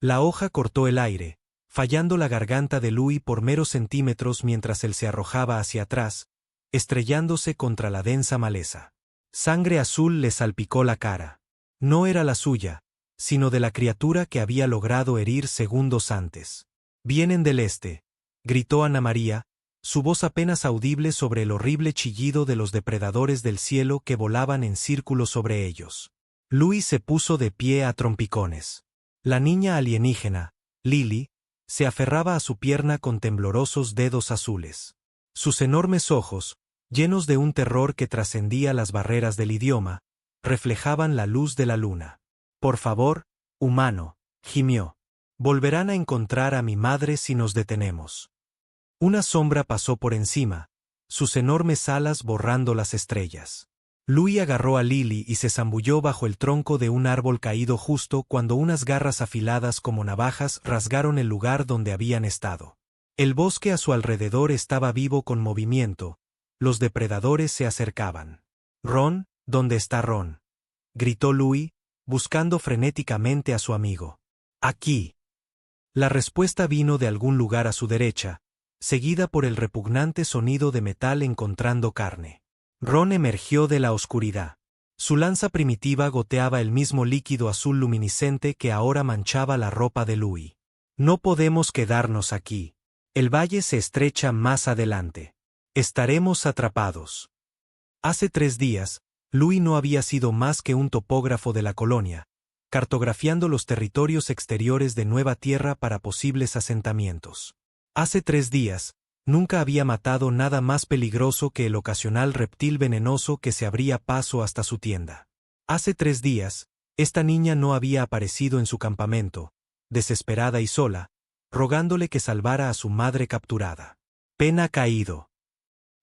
La hoja cortó el aire, fallando la garganta de Louis por meros centímetros mientras él se arrojaba hacia atrás, estrellándose contra la densa maleza. Sangre azul le salpicó la cara. No era la suya, sino de la criatura que había logrado herir segundos antes. «Vienen del este», gritó Ana María, su voz apenas audible sobre el horrible chillido de los depredadores del cielo que volaban en círculo sobre ellos. Louis se puso de pie a trompicones. La niña alienígena, Lily, se aferraba a su pierna con temblorosos dedos azules. Sus enormes ojos, llenos de un terror que trascendía las barreras del idioma, reflejaban la luz de la luna. «Por favor, humano», gimió. «Volverán a encontrar a mi madre si nos detenemos». Una sombra pasó por encima, sus enormes alas borrando las estrellas. Louis agarró a Lily y se zambulló bajo el tronco de un árbol caído justo cuando unas garras afiladas como navajas rasgaron el lugar donde habían estado. El bosque a su alrededor estaba vivo con movimiento, los depredadores se acercaban. «Ron, ¿dónde está Ron?», gritó Louis, buscando frenéticamente a su amigo. «Aquí». La respuesta vino de algún lugar a su derecha, seguida por el repugnante sonido de metal encontrando carne. Ron emergió de la oscuridad. Su lanza primitiva goteaba el mismo líquido azul luminiscente que ahora manchaba la ropa de Louis. «No podemos quedarnos aquí. El valle se estrecha más adelante. Estaremos atrapados». Hace 3 días, Louis no había sido más que un topógrafo de la colonia, cartografiando los territorios exteriores de Nueva Tierra para posibles asentamientos. Hace 3 días, nunca había matado nada más peligroso que el ocasional reptil venenoso que se abría paso hasta su tienda. Hace 3 días, esta niña no había aparecido en su campamento, desesperada y sola, rogándole que salvara a su madre capturada. «Pen ha caído».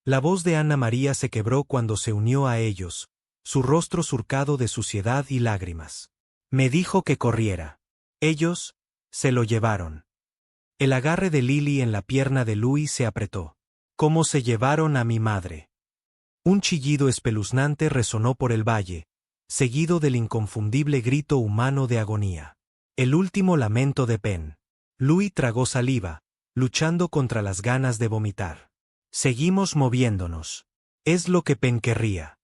La voz de Ana María se quebró cuando se unió a ellos, su rostro surcado de suciedad y lágrimas. «Me dijo que corriera. Ellos se lo llevaron». El agarre de Lily en la pierna de Louis se apretó. «¿Cómo se llevaron a mi madre?». Un chillido espeluznante resonó por el valle, seguido del inconfundible grito humano de agonía. El último lamento de Pen. Louis tragó saliva, luchando contra las ganas de vomitar. «Seguimos moviéndonos. Es lo que Pen querría».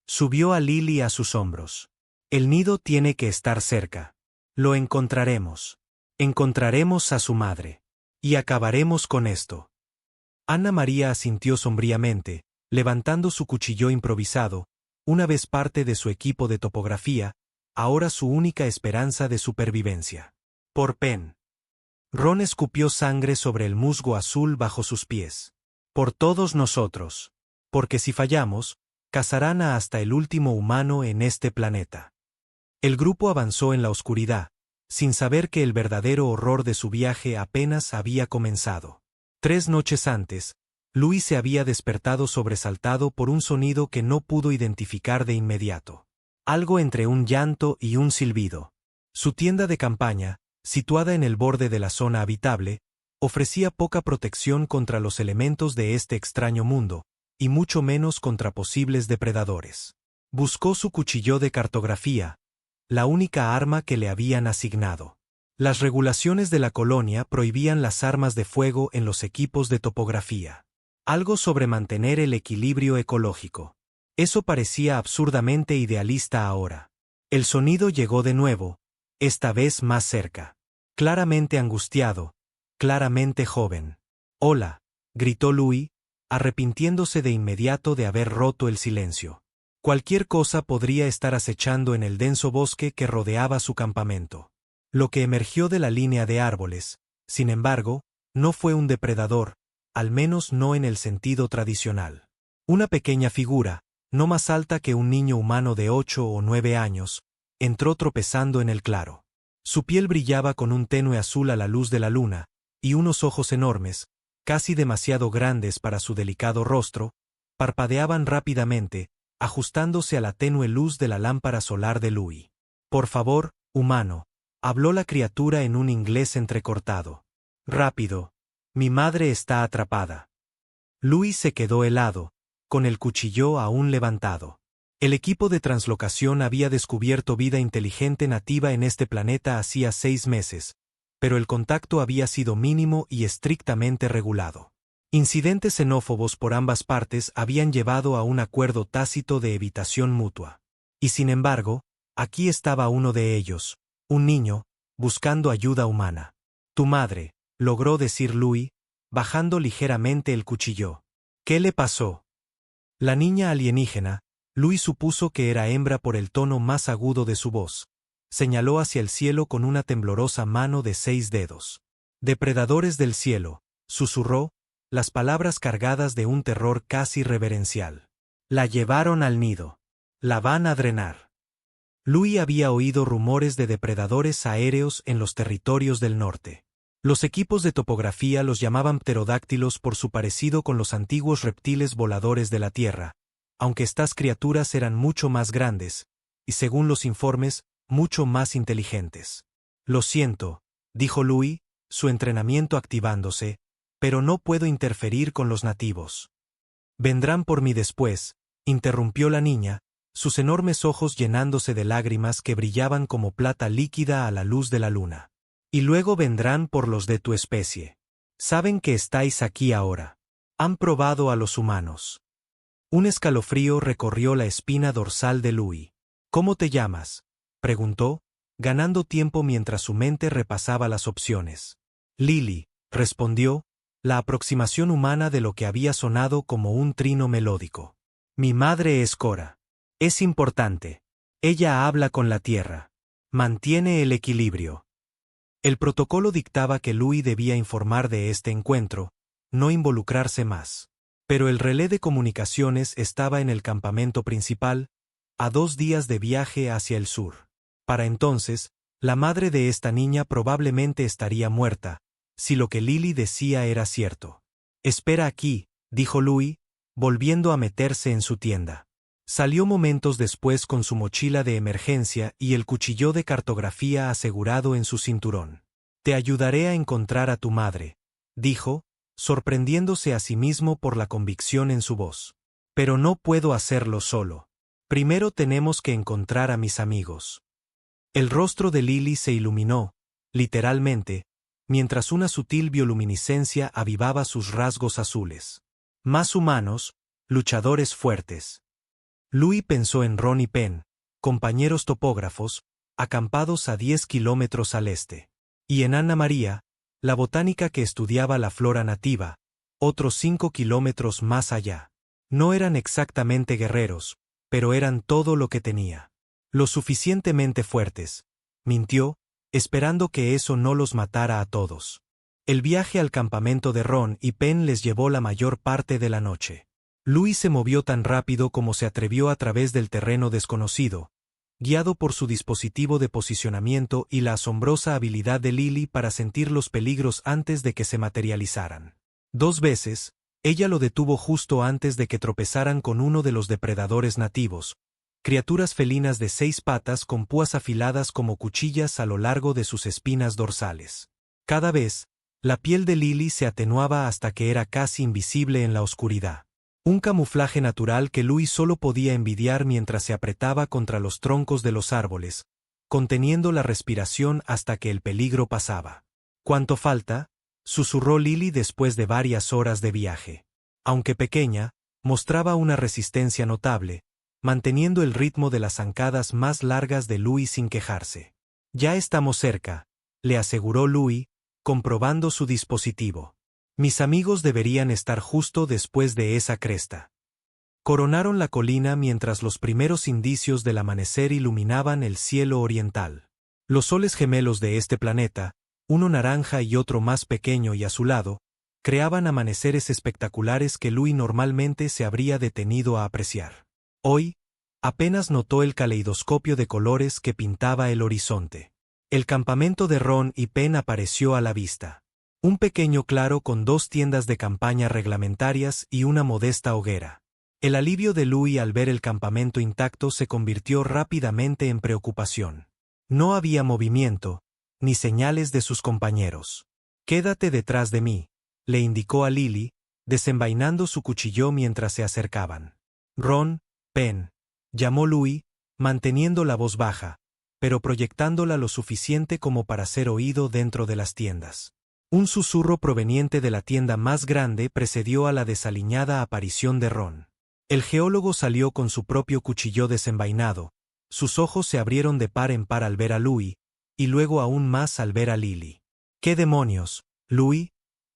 Subió a Lily a sus hombros. «El nido tiene que estar cerca. Lo encontraremos. Encontraremos a su madre. Y acabaremos con esto». Ana María asintió sombríamente, levantando su cuchillo improvisado, una vez parte de su equipo de topografía, ahora su única esperanza de supervivencia. «Por Pen». Ron escupió sangre sobre el musgo azul bajo sus pies. «Por todos nosotros. Porque si fallamos, cazarán a hasta el último humano en este planeta». El grupo avanzó en la oscuridad, sin saber que el verdadero horror de su viaje apenas había comenzado. 3 noches antes, Louis se había despertado sobresaltado por un sonido que no pudo identificar de inmediato. Algo entre un llanto y un silbido. Su tienda de campaña, situada en el borde de la zona habitable, ofrecía poca protección contra los elementos de este extraño mundo, y mucho menos contra posibles depredadores. Buscó su cuchillo de cartografía, la única arma que le habían asignado. Las regulaciones de la colonia prohibían las armas de fuego en los equipos de topografía. Algo sobre mantener el equilibrio ecológico. Eso parecía absurdamente idealista ahora. El sonido llegó de nuevo, esta vez más cerca. Claramente angustiado, claramente joven. «Hola», gritó Louis, arrepintiéndose de inmediato de haber roto el silencio. Cualquier cosa podría estar acechando en el denso bosque que rodeaba su campamento. Lo que emergió de la línea de árboles, sin embargo, no fue un depredador, al menos no en el sentido tradicional. Una pequeña figura, no más alta que un niño humano de 8 o 9 años, entró tropezando en el claro. Su piel brillaba con un tenue azul a la luz de la luna, y unos ojos enormes, casi demasiado grandes para su delicado rostro, parpadeaban rápidamente, ajustándose a la tenue luz de la lámpara solar de Louis. «Por favor, humano», habló la criatura en un inglés entrecortado. «Rápido. Mi madre está atrapada». Louis se quedó helado, con el cuchillo aún levantado. El equipo de translocación había descubierto vida inteligente nativa en este planeta hacía 6 meses, pero el contacto había sido mínimo y estrictamente regulado. Incidentes xenófobos por ambas partes habían llevado a un acuerdo tácito de evitación mutua. Y sin embargo, aquí estaba uno de ellos, un niño, buscando ayuda humana. Tu madre, logró decir Louis, bajando ligeramente el cuchillo. ¿Qué le pasó? La niña alienígena, Louis supuso que era hembra por el tono más agudo de su voz. Señaló hacia el cielo con una temblorosa mano de 6 dedos. Depredadores del cielo, susurró, las palabras cargadas de un terror casi reverencial. La llevaron al nido. La van a drenar. Louis había oído rumores de depredadores aéreos en los territorios del norte. Los equipos de topografía los llamaban pterodáctilos por su parecido con los antiguos reptiles voladores de la Tierra, aunque estas criaturas eran mucho más grandes, y según los informes, mucho más inteligentes. Lo siento, dijo Louis, su entrenamiento activándose, pero no puedo interferir con los nativos. Vendrán por mí después, interrumpió la niña, sus enormes ojos llenándose de lágrimas que brillaban como plata líquida a la luz de la luna. Y luego vendrán por los de tu especie. Saben que estáis aquí ahora. Han probado a los humanos. Un escalofrío recorrió la espina dorsal de Louis. ¿Cómo te llamas?, preguntó, ganando tiempo mientras su mente repasaba las opciones. Lily, respondió, la aproximación humana de lo que había sonado como un trino melódico. Mi madre es Cora. Es importante. Ella habla con la tierra. Mantiene el equilibrio. El protocolo dictaba que Louis debía informar de este encuentro, no involucrarse más. Pero el relé de comunicaciones estaba en el campamento principal, a 2 días de viaje hacia el sur. Para entonces, la madre de esta niña probablemente estaría muerta, si lo que Lily decía era cierto. Espera aquí, dijo Louis, volviendo a meterse en su tienda. Salió momentos después con su mochila de emergencia y el cuchillo de cartografía asegurado en su cinturón. Te ayudaré a encontrar a tu madre, dijo, sorprendiéndose a sí mismo por la convicción en su voz. Pero no puedo hacerlo solo. Primero tenemos que encontrar a mis amigos. El rostro de Lily se iluminó, literalmente, mientras una sutil bioluminiscencia avivaba sus rasgos azules. Más humanos, luchadores fuertes. Louis pensó en Ron y Penn, compañeros topógrafos, acampados a 10 kilómetros al este. Y en Anna María, la botánica que estudiaba la flora nativa, otros 5 kilómetros más allá. No eran exactamente guerreros, pero eran todo lo que tenía. Lo suficientemente fuertes, mintió, esperando que eso no los matara a todos. El viaje al campamento de Ron y Penn les llevó la mayor parte de la noche. Louis se movió tan rápido como se atrevió a través del terreno desconocido, guiado por su dispositivo de posicionamiento y la asombrosa habilidad de Lily para sentir los peligros antes de que se materializaran. 2 veces, ella lo detuvo justo antes de que tropezaran con uno de los depredadores nativos, criaturas felinas de 6 patas con púas afiladas como cuchillas a lo largo de sus espinas dorsales. Cada vez, la piel de Lily se atenuaba hasta que era casi invisible en la oscuridad. Un camuflaje natural que Louis solo podía envidiar mientras se apretaba contra los troncos de los árboles, conteniendo la respiración hasta que el peligro pasaba. ¿Cuánto falta?, susurró Lily después de varias horas de viaje. Aunque pequeña, mostraba una resistencia notable, manteniendo el ritmo de las zancadas más largas de Louis sin quejarse. Ya estamos cerca, le aseguró Louis, comprobando su dispositivo. Mis amigos deberían estar justo después de esa cresta. Coronaron la colina mientras los primeros indicios del amanecer iluminaban el cielo oriental. Los soles gemelos de este planeta, uno naranja y otro más pequeño y azulado, creaban amaneceres espectaculares que Louis normalmente se habría detenido a apreciar. Hoy, apenas notó el caleidoscopio de colores que pintaba el horizonte. El campamento de Ron y Penn apareció a la vista. Un pequeño claro con 2 tiendas de campaña reglamentarias y una modesta hoguera. El alivio de Louis al ver el campamento intacto se convirtió rápidamente en preocupación. No había movimiento, ni señales de sus compañeros. Quédate detrás de mí, le indicó a Lily, desenvainando su cuchillo mientras se acercaban. Ron, Penn, llamó Louis, manteniendo la voz baja, pero proyectándola lo suficiente como para ser oído dentro de las tiendas. Un susurro proveniente de la tienda más grande precedió a la desaliñada aparición de Ron. El geólogo salió con su propio cuchillo desenvainado, sus ojos se abrieron de par en par al ver a Louis, y luego aún más al ver a Lily. —¿Qué demonios, Louis?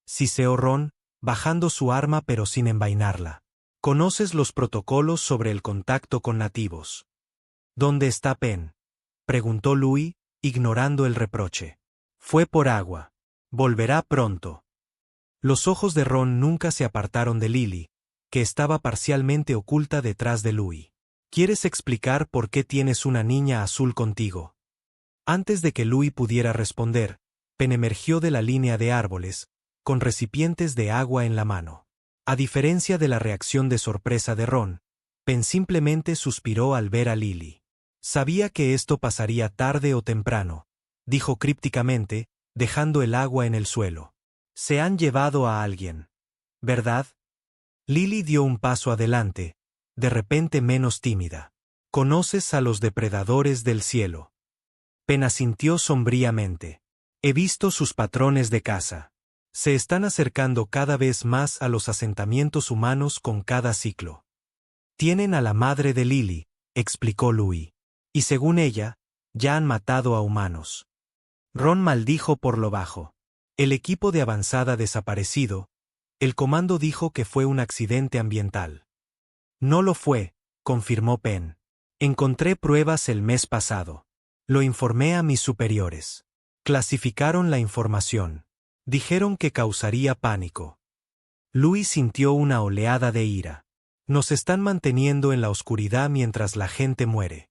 —siseó Ron, bajando su arma pero sin envainarla. —¿Conoces los protocolos sobre el contacto con nativos? —¿Dónde está Penn? —preguntó Louis, ignorando el reproche. —Fue por agua. Volverá pronto. Los ojos de Ron nunca se apartaron de Lily, que estaba parcialmente oculta detrás de Louis. —¿Quieres explicar por qué tienes una niña azul contigo? Antes de que Louis pudiera responder, Penn emergió de la línea de árboles, con recipientes de agua en la mano. A diferencia de la reacción de sorpresa de Ron, Penn simplemente suspiró al ver a Lily. Sabía que esto pasaría tarde o temprano, dijo crípticamente, dejando el agua en el suelo. Se han llevado a alguien, ¿verdad? Lily dio un paso adelante, de repente menos tímida. ¿Conoces a los depredadores del cielo? Penn asintió sombríamente. He visto sus patrones de caza. Se están acercando cada vez más a los asentamientos humanos con cada ciclo. Tienen a la madre de Lily, explicó Louis. Y según ella, ya han matado a humanos. Ron maldijo por lo bajo. El equipo de avanzada desaparecido, el comando dijo que fue un accidente ambiental. No lo fue, confirmó Penn. Encontré pruebas el mes pasado. Lo informé a mis superiores. Clasificaron la información. Dijeron que causaría pánico. Louis sintió una oleada de ira. Nos están manteniendo en la oscuridad mientras la gente muere.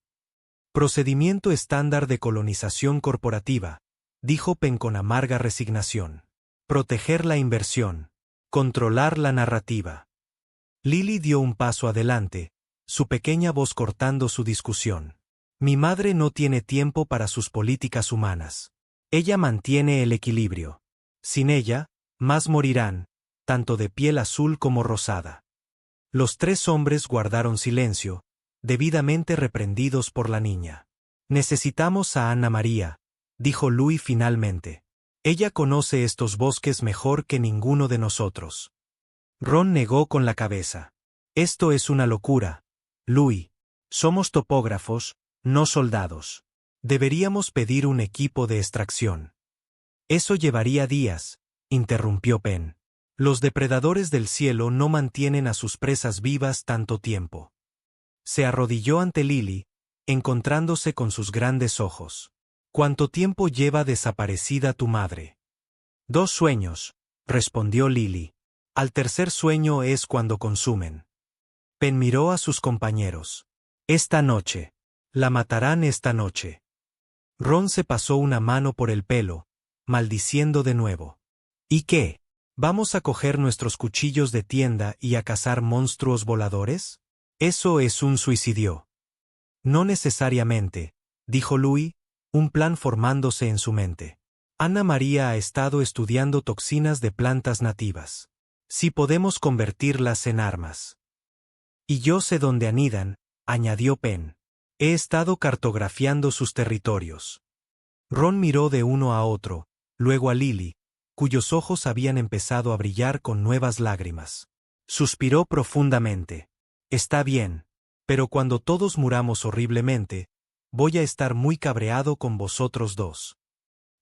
Procedimiento estándar de colonización corporativa, dijo Penn con amarga resignación. Proteger la inversión. Controlar la narrativa. Lily dio un paso adelante, su pequeña voz cortando su discusión. Mi madre no tiene tiempo para sus políticas humanas. Ella mantiene el equilibrio. Sin ella, más morirán, tanto de piel azul como rosada. Los tres hombres guardaron silencio, debidamente reprendidos por la niña. Necesitamos a Anna María, dijo Louis finalmente. Ella conoce estos bosques mejor que ninguno de nosotros. Ron negó con la cabeza. Esto es una locura, Louis. Somos topógrafos, no soldados. Deberíamos pedir un equipo de extracción. Eso llevaría días, interrumpió Penn. Los depredadores del cielo no mantienen a sus presas vivas tanto tiempo. Se arrodilló ante Lily, encontrándose con sus grandes ojos. ¿Cuánto tiempo lleva desaparecida tu madre? 2 sueños, respondió Lily. Al tercer sueño es cuando consumen. Penn miró a sus compañeros. Esta noche. La matarán esta noche. Ron se pasó una mano por el pelo, maldiciendo de nuevo. ¿Y qué? ¿Vamos a coger nuestros cuchillos de tienda y a cazar monstruos voladores? Eso es un suicidio. No necesariamente, dijo Louis, un plan formándose en su mente. Anna María ha estado estudiando toxinas de plantas nativas. Si podemos convertirlas en armas. Y yo sé dónde anidan, añadió Penn. He estado cartografiando sus territorios. Ron miró de uno a otro, luego a Lily, cuyos ojos habían empezado a brillar con nuevas lágrimas. Suspiró profundamente. Está bien, pero cuando todos muramos horriblemente, voy a estar muy cabreado con vosotros dos.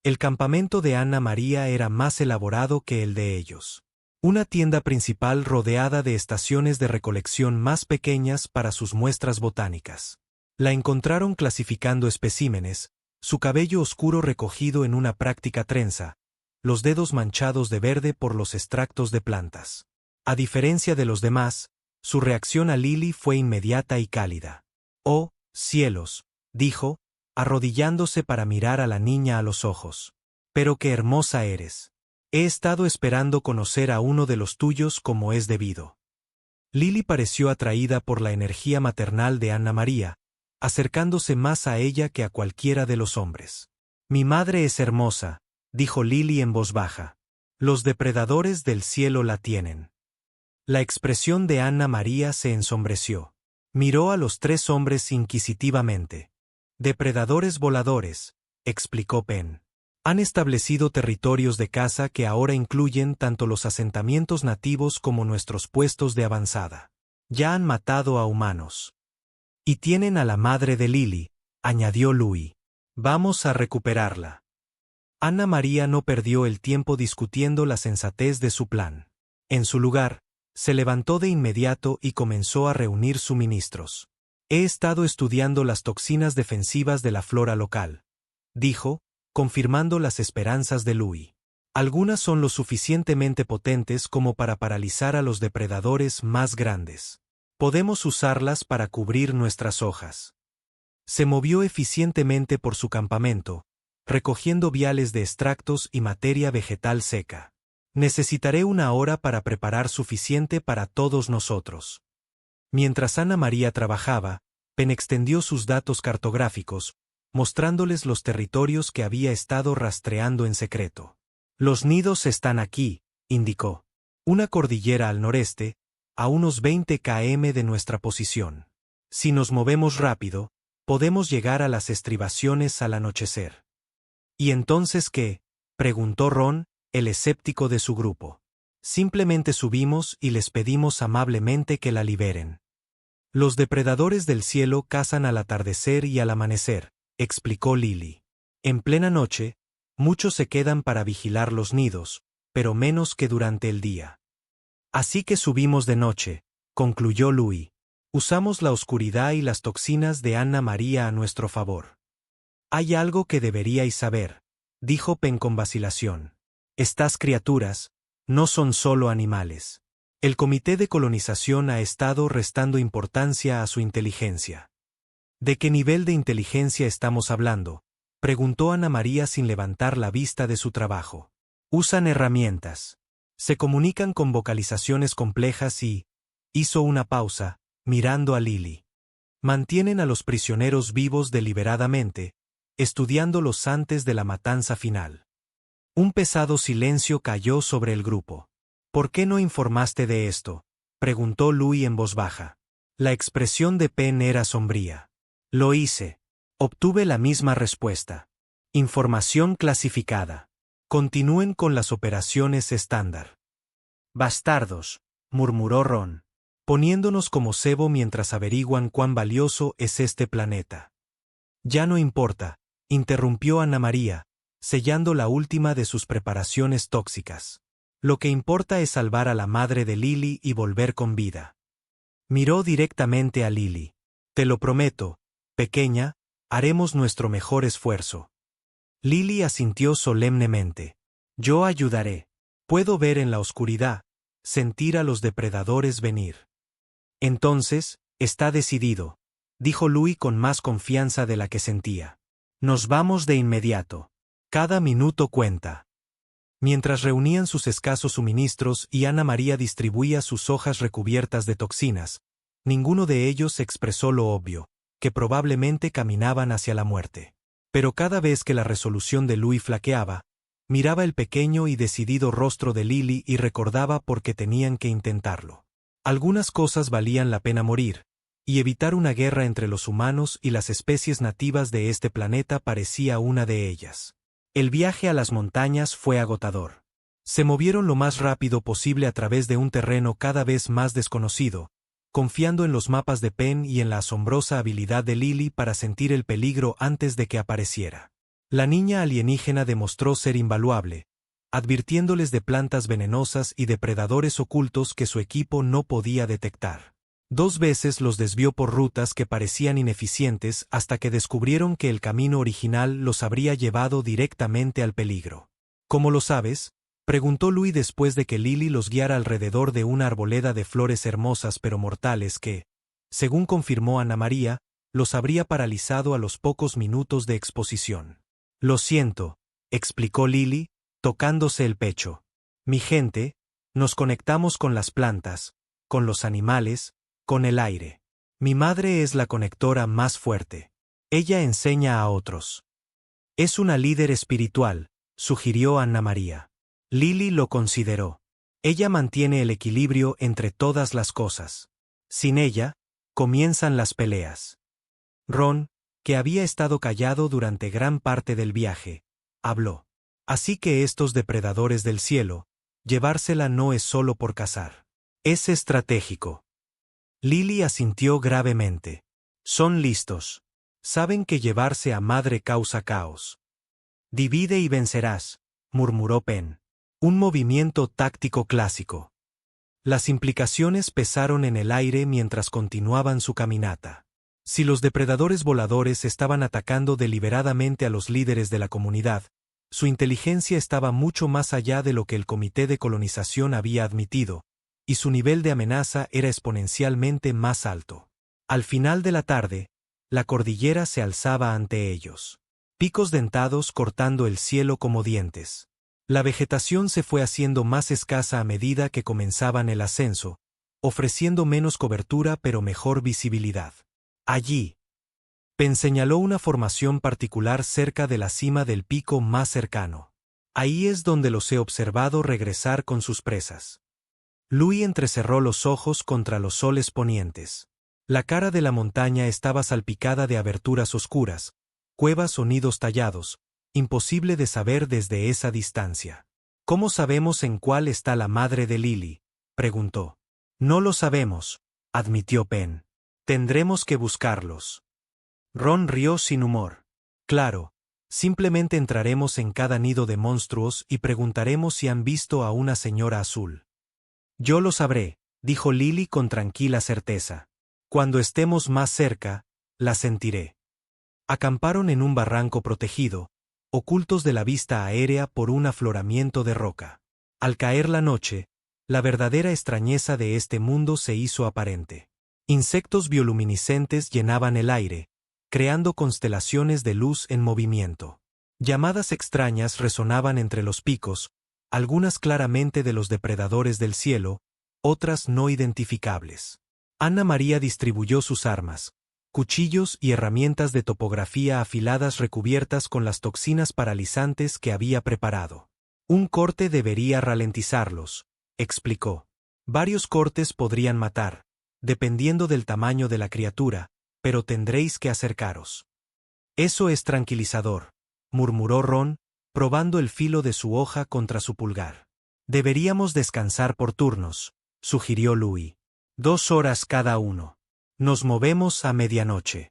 El campamento de Anna María era más elaborado que el de ellos. Una tienda principal rodeada de estaciones de recolección más pequeñas para sus muestras botánicas. La encontraron clasificando especímenes, su cabello oscuro recogido en una práctica trenza, los dedos manchados de verde por los extractos de plantas. A diferencia de los demás, su reacción a Lily fue inmediata y cálida. «Oh, cielos», dijo, arrodillándose para mirar a la niña a los ojos. «Pero qué hermosa eres. He estado esperando conocer a uno de los tuyos como es debido». Lily pareció atraída por la energía maternal de Anna María, acercándose más a ella que a cualquiera de los hombres. «Mi madre es hermosa», dijo Lily en voz baja. «Los depredadores del cielo la tienen». La expresión de Anna María se ensombreció. Miró a los tres hombres inquisitivamente. Depredadores voladores, explicó Penn. Han establecido territorios de caza que ahora incluyen tanto los asentamientos nativos como nuestros puestos de avanzada. Ya han matado a humanos. Y tienen a la madre de Lily, añadió Louis. Vamos a recuperarla. Anna María no perdió el tiempo discutiendo la sensatez de su plan. En su lugar, se levantó de inmediato y comenzó a reunir suministros. He estado estudiando las toxinas defensivas de la flora local, dijo, confirmando las esperanzas de Louis. Algunas son lo suficientemente potentes como para paralizar a los depredadores más grandes. Podemos usarlas para cubrir nuestras hojas. Se movió eficientemente por su campamento, recogiendo viales de extractos y materia vegetal seca. Necesitaré 1 hora para preparar suficiente para todos nosotros. Mientras Anna María trabajaba, Penn extendió sus datos cartográficos, mostrándoles los territorios que había estado rastreando en secreto. Los nidos están aquí, indicó. Una cordillera al noreste, a unos 20 km de nuestra posición. Si nos movemos rápido, podemos llegar a las estribaciones al anochecer. ¿Y entonces qué?, preguntó Ron, el escéptico de su grupo. Simplemente subimos y les pedimos amablemente que la liberen. Los depredadores del cielo cazan al atardecer y al amanecer, explicó Lily. En plena noche, muchos se quedan para vigilar los nidos, pero menos que durante el día. Así que subimos de noche, concluyó Louis. Usamos la oscuridad y las toxinas de Anna María a nuestro favor. Hay algo que deberíais saber, dijo Penn con vacilación. Estas criaturas no son solo animales. El comité de colonización ha estado restando importancia a su inteligencia. ¿De qué nivel de inteligencia estamos hablando?, preguntó Anna María sin levantar la vista de su trabajo. Usan herramientas. Se comunican con vocalizaciones complejas y, hizo una pausa, mirando a Lily. Mantienen a los prisioneros vivos deliberadamente, estudiándolos antes de la matanza final. Un pesado silencio cayó sobre el grupo. ¿Por qué no informaste de esto?, preguntó Louis en voz baja. La expresión de Penn era sombría. Lo hice. Obtuve la misma respuesta. Información clasificada. Continúen con las operaciones estándar. Bastardos, murmuró Ron, poniéndonos como cebo mientras averiguan cuán valioso es este planeta. Ya no importa, interrumpió Anna María, sellando la última de sus preparaciones tóxicas. Lo que importa es salvar a la madre de Lily y volver con vida. Miró directamente a Lily. Te lo prometo, pequeña, haremos nuestro mejor esfuerzo. Lily asintió solemnemente. Yo ayudaré. Puedo ver en la oscuridad, sentir a los depredadores venir. Entonces, está decidido, dijo Louis con más confianza de la que sentía. Nos vamos de inmediato. Cada minuto cuenta. Mientras reunían sus escasos suministros y Anna María distribuía sus hojas recubiertas de toxinas, ninguno de ellos expresó lo obvio, que probablemente caminaban hacia la muerte. Pero cada vez que la resolución de Louis flaqueaba, miraba el pequeño y decidido rostro de Lily y recordaba por qué tenían que intentarlo. Algunas cosas valían la pena morir, y evitar una guerra entre los humanos y las especies nativas de este planeta parecía una de ellas. El viaje a las montañas fue agotador. Se movieron lo más rápido posible a través de un terreno cada vez más desconocido, confiando en los mapas de Penn y en la asombrosa habilidad de Lily para sentir el peligro antes de que apareciera. La niña alienígena demostró ser invaluable, advirtiéndoles de plantas venenosas y depredadores ocultos que su equipo no podía detectar. 2 veces los desvió por rutas que parecían ineficientes hasta que descubrieron que el camino original los habría llevado directamente al peligro. ¿Cómo lo sabes?, preguntó Louis después de que Lily los guiara alrededor de una arboleda de flores hermosas pero mortales que, según confirmó Anna María, los habría paralizado a los pocos minutos de exposición. Lo siento, explicó Lily, tocándose el pecho. Mi gente, nos conectamos con las plantas, con los animales, con el aire. Mi madre es la conectora más fuerte. Ella enseña a otros. Es una líder espiritual, sugirió Anna María. Lily lo consideró. Ella mantiene el equilibrio entre todas las cosas. Sin ella, Comienzan las peleas. Ron, que había estado callado durante gran parte del viaje, habló. Así que estos depredadores del cielo, llevársela no es solo por cazar. Es estratégico. Lily asintió gravemente. Son listos. Saben que llevarse a madre causa caos. Divide y vencerás, murmuró Penn. Un movimiento táctico clásico. Las implicaciones pesaron en el aire mientras continuaban su caminata. Si los depredadores voladores estaban atacando deliberadamente a los líderes de la comunidad, su inteligencia estaba mucho más allá de lo que el Comité de Colonización había admitido, y su nivel de amenaza era exponencialmente más alto. Al final de la tarde, la cordillera se alzaba ante ellos. Picos dentados cortando el cielo como dientes. La vegetación se fue haciendo más escasa a medida que comenzaban el ascenso, ofreciendo menos cobertura pero mejor visibilidad. Allí. Penn señaló una formación particular cerca de la cima del pico más cercano. Ahí es donde los he observado regresar con sus presas. Louis entrecerró los ojos contra los soles ponientes. La cara de la montaña estaba salpicada de aberturas oscuras, cuevas o nidos tallados, imposible de saber desde esa distancia. ¿Cómo sabemos en cuál está la madre de Lily?, preguntó. No lo sabemos, admitió Penn. Tendremos que buscarlos. Ron rió sin humor. Claro, simplemente entraremos en cada nido de monstruos y preguntaremos si han visto a una señora azul. Yo lo sabré, dijo Lily con tranquila certeza. Cuando estemos más cerca, la sentiré. Acamparon en un barranco protegido, ocultos de la vista aérea por un afloramiento de roca. Al caer la noche, la verdadera extrañeza de este mundo se hizo aparente. Insectos bioluminiscentes llenaban el aire, creando constelaciones de luz en movimiento. Llamadas extrañas resonaban entre los picos, algunas claramente de los depredadores del cielo, otras no identificables. Anna María distribuyó sus armas, cuchillos y herramientas de topografía afiladas recubiertas con las toxinas paralizantes que había preparado. Un corte debería ralentizarlos, explicó. Varios cortes podrían matar, dependiendo del tamaño de la criatura, pero tendréis que acercaros. Eso es tranquilizador, murmuró Ron, probando el filo de su hoja contra su pulgar. Deberíamos descansar por turnos, sugirió Louis. 2 horas cada uno. Nos movemos a medianoche.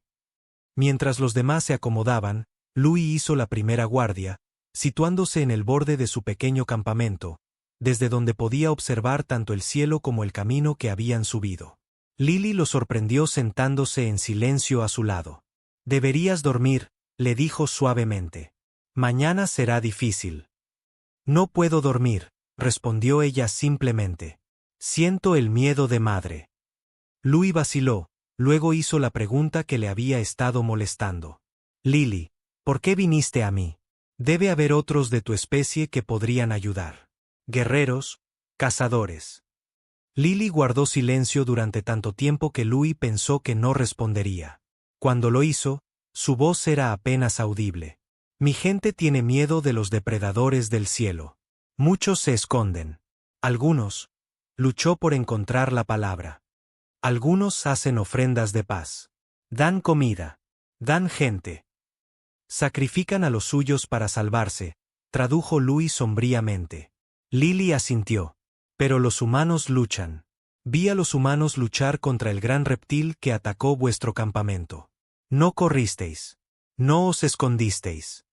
Mientras los demás se acomodaban, Louis hizo la primera guardia, situándose en el borde de su pequeño campamento, desde donde podía observar tanto el cielo como el camino que habían subido. Lily lo sorprendió sentándose en silencio a su lado. Deberías dormir, le dijo suavemente. Mañana será difícil. No puedo dormir, respondió ella simplemente. Siento el miedo de madre. Louis vaciló, luego hizo la pregunta que le había estado molestando. Lily, ¿por qué viniste a mí? Debe haber otros de tu especie que podrían ayudar. Guerreros, cazadores. Lily guardó silencio durante tanto tiempo que Louis pensó que no respondería. Cuando lo hizo, su voz era apenas audible. Mi gente tiene miedo de los depredadores del cielo. Muchos se esconden. Algunos, luchó por encontrar la palabra. Algunos hacen ofrendas de paz. Dan comida. Dan gente. Sacrifican a los suyos para salvarse, tradujo Louis sombríamente. Lily asintió. Pero los humanos luchan. Vi a los humanos luchar contra el gran reptil que atacó vuestro campamento. No corristeis. No os escondisteis.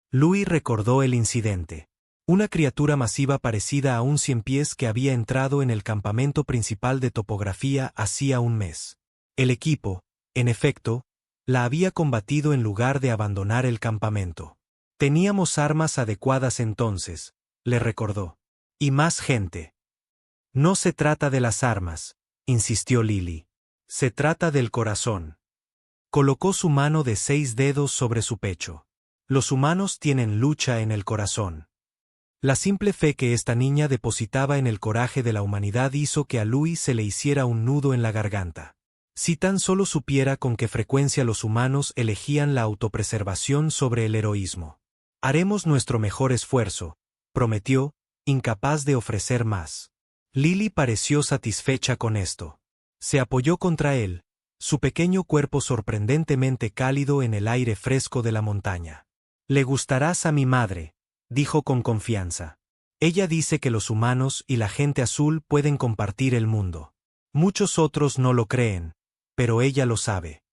Louis recordó el incidente. Una criatura masiva parecida a un ciempiés que había entrado en el campamento principal de topografía hacía un mes. El equipo, en efecto, la había combatido en lugar de abandonar el campamento. Teníamos armas adecuadas entonces, le recordó. Y más gente. No se trata de las armas, insistió Lily. Se trata del corazón. Colocó su mano de 6 dedos sobre su pecho. Los humanos tienen lucha en el corazón. La simple fe que esta niña depositaba en el coraje de la humanidad hizo que a Louis se le hiciera un nudo en la garganta. Si tan solo supiera con qué frecuencia los humanos elegían la autopreservación sobre el heroísmo. Haremos nuestro mejor esfuerzo, prometió, incapaz de ofrecer más. Lily pareció satisfecha con esto. Se apoyó contra él, su pequeño cuerpo sorprendentemente cálido en el aire fresco de la montaña. «Le gustarás a mi madre», dijo con confianza. «Ella dice que los humanos y la gente azul pueden compartir el mundo. Muchos otros no lo creen, pero ella lo sabe».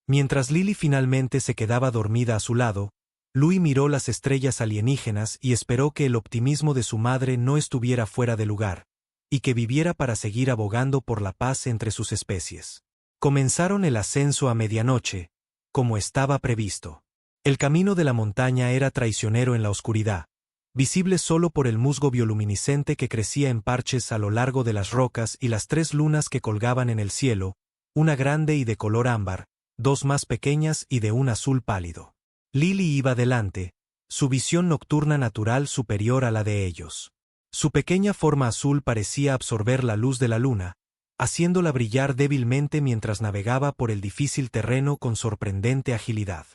Mientras Lily finalmente se quedaba dormida a su lado, Louis miró las estrellas alienígenas y esperó que el optimismo de su madre no estuviera fuera de lugar, y que viviera para seguir abogando por la paz entre sus especies. Comenzaron el ascenso a medianoche, como estaba previsto. El camino de la montaña era traicionero en la oscuridad, visible solo por el musgo bioluminiscente que crecía en parches a lo largo de las rocas y las 3 lunas que colgaban en el cielo, una grande y de color ámbar, 2 más pequeñas y de un azul pálido. Lily iba delante, su visión nocturna natural superior a la de ellos. Su pequeña forma azul parecía absorber la luz de la luna, haciéndola brillar débilmente mientras navegaba por el difícil terreno con sorprendente agilidad.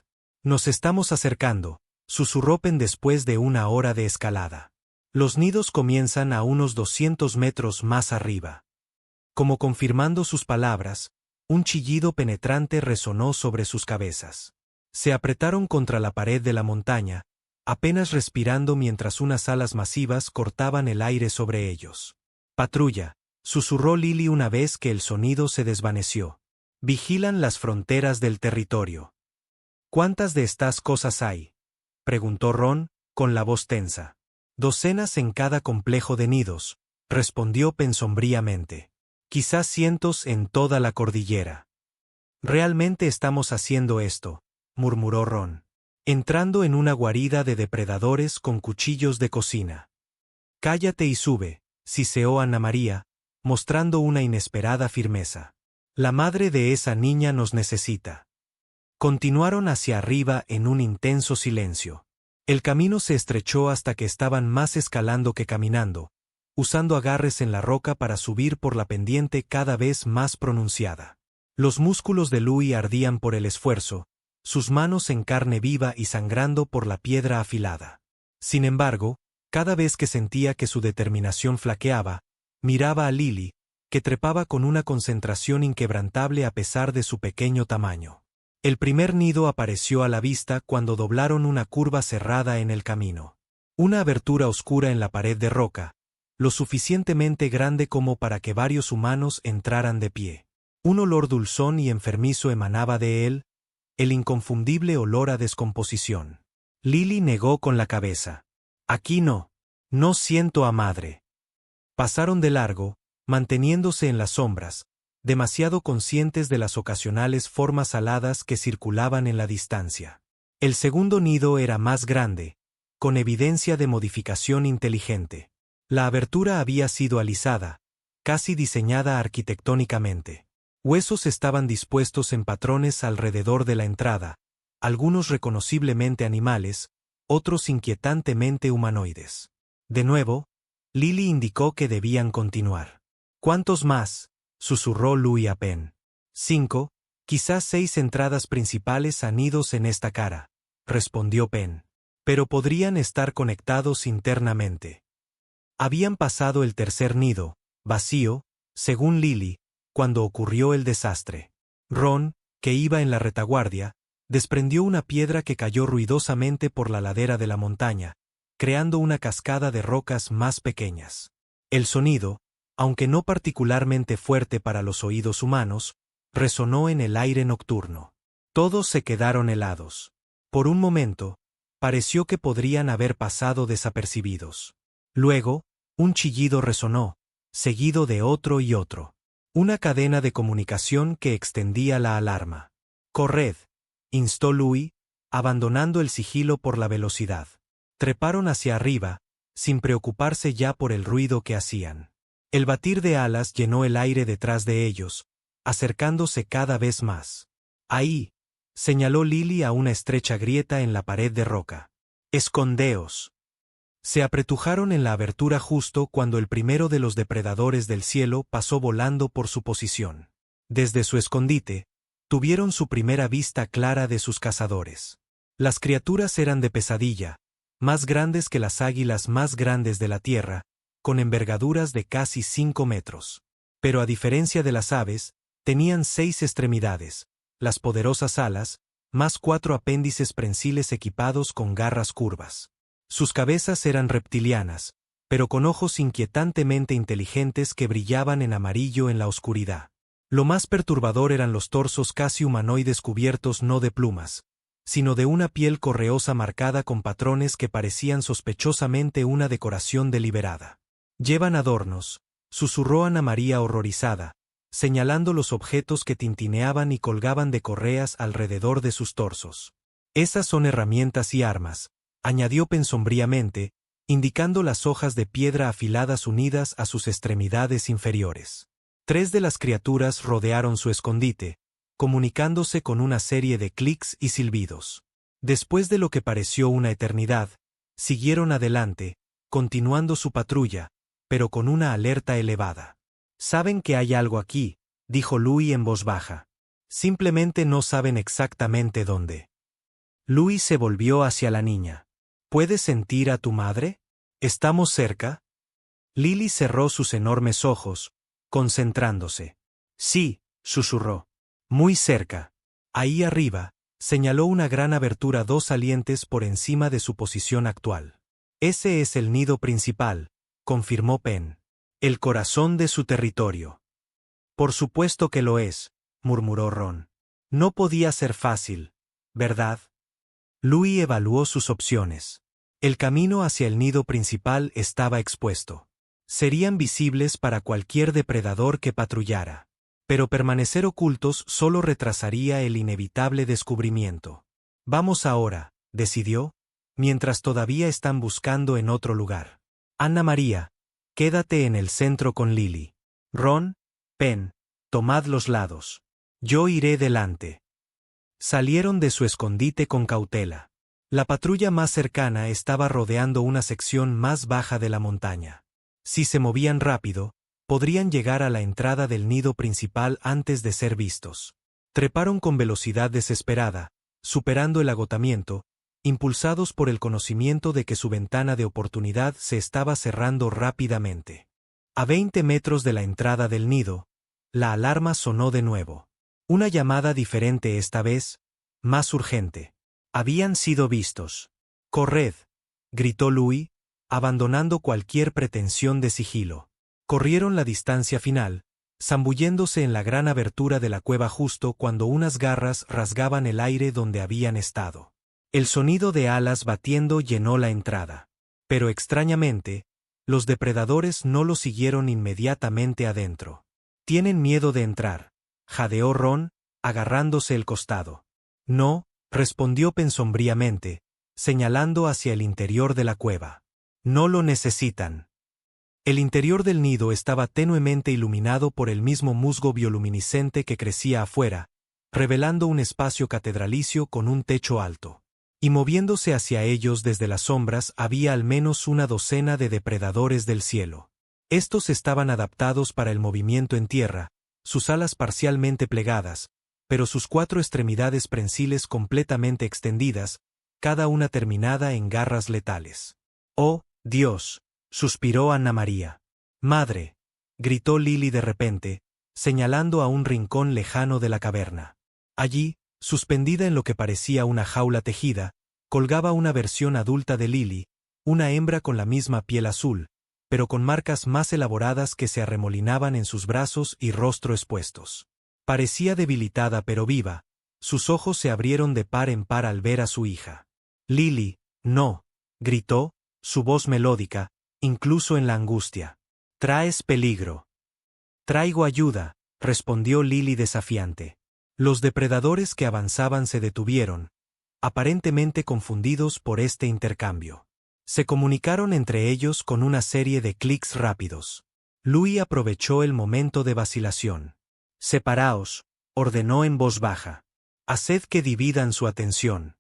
«Nos estamos acercando», susurró Penn después de una hora de escalada. «Los nidos comienzan a unos 200 metros más arriba». Como confirmando sus palabras, un chillido penetrante resonó sobre sus cabezas. Se apretaron contra la pared de la montaña, apenas respirando mientras unas alas masivas cortaban el aire sobre ellos. «Patrulla», susurró Lily una vez que el sonido se desvaneció. «Vigilan las fronteras del territorio». «¿Cuántas de estas cosas hay?», preguntó Ron, con la voz tensa. «Docenas en cada complejo de nidos», respondió Penn sombríamente. «Quizás cientos en toda la cordillera». «Realmente estamos haciendo esto», murmuró Ron. «Entrando en una guarida de depredadores con cuchillos de cocina». «Cállate y sube», siseó Ana María, mostrando una inesperada firmeza. «La madre de esa niña nos necesita». Continuaron hacia arriba en un intenso silencio. El camino se estrechó hasta que estaban más escalando que caminando, usando agarres en la roca para subir por la pendiente cada vez más pronunciada. Los músculos de Louis ardían por el esfuerzo, sus manos en carne viva y sangrando por la piedra afilada. Sin embargo, cada vez que sentía que su determinación flaqueaba, miraba a Lily, que trepaba con una concentración inquebrantable a pesar de su pequeño tamaño. El primer nido apareció a la vista cuando doblaron una curva cerrada en el camino. Una abertura oscura en la pared de roca, lo suficientemente grande como para que varios humanos entraran de pie. Un olor dulzón y enfermizo emanaba de él, el inconfundible olor a descomposición. Lily negó con la cabeza. «Aquí no. No siento a madre». Pasaron de largo, manteniéndose en las sombras, demasiado conscientes de las ocasionales formas aladas que circulaban en la distancia. El segundo nido era más grande, con evidencia de modificación inteligente. La abertura había sido alisada, casi diseñada arquitectónicamente. Huesos estaban dispuestos en patrones alrededor de la entrada, algunos reconociblemente animales, otros inquietantemente humanoides. De nuevo, Lily indicó que debían continuar. «¿Cuántos más?», susurró Louis a Penn. «5, quizás 6 entradas principales a nidos en esta cara», respondió Penn. «Pero podrían estar conectados internamente». Habían pasado el tercer nido, vacío, según Lily, cuando ocurrió el desastre. Ron, que iba en la retaguardia, desprendió una piedra que cayó ruidosamente por la ladera de la montaña, creando una cascada de rocas más pequeñas. El sonido, aunque no particularmente fuerte para los oídos humanos, resonó en el aire nocturno. Todos se quedaron helados. Por un momento, pareció que podrían haber pasado desapercibidos. Luego, un chillido resonó, seguido de otro y otro. Una cadena de comunicación que extendía la alarma. «Corred», instó Louis, abandonando el sigilo por la velocidad. Treparon hacia arriba, sin preocuparse ya por el ruido que hacían. El batir de alas llenó el aire detrás de ellos, acercándose cada vez más. «Ahí», señaló Lily a una estrecha grieta en la pared de roca. «Escondeos». Se apretujaron en la abertura justo cuando el primero de los depredadores del cielo pasó volando por su posición. Desde su escondite, tuvieron su primera vista clara de sus cazadores. Las criaturas eran de pesadilla, más grandes que las águilas más grandes de la tierra, con envergaduras de casi 5 metros. Pero a diferencia de las aves, Tenían 6 extremidades, las poderosas alas, más 4 apéndices prensiles equipados con garras curvas. Sus cabezas eran reptilianas, pero con ojos inquietantemente inteligentes que brillaban en amarillo en la oscuridad. Lo más perturbador eran los torsos casi humanoides cubiertos no de plumas, sino de una piel correosa marcada con patrones que parecían sospechosamente una decoración deliberada. «Llevan adornos», susurró Ana María horrorizada, señalando los objetos que tintineaban y colgaban de correas alrededor de sus torsos. «Esas son herramientas y armas», añadió Penn sombríamente, indicando las hojas de piedra afiladas unidas a sus extremidades inferiores. 3 de las criaturas rodearon su escondite, comunicándose con una serie de clics y silbidos. Después de lo que pareció una eternidad, siguieron adelante, continuando su patrulla, pero con una alerta elevada. «Saben que hay algo aquí», dijo Louis en voz baja. «Simplemente no saben exactamente dónde». Louis se volvió hacia la niña. «¿Puedes sentir a tu madre? ¿Estamos cerca?» Lily cerró sus enormes ojos, concentrándose. «Sí», susurró. «Muy cerca. Ahí arriba», señaló una gran abertura 2 salientes por encima de su posición actual. «Ese es el nido principal», confirmó Penn. «El corazón de su territorio». «Por supuesto que lo es», murmuró Ron. «No podía ser fácil, ¿verdad?» Louis evaluó sus opciones. El camino hacia el nido principal estaba expuesto. Serían visibles para cualquier depredador que patrullara. Pero permanecer ocultos solo retrasaría el inevitable descubrimiento. «Vamos ahora», decidió, «mientras todavía están buscando en otro lugar. Ana María, quédate en el centro con Lily. Ron, Penn, tomad los lados. Yo iré delante». Salieron de su escondite con cautela. La patrulla más cercana estaba rodeando una sección más baja de la montaña. Si se movían rápido, podrían llegar a la entrada del nido principal antes de ser vistos. Treparon con velocidad desesperada, superando el agotamiento, impulsados por el conocimiento de que su ventana de oportunidad se estaba cerrando rápidamente. A 20 metros de la entrada del nido, la alarma sonó de nuevo. Una llamada diferente esta vez, más urgente. Habían sido vistos. «¡Corred!», gritó Louis, abandonando cualquier pretensión de sigilo. Corrieron la distancia final, zambulléndose en la gran abertura de la cueva justo cuando unas garras rasgaban el aire donde habían estado. El sonido de alas batiendo llenó la entrada. Pero extrañamente, los depredadores no lo siguieron inmediatamente adentro. «Tienen miedo de entrar», jadeó Ron, agarrándose el costado. «No», respondió Penn sombríamente, señalando hacia el interior de la cueva. «No lo necesitan». El interior del nido estaba tenuemente iluminado por el mismo musgo bioluminiscente que crecía afuera, revelando un espacio catedralicio con un techo alto. Y moviéndose hacia ellos desde las sombras había al menos una docena de depredadores del cielo. Estos estaban adaptados para el movimiento en tierra, sus alas parcialmente plegadas, pero sus 4 extremidades prensiles completamente extendidas, cada una terminada en garras letales. «¡Oh, Dios!», suspiró Ana María. «Madre», gritó Lily de repente, señalando a un rincón lejano de la caverna. Allí, suspendida en lo que parecía una jaula tejida, colgaba una versión adulta de Lily, una hembra con la misma piel azul, pero con marcas más elaboradas que se arremolinaban en sus brazos y rostro expuestos. Parecía debilitada pero viva, sus ojos se abrieron de par en par al ver a su hija. «Lily, no», gritó, su voz melódica, incluso en la angustia. «Traes peligro». «Traigo ayuda», respondió Lily desafiante. Los depredadores que avanzaban se detuvieron, aparentemente confundidos por este intercambio. Se comunicaron entre ellos con una serie de clics rápidos. Louis aprovechó el momento de vacilación. «Separaos», ordenó en voz baja. «Haced que dividan su atención».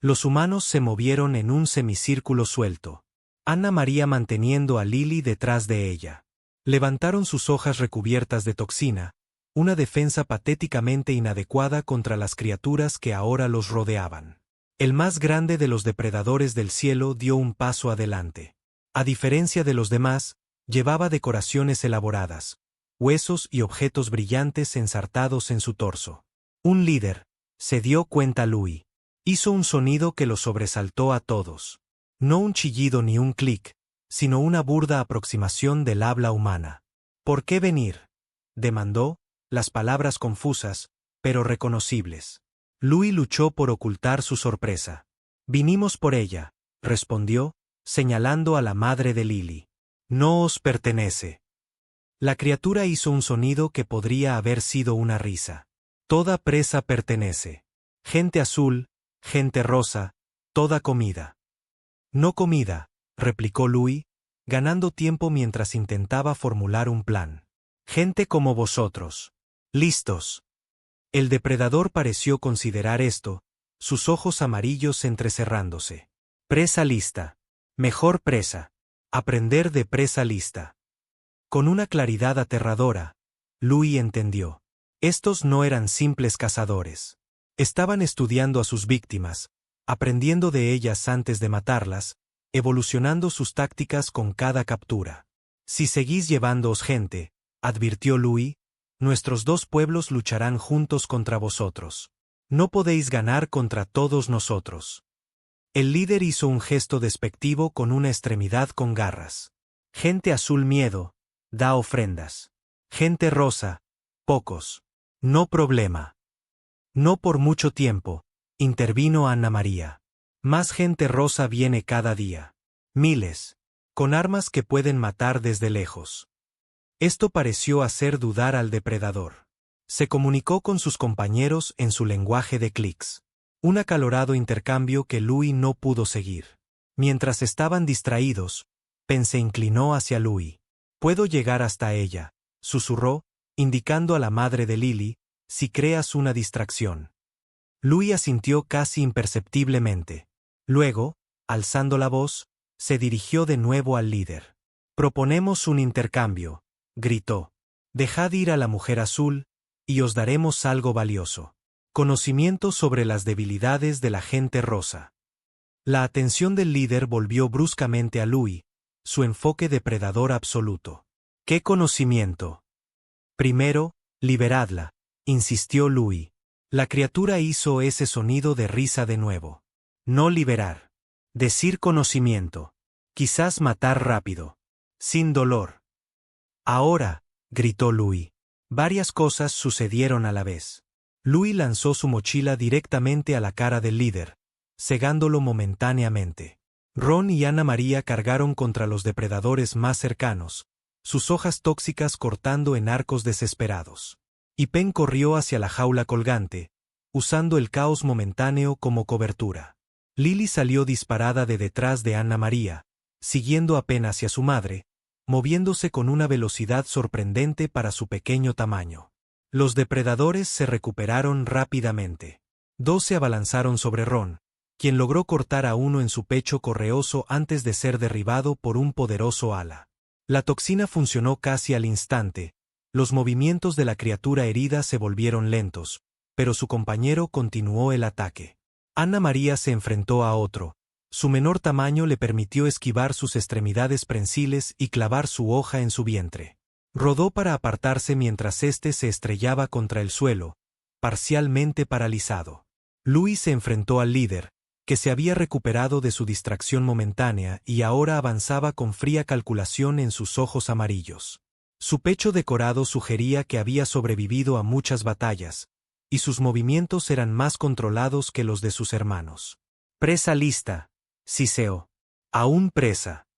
Los humanos se movieron en un semicírculo suelto. Ana María manteniendo a Lily detrás de ella. Levantaron sus hojas recubiertas de toxina, una defensa patéticamente inadecuada contra las criaturas que ahora los rodeaban. El más grande de los depredadores del cielo dio un paso adelante. A diferencia de los demás, llevaba decoraciones elaboradas, huesos y objetos brillantes ensartados en su torso. Un líder, se dio cuenta Louis. Hizo un sonido que lo sobresaltó a todos. No un chillido ni un clic, sino una burda aproximación del habla humana. ¿Por qué venir?, demandó, las palabras confusas, pero reconocibles. Louis luchó por ocultar su sorpresa. Vinimos por ella, respondió, señalando a la madre de Lily. No os pertenece. La criatura hizo un sonido que podría haber sido una risa. Toda presa pertenece. Gente azul, gente rosa, toda comida. No comida, replicó Louis, ganando tiempo mientras intentaba formular un plan. Gente como vosotros. Listos. El depredador pareció considerar esto, sus ojos amarillos entrecerrándose. Presa lista. Mejor presa. Aprender de presa lista. Con una claridad aterradora, Louis entendió. Estos no eran simples cazadores. Estaban estudiando a sus víctimas, aprendiendo de ellas antes de matarlas, evolucionando sus tácticas con cada captura. Si seguís llevándoos gente, advirtió Louis, nuestros dos pueblos lucharán juntos contra vosotros. No podéis ganar contra todos nosotros. El líder hizo un gesto despectivo con una extremidad con garras. Gente azul miedo, da ofrendas. Gente rosa, pocos. No problema. No por mucho tiempo, intervino Ana María. Más gente rosa viene cada día. Miles. Con armas que pueden matar desde lejos. Esto pareció hacer dudar al depredador. Se comunicó con sus compañeros en su lenguaje de clics. Un acalorado intercambio que Louis no pudo seguir. Mientras estaban distraídos, Pen se inclinó hacia Louis. «Puedo llegar hasta ella», susurró, indicando a la madre de Lily, «si creas una distracción». Louis asintió casi imperceptiblemente. Luego, alzando la voz, se dirigió de nuevo al líder. «Proponemos un intercambio», gritó. «Dejad ir a la mujer azul, y os daremos algo valioso. Conocimiento sobre las debilidades de la gente rosa». La atención del líder volvió bruscamente a Louis, su enfoque depredador absoluto. «¿Qué conocimiento?» «Primero, liberadla», insistió Louis. La criatura hizo ese sonido de risa de nuevo. «No liberar. Decir conocimiento. Quizás matar rápido. Sin dolor». «Ahora», gritó Louis. Varias cosas sucedieron a la vez. Louis lanzó su mochila directamente a la cara del líder, cegándolo momentáneamente. Ron y Ana María cargaron contra los depredadores más cercanos, sus hojas tóxicas cortando en arcos desesperados. Y Pen corrió hacia la jaula colgante, usando el caos momentáneo como cobertura. Lily salió disparada de detrás de Ana María, siguiendo a Pen hacia su madre, moviéndose con una velocidad sorprendente para su pequeño tamaño. Los depredadores se recuperaron rápidamente. Dos se abalanzaron sobre Ron, quien logró cortar a uno en su pecho correoso antes de ser derribado por un poderoso ala. La toxina funcionó casi al instante, los movimientos de la criatura herida se volvieron lentos, pero su compañero continuó el ataque. Ana María se enfrentó a otro. Su menor tamaño le permitió esquivar sus extremidades prensiles y clavar su hoja en su vientre. Rodó para apartarse mientras éste se estrellaba contra el suelo, parcialmente paralizado. Louis se enfrentó al líder, que se había recuperado de su distracción momentánea y ahora avanzaba con fría calculación en sus ojos amarillos. Su pecho decorado sugería que había sobrevivido a muchas batallas, y sus movimientos eran más controlados que los de sus hermanos. «Presa lista», siseó. «Aún presa».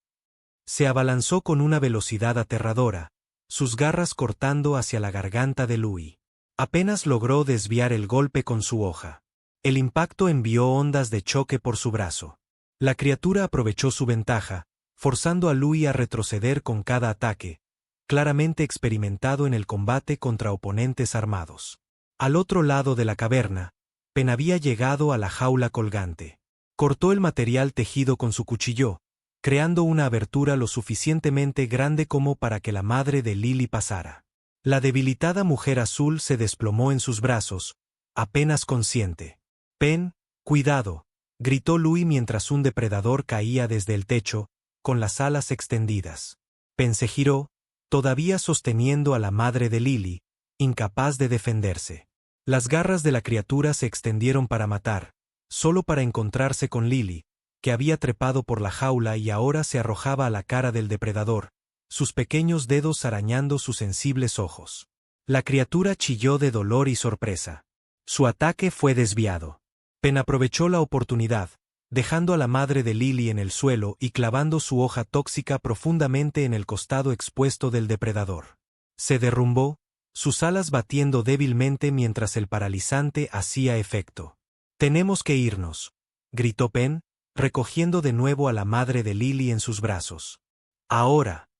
Se abalanzó con una velocidad aterradora, sus garras cortando hacia la garganta de Louis. Apenas logró desviar el golpe con su hoja. El impacto envió ondas de choque por su brazo. La criatura aprovechó su ventaja, forzando a Louis a retroceder con cada ataque, claramente experimentado en el combate contra oponentes armados. Al otro lado de la caverna, Pen había llegado a la jaula colgante. Cortó el material tejido con su cuchillo, creando una abertura lo suficientemente grande como para que la madre de Lily pasara. La debilitada mujer azul se desplomó en sus brazos, apenas consciente. «Pen, cuidado», gritó Louis mientras un depredador caía desde el techo, con las alas extendidas. Pen se giró, todavía sosteniendo a la madre de Lily, incapaz de defenderse. Las garras de la criatura se extendieron para matar, solo para encontrarse con Lily, que había trepado por la jaula y ahora se arrojaba a la cara del depredador, sus pequeños dedos arañando sus sensibles ojos. La criatura chilló de dolor y sorpresa. Su ataque fue desviado. Penn aprovechó la oportunidad, dejando a la madre de Lily en el suelo y clavando su hoja tóxica profundamente en el costado expuesto del depredador. Se derrumbó, sus alas batiendo débilmente mientras el paralizante hacía efecto. «Tenemos que irnos», gritó Penn, recogiendo de nuevo a la madre de Lily en sus brazos. «Ahora».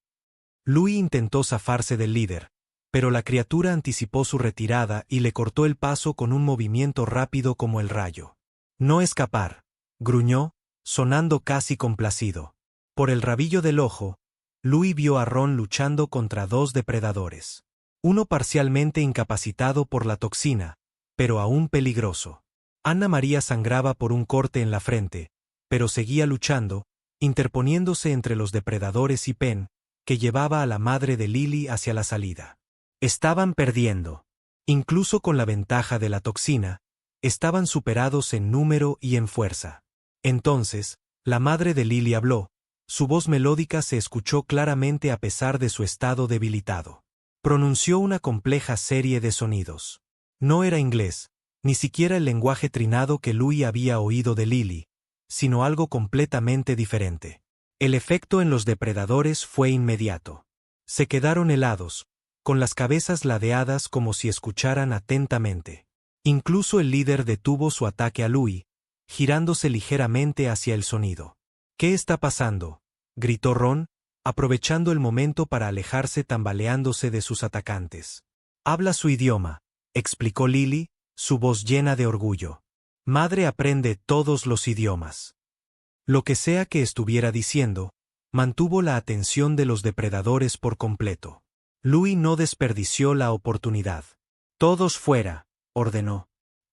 Louis intentó zafarse del líder, pero la criatura anticipó su retirada y le cortó el paso con un movimiento rápido como el rayo. «No escapar», gruñó, sonando casi complacido. Por el rabillo del ojo, Louis vio a Ron luchando contra dos depredadores. Uno parcialmente incapacitado por la toxina, pero aún peligroso. Anna María sangraba por un corte en la frente, pero seguía luchando, interponiéndose entre los depredadores y Penn, que llevaba a la madre de Lily hacia la salida. Estaban perdiendo. Incluso con la ventaja de la toxina, estaban superados en número y en fuerza. Entonces, la madre de Lily habló, su voz melódica se escuchó claramente a pesar de su estado debilitado. Pronunció una compleja serie de sonidos. No era inglés, ni siquiera el lenguaje trinado que Louis había oído de Lily, sino algo completamente diferente. El efecto en los depredadores fue inmediato. Se quedaron helados, con las cabezas ladeadas como si escucharan atentamente. Incluso el líder detuvo su ataque a Louis, girándose ligeramente hacia el sonido. «¿Qué está pasando?», gritó Ron, aprovechando el momento para alejarse tambaleándose de sus atacantes. «Habla su idioma», explicó Lily, su voz llena de orgullo. «Madre aprende todos los idiomas». Lo que sea que estuviera diciendo, mantuvo la atención de los depredadores por completo. Louis no desperdició la oportunidad. «Todos fuera», ordenó.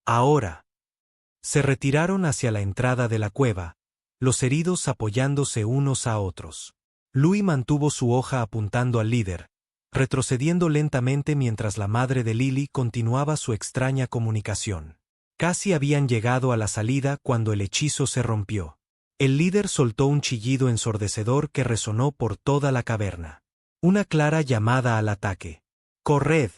«Ahora». Se retiraron hacia la entrada de la cueva, los heridos apoyándose unos a otros. Louis mantuvo su hoja apuntando al líder, retrocediendo lentamente mientras la madre de Lily continuaba su extraña comunicación. Casi habían llegado a la salida cuando el hechizo se rompió. El líder soltó un chillido ensordecedor que resonó por toda la caverna. Una clara llamada al ataque. «¡Corred!»,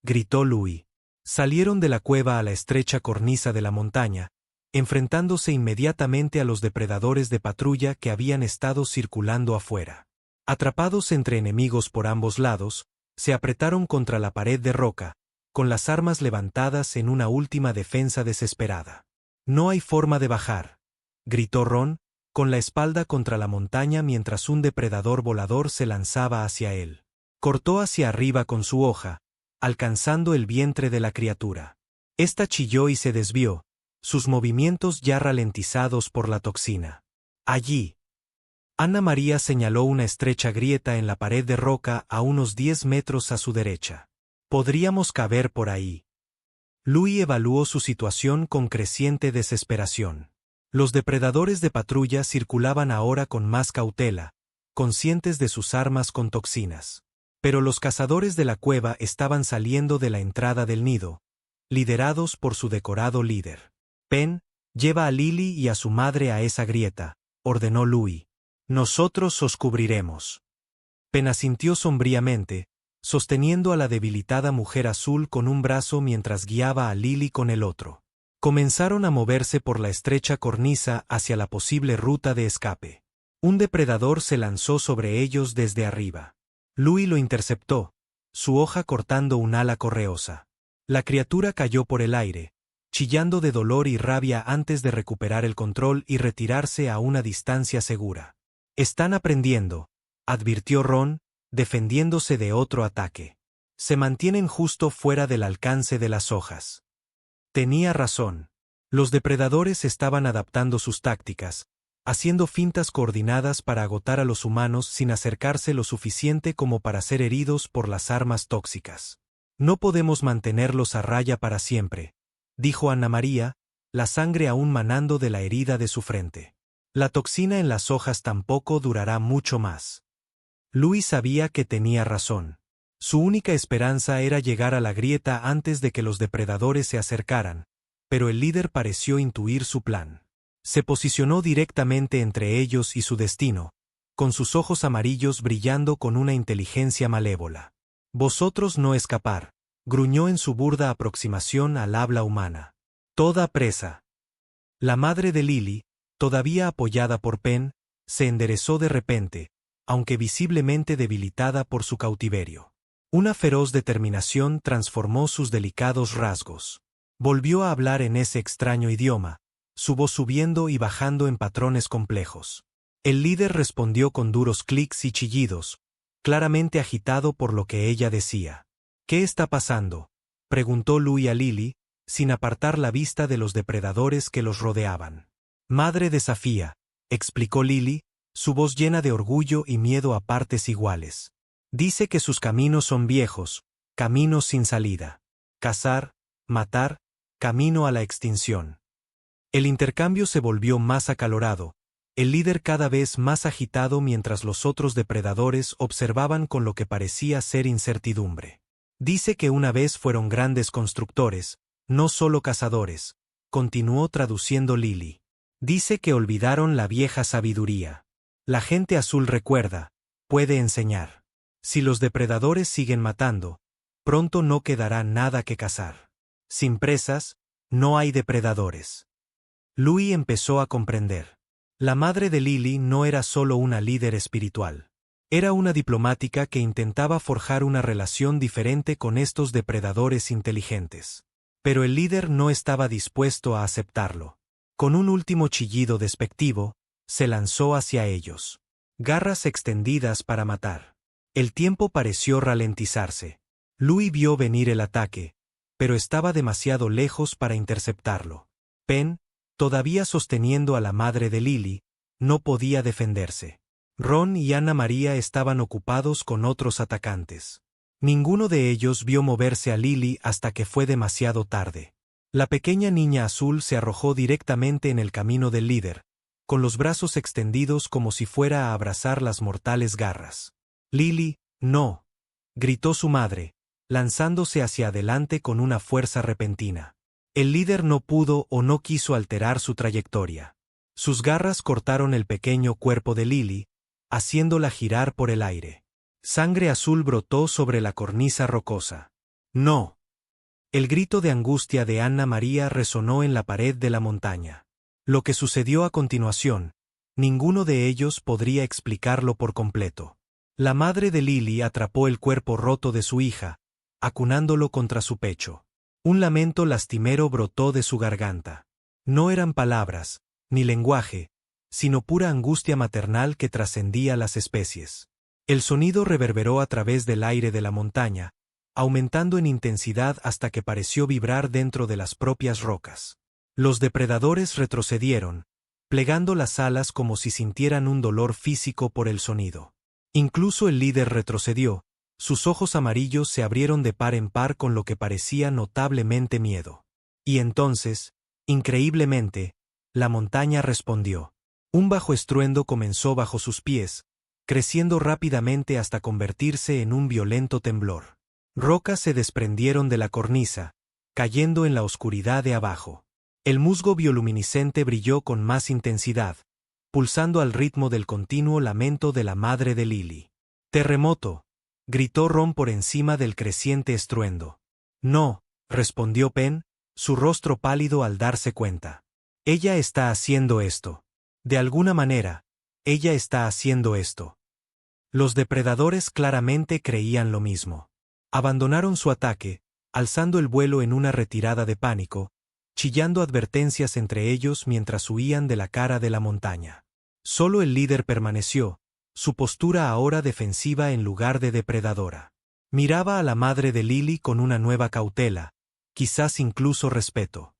gritó Louis. Salieron de la cueva a la estrecha cornisa de la montaña, enfrentándose inmediatamente a los depredadores de patrulla que habían estado circulando afuera. Atrapados entre enemigos por ambos lados, se apretaron contra la pared de roca, con las armas levantadas en una última defensa desesperada. «No hay forma de bajar», gritó Ron, con la espalda contra la montaña mientras un depredador volador se lanzaba hacia él. Cortó hacia arriba con su hoja, alcanzando el vientre de la criatura. Esta chilló y se desvió, sus movimientos ya ralentizados por la toxina. Allí. Anna María señaló una estrecha grieta en la pared de roca a unos 10 metros a su derecha. «Podríamos caber por ahí». Louis evaluó su situación con creciente desesperación. Los depredadores de patrulla circulaban ahora con más cautela, conscientes de sus armas con toxinas. Pero los cazadores de la cueva estaban saliendo de la entrada del nido, liderados por su decorado líder. «Penn, lleva a Lily y a su madre a esa grieta», ordenó Louis. «Nosotros os cubriremos». Penn asintió sombríamente, sosteniendo a la debilitada mujer azul con un brazo mientras guiaba a Lily con el otro. Comenzaron a moverse por la estrecha cornisa hacia la posible ruta de escape. Un depredador se lanzó sobre ellos desde arriba. Louis lo interceptó, su hoja cortando un ala correosa. La criatura cayó por el aire, chillando de dolor y rabia antes de recuperar el control y retirarse a una distancia segura. «Están aprendiendo», advirtió Ron, defendiéndose de otro ataque. «Se mantienen justo fuera del alcance de las hojas». Tenía razón. Los depredadores estaban adaptando sus tácticas, haciendo fintas coordinadas para agotar a los humanos sin acercarse lo suficiente como para ser heridos por las armas tóxicas. «No podemos mantenerlos a raya para siempre», dijo Anna María, la sangre aún manando de la herida de su frente. «La toxina en las hojas tampoco durará mucho más». Louis sabía que tenía razón. Su única esperanza era llegar a la grieta antes de que los depredadores se acercaran, pero el líder pareció intuir su plan. Se posicionó directamente entre ellos y su destino, con sus ojos amarillos brillando con una inteligencia malévola. «Vosotros no escapar», gruñó en su burda aproximación al habla humana. «Toda presa». La madre de Lily, todavía apoyada por Penn, se enderezó de repente, aunque visiblemente debilitada por su cautiverio. Una feroz determinación transformó sus delicados rasgos. Volvió a hablar en ese extraño idioma, su voz subiendo y bajando en patrones complejos. El líder respondió con duros clics y chillidos, claramente agitado por lo que ella decía. «¿Qué está pasando?», preguntó Louis a Lily, sin apartar la vista de los depredadores que los rodeaban. «Madre desafía», explicó Lily, su voz llena de orgullo y miedo a partes iguales. «Dice que sus caminos son viejos, caminos sin salida. Cazar, matar, camino a la extinción». El intercambio se volvió más acalorado, el líder cada vez más agitado mientras los otros depredadores observaban con lo que parecía ser incertidumbre. «Dice que una vez fueron grandes constructores, no solo cazadores», continuó traduciendo Lily. «Dice que olvidaron la vieja sabiduría. La gente azul recuerda, puede enseñar. Si los depredadores siguen matando, pronto no quedará nada que cazar. Sin presas, no hay depredadores». Louis empezó a comprender. La madre de Lily no era solo una líder espiritual. Era una diplomática que intentaba forjar una relación diferente con estos depredadores inteligentes. Pero el líder no estaba dispuesto a aceptarlo. Con un último chillido despectivo, se lanzó hacia ellos. Garras extendidas para matar. El tiempo pareció ralentizarse. Louis vio venir el ataque, pero estaba demasiado lejos para interceptarlo. Penn, todavía sosteniendo a la madre de Lily, no podía defenderse. Ron y Anna María estaban ocupados con otros atacantes. Ninguno de ellos vio moverse a Lily hasta que fue demasiado tarde. La pequeña niña azul se arrojó directamente en el camino del líder, con los brazos extendidos como si fuera a abrazar las mortales garras. «Lily, no», gritó su madre, lanzándose hacia adelante con una fuerza repentina. El líder no pudo o no quiso alterar su trayectoria. Sus garras cortaron el pequeño cuerpo de Lily, haciéndola girar por el aire. Sangre azul brotó sobre la cornisa rocosa. «No». El grito de angustia de Anna María resonó en la pared de la montaña. Lo que sucedió a continuación, ninguno de ellos podría explicarlo por completo. La madre de Lily atrapó el cuerpo roto de su hija, acunándolo contra su pecho. Un lamento lastimero brotó de su garganta. No eran palabras, ni lenguaje, sino pura angustia maternal que trascendía las especies. El sonido reverberó a través del aire de la montaña, aumentando en intensidad hasta que pareció vibrar dentro de las propias rocas. Los depredadores retrocedieron, plegando las alas como si sintieran un dolor físico por el sonido. Incluso el líder retrocedió. Sus ojos amarillos se abrieron de par en par con lo que parecía notablemente miedo. Y entonces, increíblemente, la montaña respondió. Un bajo estruendo comenzó bajo sus pies, creciendo rápidamente hasta convertirse en un violento temblor. Rocas se desprendieron de la cornisa, cayendo en la oscuridad de abajo. El musgo bioluminiscente brilló con más intensidad, pulsando al ritmo del continuo lamento de la madre de Lily. «Terremoto», gritó Ron por encima del creciente estruendo. «No», respondió Penn, su rostro pálido al darse cuenta. «Ella está haciendo esto. De alguna manera, ella está haciendo esto». Los depredadores claramente creían lo mismo. Abandonaron su ataque, alzando el vuelo en una retirada de pánico, chillando advertencias entre ellos mientras huían de la cara de la montaña. Solo el líder permaneció, su postura ahora defensiva en lugar de depredadora. Miraba a la madre de Lily con una nueva cautela, quizás incluso respeto.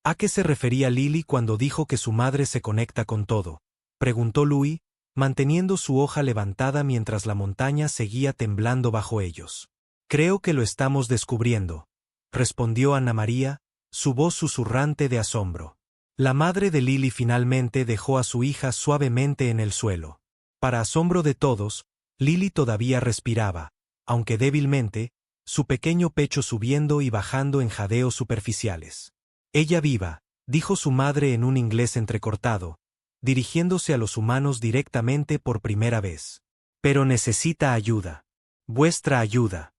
¿A qué se refería Lily cuando dijo que su madre se conecta con todo?, preguntó Louis, manteniendo su hoja levantada mientras la montaña seguía temblando bajo ellos. «Creo que lo estamos descubriendo», respondió Anna María, su voz susurrante de asombro. La madre de Lily finalmente dejó a su hija suavemente en el suelo. Para asombro de todos, Lily todavía respiraba, aunque débilmente, su pequeño pecho subiendo y bajando en jadeos superficiales. Ella viva, dijo su madre en un inglés entrecortado, dirigiéndose a los humanos directamente por primera vez. Pero necesita ayuda. Vuestra ayuda.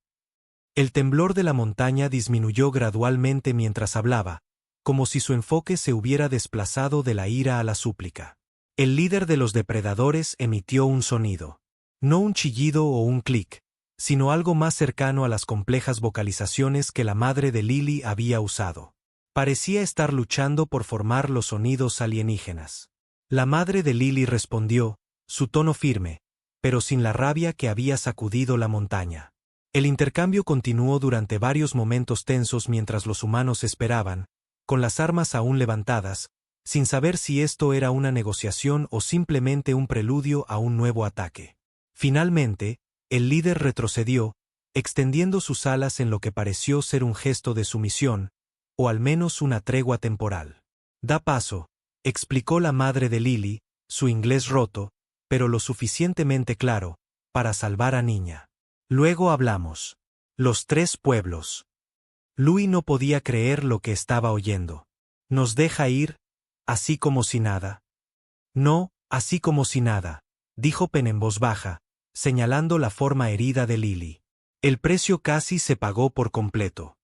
El temblor de la montaña disminuyó gradualmente mientras hablaba, como si su enfoque se hubiera desplazado de la ira a la súplica. El líder de los depredadores emitió un sonido. No un chillido o un clic, sino algo más cercano a las complejas vocalizaciones que la madre de Lily había usado. Parecía estar luchando por formar los sonidos alienígenas. La madre de Lily respondió, su tono firme, pero sin la rabia que había sacudido la montaña. El intercambio continuó durante varios momentos tensos mientras los humanos esperaban, con las armas aún levantadas, sin saber si esto era una negociación o simplemente un preludio a un nuevo ataque. Finalmente, el líder retrocedió, extendiendo sus alas en lo que pareció ser un gesto de sumisión, o al menos una tregua temporal. Da paso, explicó la madre de Lily, su inglés roto, pero lo suficientemente claro, para salvar a niña. Luego hablamos. Los 3 pueblos. Louis no podía creer lo que estaba oyendo. ¿Nos deja ir, así como si nada? No, así como si nada, dijo Penn en voz baja, señalando la forma herida de Lily. El precio casi se pagó por completo.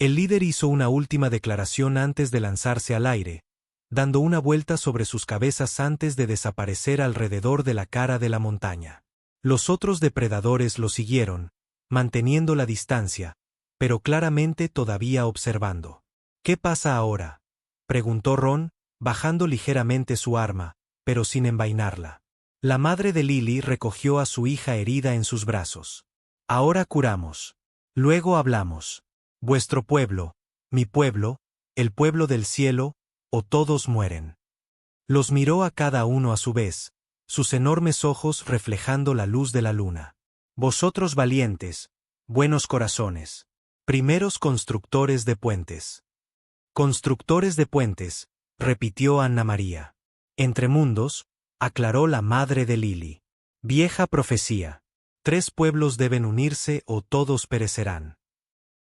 El líder hizo una última declaración antes de lanzarse al aire, dando una vuelta sobre sus cabezas antes de desaparecer alrededor de la cara de la montaña. Los otros depredadores lo siguieron, manteniendo la distancia, pero claramente todavía observando. ¿Qué pasa ahora?, preguntó Ron, bajando ligeramente su arma, pero sin envainarla. La madre de Lily recogió a su hija herida en sus brazos. Ahora curamos. Luego hablamos. Vuestro pueblo, mi pueblo, el pueblo del cielo, o todos mueren. Los miró a cada uno a su vez, sus enormes ojos reflejando la luz de la luna. Vosotros valientes, buenos corazones. Primeros constructores de puentes. Constructores de puentes, repitió Anna María. Entre mundos, aclaró la madre de Lily. Vieja profecía. 3 pueblos deben unirse o todos perecerán.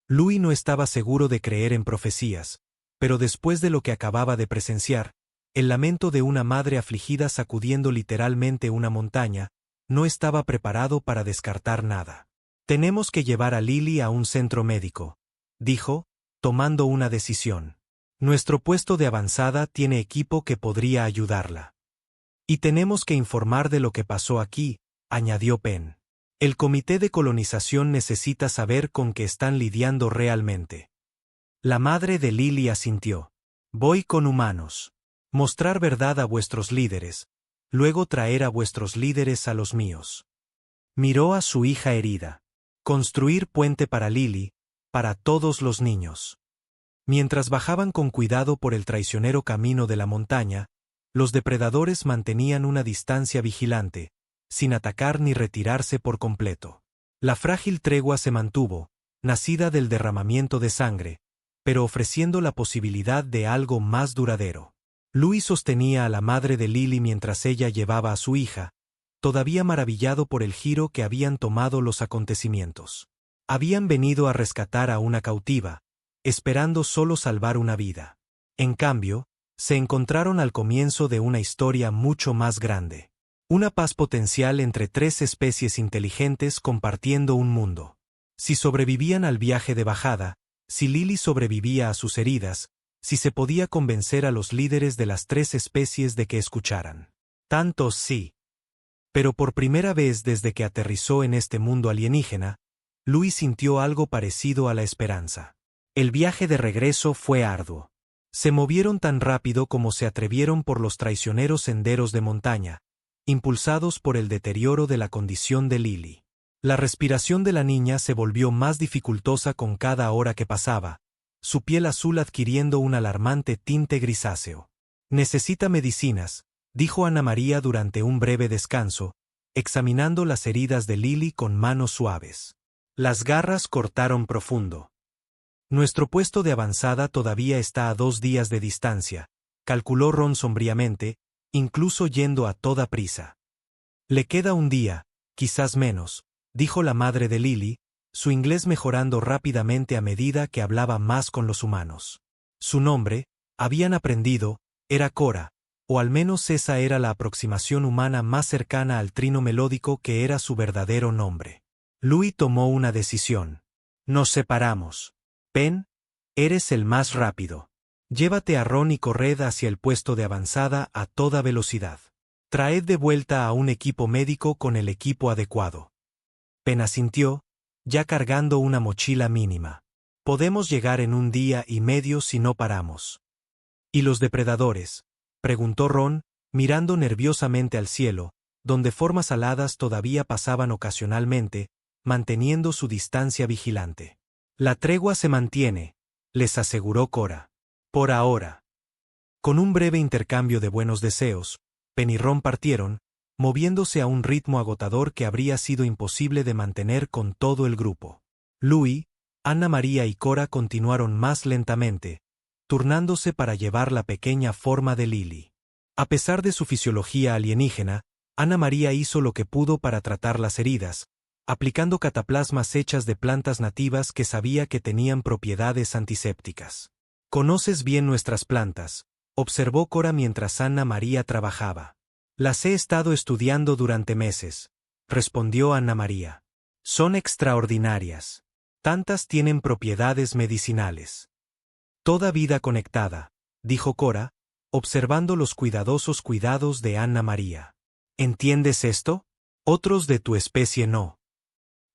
Louis no estaba seguro de creer en profecías, pero después de lo que acababa de presenciar, el lamento de una madre afligida sacudiendo literalmente una montaña, no estaba preparado para descartar nada. Tenemos que llevar a Lily a un centro médico, dijo, tomando una decisión. Nuestro puesto de avanzada tiene equipo que podría ayudarla. Y tenemos que informar de lo que pasó aquí, añadió Penn. El comité de colonización necesita saber con qué están lidiando realmente. La madre de Lily asintió. Voy con humanos. Mostrar verdad a vuestros líderes, luego traer a vuestros líderes a los míos. Miró a su hija herida. Construir puente para Lily, para todos los niños. Mientras bajaban con cuidado por el traicionero camino de la montaña, los depredadores mantenían una distancia vigilante, sin atacar ni retirarse por completo. La frágil tregua se mantuvo, nacida del derramamiento de sangre, pero ofreciendo la posibilidad de algo más duradero. Louis sostenía a la madre de Lily mientras ella llevaba a su hija, todavía maravillado por el giro que habían tomado los acontecimientos. Habían venido a rescatar a una cautiva, esperando solo salvar una vida. En cambio, se encontraron al comienzo de una historia mucho más grande. Una paz potencial entre 3 especies inteligentes compartiendo un mundo. Si sobrevivían al viaje de bajada, si Lily sobrevivía a sus heridas, si se podía convencer a los líderes de las 3 especies de que escucharan. Tantos sí. Pero por primera vez desde que aterrizó en este mundo alienígena, Louis sintió algo parecido a la esperanza. El viaje de regreso fue arduo. Se movieron tan rápido como se atrevieron por los traicioneros senderos de montaña, impulsados por el deterioro de la condición de Lily. La respiración de la niña se volvió más dificultosa con cada hora que pasaba, su piel azul adquiriendo un alarmante tinte grisáceo. Necesita medicinas, dijo Anna María durante un breve descanso, examinando las heridas de Lily con manos suaves. Las garras cortaron profundo. Nuestro puesto de avanzada todavía está a 2 días de distancia, calculó Ron sombríamente, incluso yendo a toda prisa. Le queda un día, quizás menos, dijo la madre de Lily, su inglés mejorando rápidamente a medida que hablaba más con los humanos. Su nombre, habían aprendido, era Cora, o al menos esa era la aproximación humana más cercana al trino melódico que era su verdadero nombre. Louis tomó una decisión. Nos separamos. Penn, eres el más rápido. Llévate a Ron y corred hacia el puesto de avanzada a toda velocidad. Traed de vuelta a un equipo médico con el equipo adecuado. Penn asintió, ya cargando una mochila mínima. Podemos llegar en 1 día y medio si no paramos. ¿Y los depredadores?, preguntó Ron, mirando nerviosamente al cielo, donde formas aladas todavía pasaban ocasionalmente, manteniendo su distancia vigilante. La tregua se mantiene, les aseguró Cora. Por ahora. Con un breve intercambio de buenos deseos, Penn y Ron partieron, moviéndose a un ritmo agotador que habría sido imposible de mantener con todo el grupo. Louis, Anna María y Cora continuaron más lentamente, turnándose para llevar la pequeña forma de Lily. A pesar de su fisiología alienígena, Anna María hizo lo que pudo para tratar las heridas, aplicando cataplasmas hechas de plantas nativas que sabía que tenían propiedades antisépticas. «Conoces bien nuestras plantas», observó Cora mientras Anna María trabajaba. «Las he estado estudiando durante meses», respondió Anna María. «Son extraordinarias. Tantas tienen propiedades medicinales». «Toda vida conectada», dijo Cora, observando los cuidadosos cuidados de Anna María. «¿Entiendes esto? Otros de tu especie no.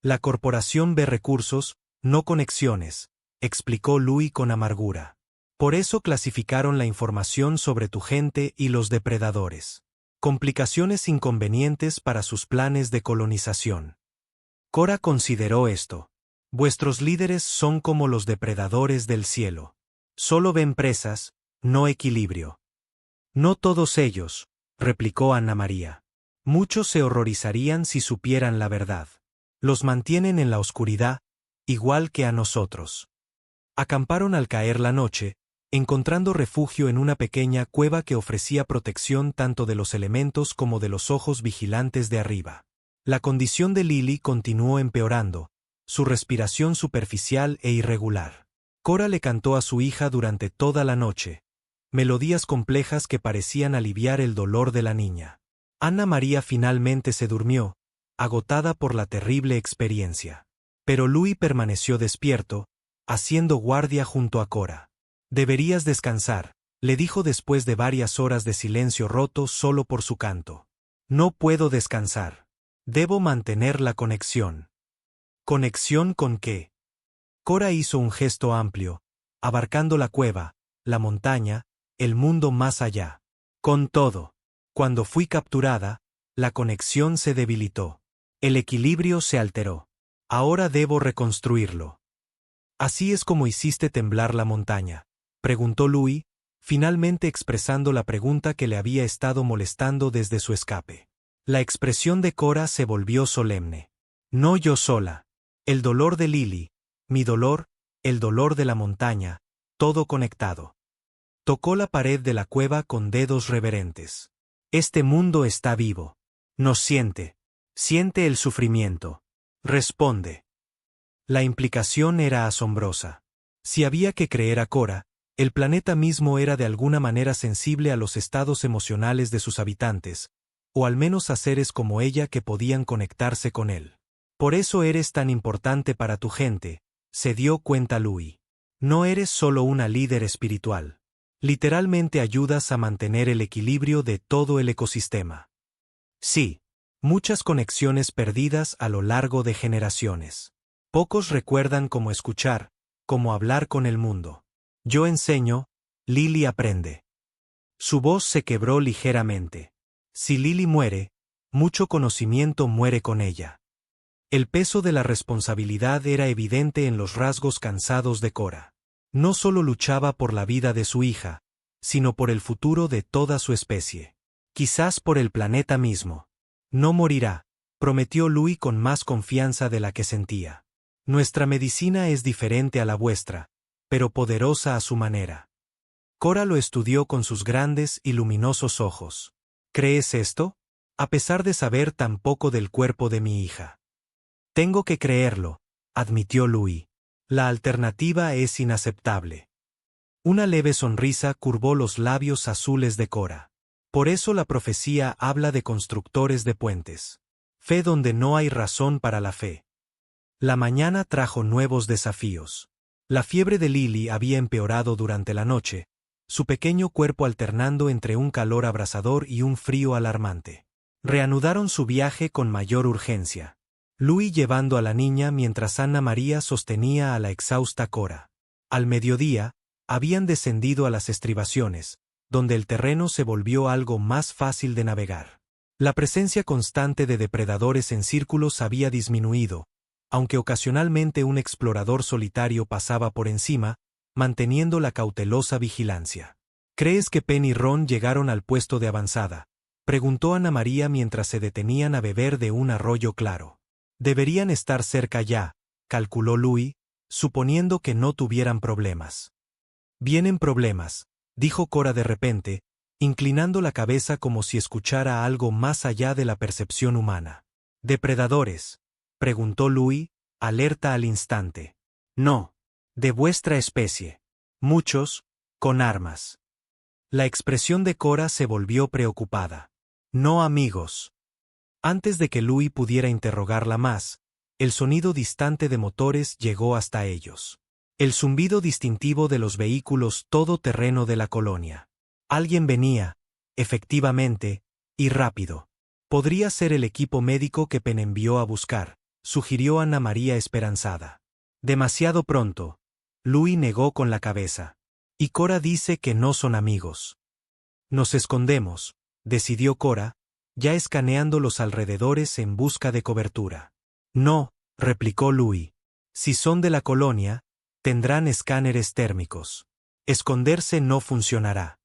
La corporación ve recursos, no conexiones», explicó Louis con amargura. «Por eso clasificaron la información sobre tu gente y los depredadores. Complicaciones inconvenientes para sus planes de colonización». Cora consideró esto. «Vuestros líderes son como los depredadores del cielo. Solo ven presas, no equilibrio». «No todos ellos», replicó Anna María. «Muchos se horrorizarían si supieran la verdad. Los mantienen en la oscuridad, igual que a nosotros». Acamparon al caer la noche, encontrando refugio en una pequeña cueva que ofrecía protección tanto de los elementos como de los ojos vigilantes de arriba. La condición de Lily continuó empeorando, su respiración superficial e irregular. Cora le cantó a su hija durante toda la noche, melodías complejas que parecían aliviar el dolor de la niña. Anna María finalmente se durmió, agotada por la terrible experiencia. Pero Louis permaneció despierto, haciendo guardia junto a Cora. «Deberías descansar», le dijo después de varias horas de silencio roto solo por su canto. «No puedo descansar. Debo mantener la conexión». «¿Conexión con qué?». Cora hizo un gesto amplio, abarcando la cueva, la montaña, el mundo más allá. «Con todo. Cuando fui capturada, la conexión se debilitó. El equilibrio se alteró. Ahora debo reconstruirlo». «¿Así es como hiciste temblar la montaña?», preguntó Louis, finalmente expresando la pregunta que le había estado molestando desde su escape. La expresión de Cora se volvió solemne. «No yo sola. El dolor de Lily, mi dolor, el dolor de la montaña, todo conectado». Tocó la pared de la cueva con dedos reverentes. «Este mundo está vivo. Nos siente. Siente el sufrimiento. Responde». La implicación era asombrosa. Si había que creer a Cora, el planeta mismo era de alguna manera sensible a los estados emocionales de sus habitantes, o al menos a seres como ella que podían conectarse con él. «Por eso eres tan importante para tu gente», se dio cuenta Louis. «No eres solo una líder espiritual. Literalmente ayudas a mantener el equilibrio de todo el ecosistema». «Sí. Muchas conexiones perdidas a lo largo de generaciones. Pocos recuerdan cómo escuchar, cómo hablar con el mundo. Yo enseño, Lily aprende». Su voz se quebró ligeramente. Si Lily muere, mucho conocimiento muere con ella. El peso de la responsabilidad era evidente en los rasgos cansados de Cora. No solo luchaba por la vida de su hija, sino por el futuro de toda su especie. Quizás por el planeta mismo. «No morirá», prometió Louis con más confianza de la que sentía. «Nuestra medicina es diferente a la vuestra, pero poderosa a su manera». Cora lo estudió con sus grandes y luminosos ojos. «¿Crees esto?». A pesar de saber tan poco del cuerpo de mi hija. Tengo que creerlo, admitió Louis. La alternativa es inaceptable. Una leve sonrisa curvó los labios azules de Cora. Por eso la profecía habla de constructores de puentes. Fe donde no hay razón para la fe. La mañana trajo nuevos desafíos. La fiebre de Lily había empeorado durante la noche, su pequeño cuerpo alternando entre un calor abrasador y un frío alarmante. Reanudaron su viaje con mayor urgencia. Louis llevando a la niña mientras Anna María sostenía a la exhausta Cora. Al mediodía, habían descendido a las estribaciones, donde el terreno se volvió algo más fácil de navegar. La presencia constante de depredadores en círculos había disminuido, aunque ocasionalmente un explorador solitario pasaba por encima, manteniendo la cautelosa vigilancia. ¿Crees que Penn y Ron llegaron al puesto de avanzada?, preguntó Anna María mientras se detenían a beber de un arroyo claro. Deberían estar cerca ya, calculó Louis, suponiendo que no tuvieran problemas. Vienen problemas, dijo Cora de repente, inclinando la cabeza como si escuchara algo más allá de la percepción humana. ¿Depredadores?, preguntó Louis, alerta al instante. No. De vuestra especie. Muchos, con armas. La expresión de Cora se volvió preocupada. No, amigos. Antes de que Louis pudiera interrogarla más, el sonido distante de motores llegó hasta ellos. El zumbido distintivo de los vehículos todoterreno de la colonia. Alguien venía, efectivamente, y rápido. Podría ser el equipo médico que Penn envió a buscar, sugirió Anna María esperanzada. Demasiado pronto. Louis negó con la cabeza. Y Cora dice que no son amigos. Nos escondemos, decidió Cora, ya escaneando los alrededores en busca de cobertura. No, replicó Louis. Si son de la colonia, tendrán escáneres térmicos. Esconderse no funcionará.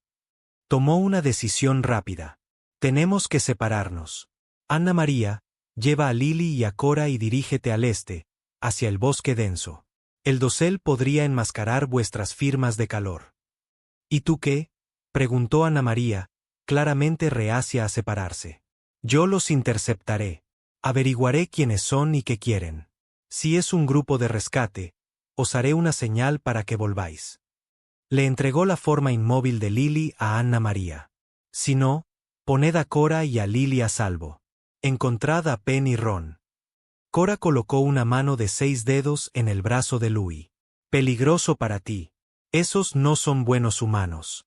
Tomó una decisión rápida. Tenemos que separarnos. Anna María, lleva a Lily y a Cora y dirígete al este, hacia el bosque denso. El dosel podría enmascarar vuestras firmas de calor. ¿Y tú qué?, preguntó Anna María, claramente reacia a separarse. Yo los interceptaré. Averiguaré quiénes son y qué quieren. Si es un grupo de rescate, os haré una señal para que volváis. Le entregó la forma inmóvil de Lily a Anna María. Si no, poned a Cora y a Lily a salvo. Encontrad a Penn y Ron. Cora colocó una mano de 6 dedos en el brazo de Louis. Peligroso para ti. Esos no son buenos humanos.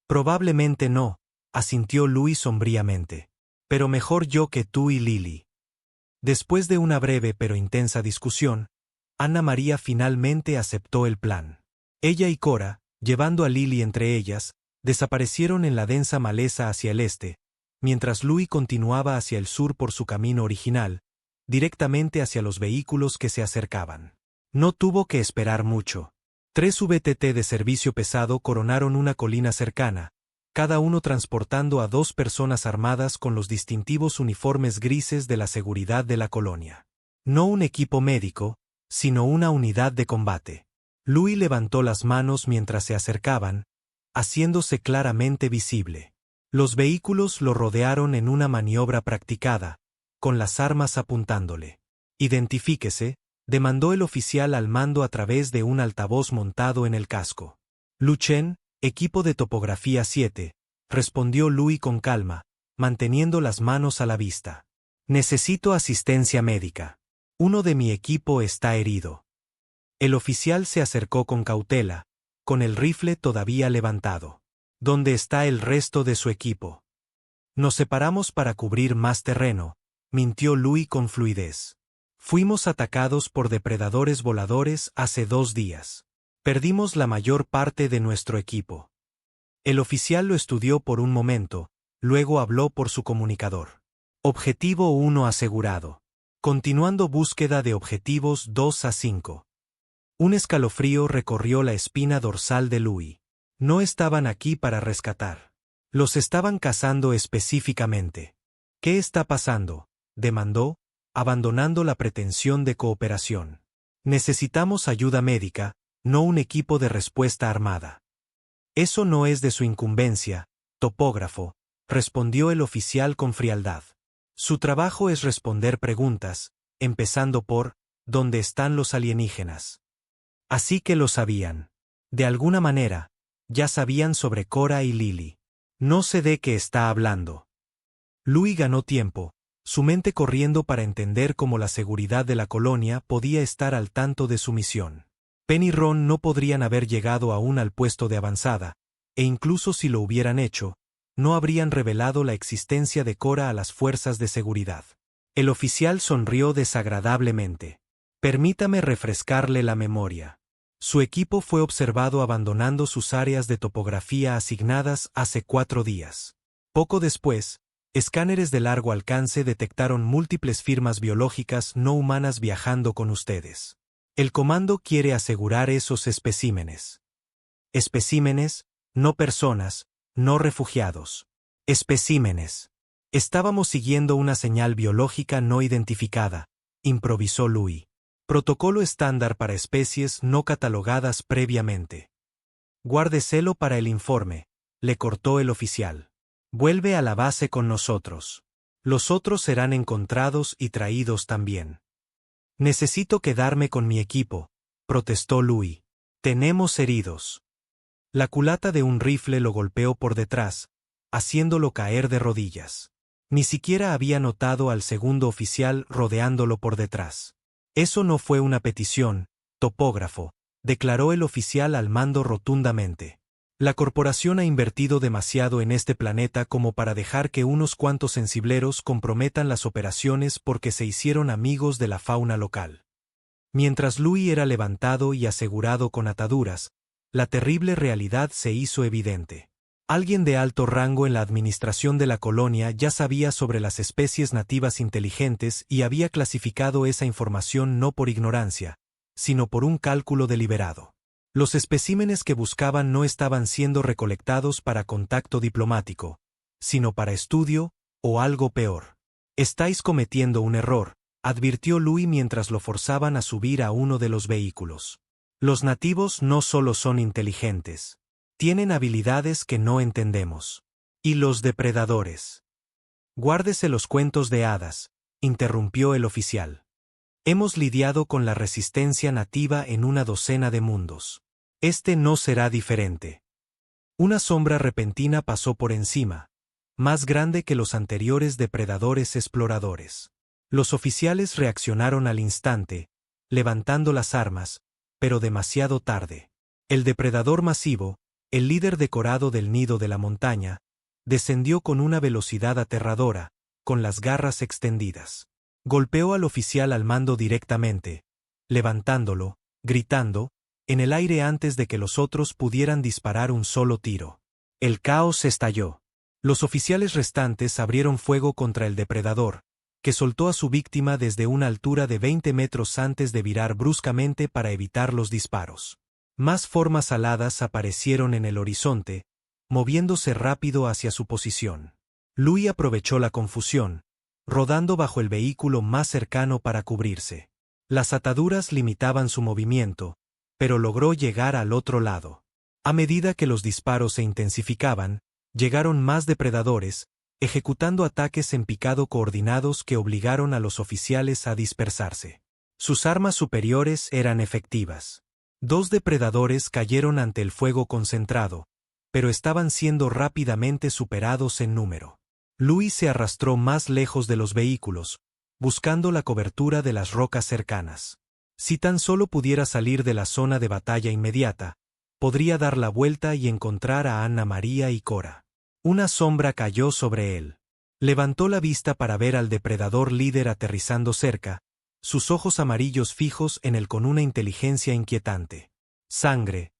Probablemente no, asintió Louis sombríamente. Pero mejor yo que tú y Lily. Después de una breve pero intensa discusión, Anna María finalmente aceptó el plan. Ella y Cora, llevando a Lily entre ellas, desaparecieron en la densa maleza hacia el este, mientras Louis continuaba hacia el sur por su camino original, directamente hacia los vehículos que se acercaban. No tuvo que esperar mucho. 3 VTT de servicio pesado coronaron una colina cercana, cada uno transportando a 2 personas armadas con los distintivos uniformes grises de la seguridad de la colonia. No un equipo médico, sino una unidad de combate. Louis levantó las manos mientras se acercaban, haciéndose claramente visible. Los vehículos lo rodearon en una maniobra practicada, con las armas apuntándole. Identifíquese, demandó el oficial al mando a través de un altavoz montado en el casco. Luchen, equipo de topografía 7, respondió Louis con calma, manteniendo las manos a la vista. Necesito asistencia médica. Uno de mi equipo está herido. El oficial se acercó con cautela, con el rifle todavía levantado. ¿Dónde está el resto de su equipo? Nos separamos para cubrir más terreno, mintió Louis con fluidez. Fuimos atacados por depredadores voladores hace 2 días. Perdimos la mayor parte de nuestro equipo. El oficial lo estudió por un momento, luego habló por su comunicador. Objetivo 1 asegurado. Continuando búsqueda de objetivos 2 a 5. Un escalofrío recorrió la espina dorsal de Louis. No estaban aquí para rescatar. Los estaban cazando específicamente. ¿Qué está pasando?, demandó, abandonando la pretensión de cooperación. Necesitamos ayuda médica, no un equipo de respuesta armada. Eso no es de su incumbencia, topógrafo, respondió el oficial con frialdad. Su trabajo es responder preguntas, empezando por, ¿dónde están los alienígenas? Así que lo sabían. De alguna manera, ya sabían sobre Cora y Lily. No sé de qué está hablando. Louis ganó tiempo, su mente corriendo para entender cómo la seguridad de la colonia podía estar al tanto de su misión. Penn y Ron no podrían haber llegado aún al puesto de avanzada, e incluso si lo hubieran hecho, no habrían revelado la existencia de Cora a las fuerzas de seguridad. El oficial sonrió desagradablemente. Permítame refrescarle la memoria. Su equipo fue observado abandonando sus áreas de topografía asignadas hace 4 días. Poco después, escáneres de largo alcance detectaron múltiples firmas biológicas no humanas viajando con ustedes. El comando quiere asegurar esos especímenes. Especímenes, no personas, no refugiados. Especímenes. Estábamos siguiendo una señal biológica no identificada, improvisó Louis. Protocolo estándar para especies no catalogadas previamente. Guárdeselo para el informe, le cortó el oficial. Vuelve a la base con nosotros. Los otros serán encontrados y traídos también. Necesito quedarme con mi equipo, protestó Louis. Tenemos heridos. La culata de un rifle lo golpeó por detrás, haciéndolo caer de rodillas. Ni siquiera había notado al segundo oficial rodeándolo por detrás. Eso no fue una petición, topógrafo, declaró el oficial al mando rotundamente. La corporación ha invertido demasiado en este planeta como para dejar que unos cuantos sensibleros comprometan las operaciones porque se hicieron amigos de la fauna local. Mientras Louis era levantado y asegurado con ataduras, la terrible realidad se hizo evidente. Alguien de alto rango en la administración de la colonia ya sabía sobre las especies nativas inteligentes y había clasificado esa información no por ignorancia, sino por un cálculo deliberado. Los especímenes que buscaban no estaban siendo recolectados para contacto diplomático, sino para estudio, o algo peor. Estáis cometiendo un error, advirtió Louis mientras lo forzaban a subir a uno de los vehículos. Los nativos no solo son inteligentes. Tienen habilidades que no entendemos. ¿Y los depredadores? Guárdese los cuentos de hadas, interrumpió el oficial. Hemos lidiado con la resistencia nativa en una docena de mundos. Este no será diferente. Una sombra repentina pasó por encima, más grande que los anteriores depredadores exploradores. Los oficiales reaccionaron al instante, levantando las armas, pero demasiado tarde. El depredador masivo, el líder decorado del nido de la montaña, descendió con una velocidad aterradora, con las garras extendidas. Golpeó al oficial al mando directamente, levantándolo, gritando, en el aire antes de que los otros pudieran disparar un solo tiro. El caos estalló. Los oficiales restantes abrieron fuego contra el depredador, que soltó a su víctima desde una altura de 20 metros antes de virar bruscamente para evitar los disparos. Más formas aladas aparecieron en el horizonte, moviéndose rápido hacia su posición. Louis aprovechó la confusión, rodando bajo el vehículo más cercano para cubrirse. Las ataduras limitaban su movimiento, pero logró llegar al otro lado. A medida que los disparos se intensificaban, llegaron más depredadores, ejecutando ataques en picado coordinados que obligaron a los oficiales a dispersarse. Sus armas superiores eran efectivas. 2 depredadores cayeron ante el fuego concentrado, pero estaban siendo rápidamente superados en número. Louis se arrastró más lejos de los vehículos, buscando la cobertura de las rocas cercanas. Si tan solo pudiera salir de la zona de batalla inmediata, podría dar la vuelta y encontrar a Anna María y Cora. Una sombra cayó sobre él. Levantó la vista para ver al depredador líder aterrizando cerca, sus ojos amarillos fijos en él con una inteligencia inquietante. Sangre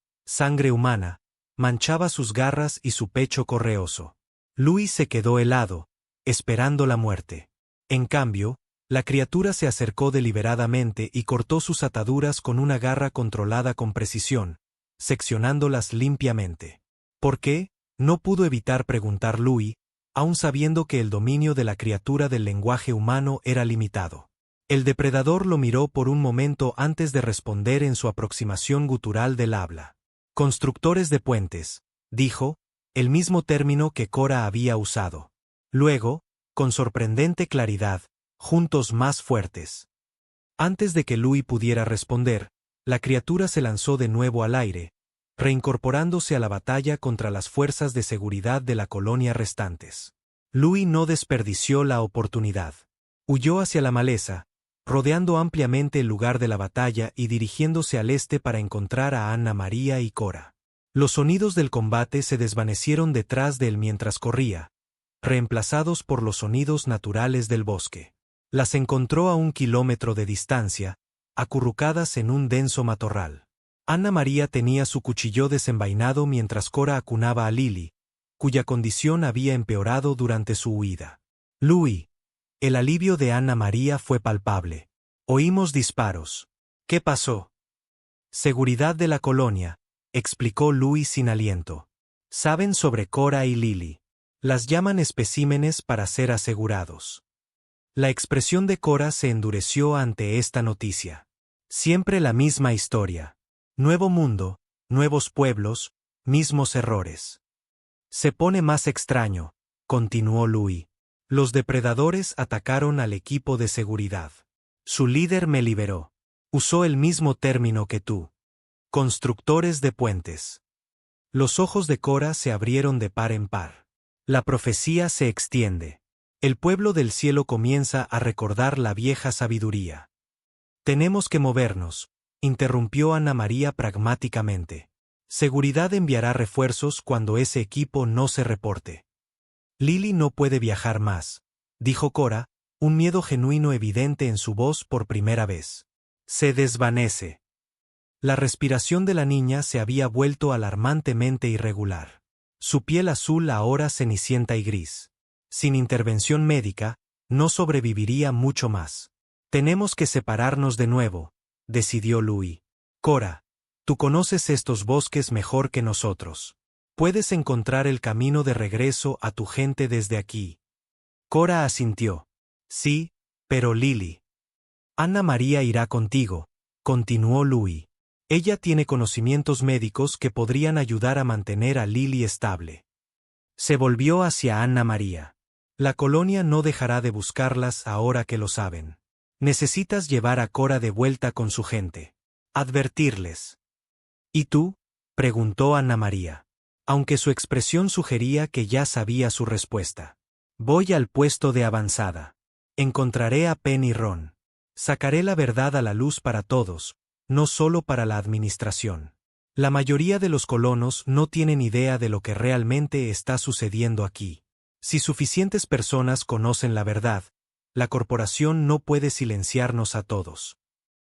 humana, manchaba sus garras y su pecho correoso. Louis se quedó helado, esperando la muerte. En cambio, la criatura se acercó deliberadamente y cortó sus ataduras con una garra controlada con precisión, seccionándolas limpiamente. ¿Por qué? No pudo evitar preguntar Louis, aun sabiendo que el dominio de la criatura del lenguaje humano era limitado. El depredador lo miró por un momento antes de responder en su aproximación gutural del habla. Constructores de puentes, dijo, el mismo término que Cora había usado. Luego, con sorprendente claridad, juntos más fuertes. Antes de que Louis pudiera responder, la criatura se lanzó de nuevo al aire, reincorporándose a la batalla contra las fuerzas de seguridad de la colonia restantes. Louis no desperdició la oportunidad. Huyó hacia la maleza, rodeando ampliamente el lugar de la batalla y dirigiéndose al este para encontrar a Anna María y Cora. Los sonidos del combate se desvanecieron detrás de él mientras corría, reemplazados por los sonidos naturales del bosque. Las encontró a 1 kilómetro de distancia, acurrucadas en un denso matorral. Anna María tenía su cuchillo desenvainado mientras Cora acunaba a Lily, cuya condición había empeorado durante su huida. Louis. El alivio de Anna María fue palpable. Oímos disparos. ¿Qué pasó? Seguridad de la colonia, explicó Louis sin aliento. Saben sobre Cora y Lily. Las llaman especímenes para ser asegurados. La expresión de Cora se endureció ante esta noticia. Siempre la misma historia. Nuevo mundo, nuevos pueblos, mismos errores. Se pone más extraño, continuó Louis. Los depredadores atacaron al equipo de seguridad. Su líder me liberó. Usó el mismo término que tú. Constructores de puentes. Los ojos de Cora se abrieron de par en par. La profecía se extiende. El pueblo del cielo comienza a recordar la vieja sabiduría. Tenemos que movernos, interrumpió Anna María pragmáticamente. Seguridad enviará refuerzos cuando ese equipo no se reporte. Lily no puede viajar más, dijo Cora, un miedo genuino evidente en su voz por primera vez. Se desvanece. La respiración de la niña se había vuelto alarmantemente irregular. Su piel azul ahora cenicienta y gris. Sin intervención médica, no sobreviviría mucho más. Tenemos que separarnos de nuevo, decidió Louis. Cora, tú conoces estos bosques mejor que nosotros. Puedes encontrar el camino de regreso a tu gente desde aquí. Cora asintió. Sí, pero Lily. Anna María irá contigo, continuó Louis. Ella tiene conocimientos médicos que podrían ayudar a mantener a Lily estable. Se volvió hacia Anna María. La colonia no dejará de buscarlas ahora que lo saben. Necesitas llevar a Cora de vuelta con su gente. Advertirles. ¿Y tú? Preguntó Anna María. Aunque su expresión sugería que ya sabía su respuesta. Voy al puesto de avanzada. Encontraré a Penn y Ron. Sacaré la verdad a la luz para todos, no solo para la administración. La mayoría de los colonos no tienen idea de lo que realmente está sucediendo aquí. Si suficientes personas conocen la verdad, la corporación no puede silenciarnos a todos.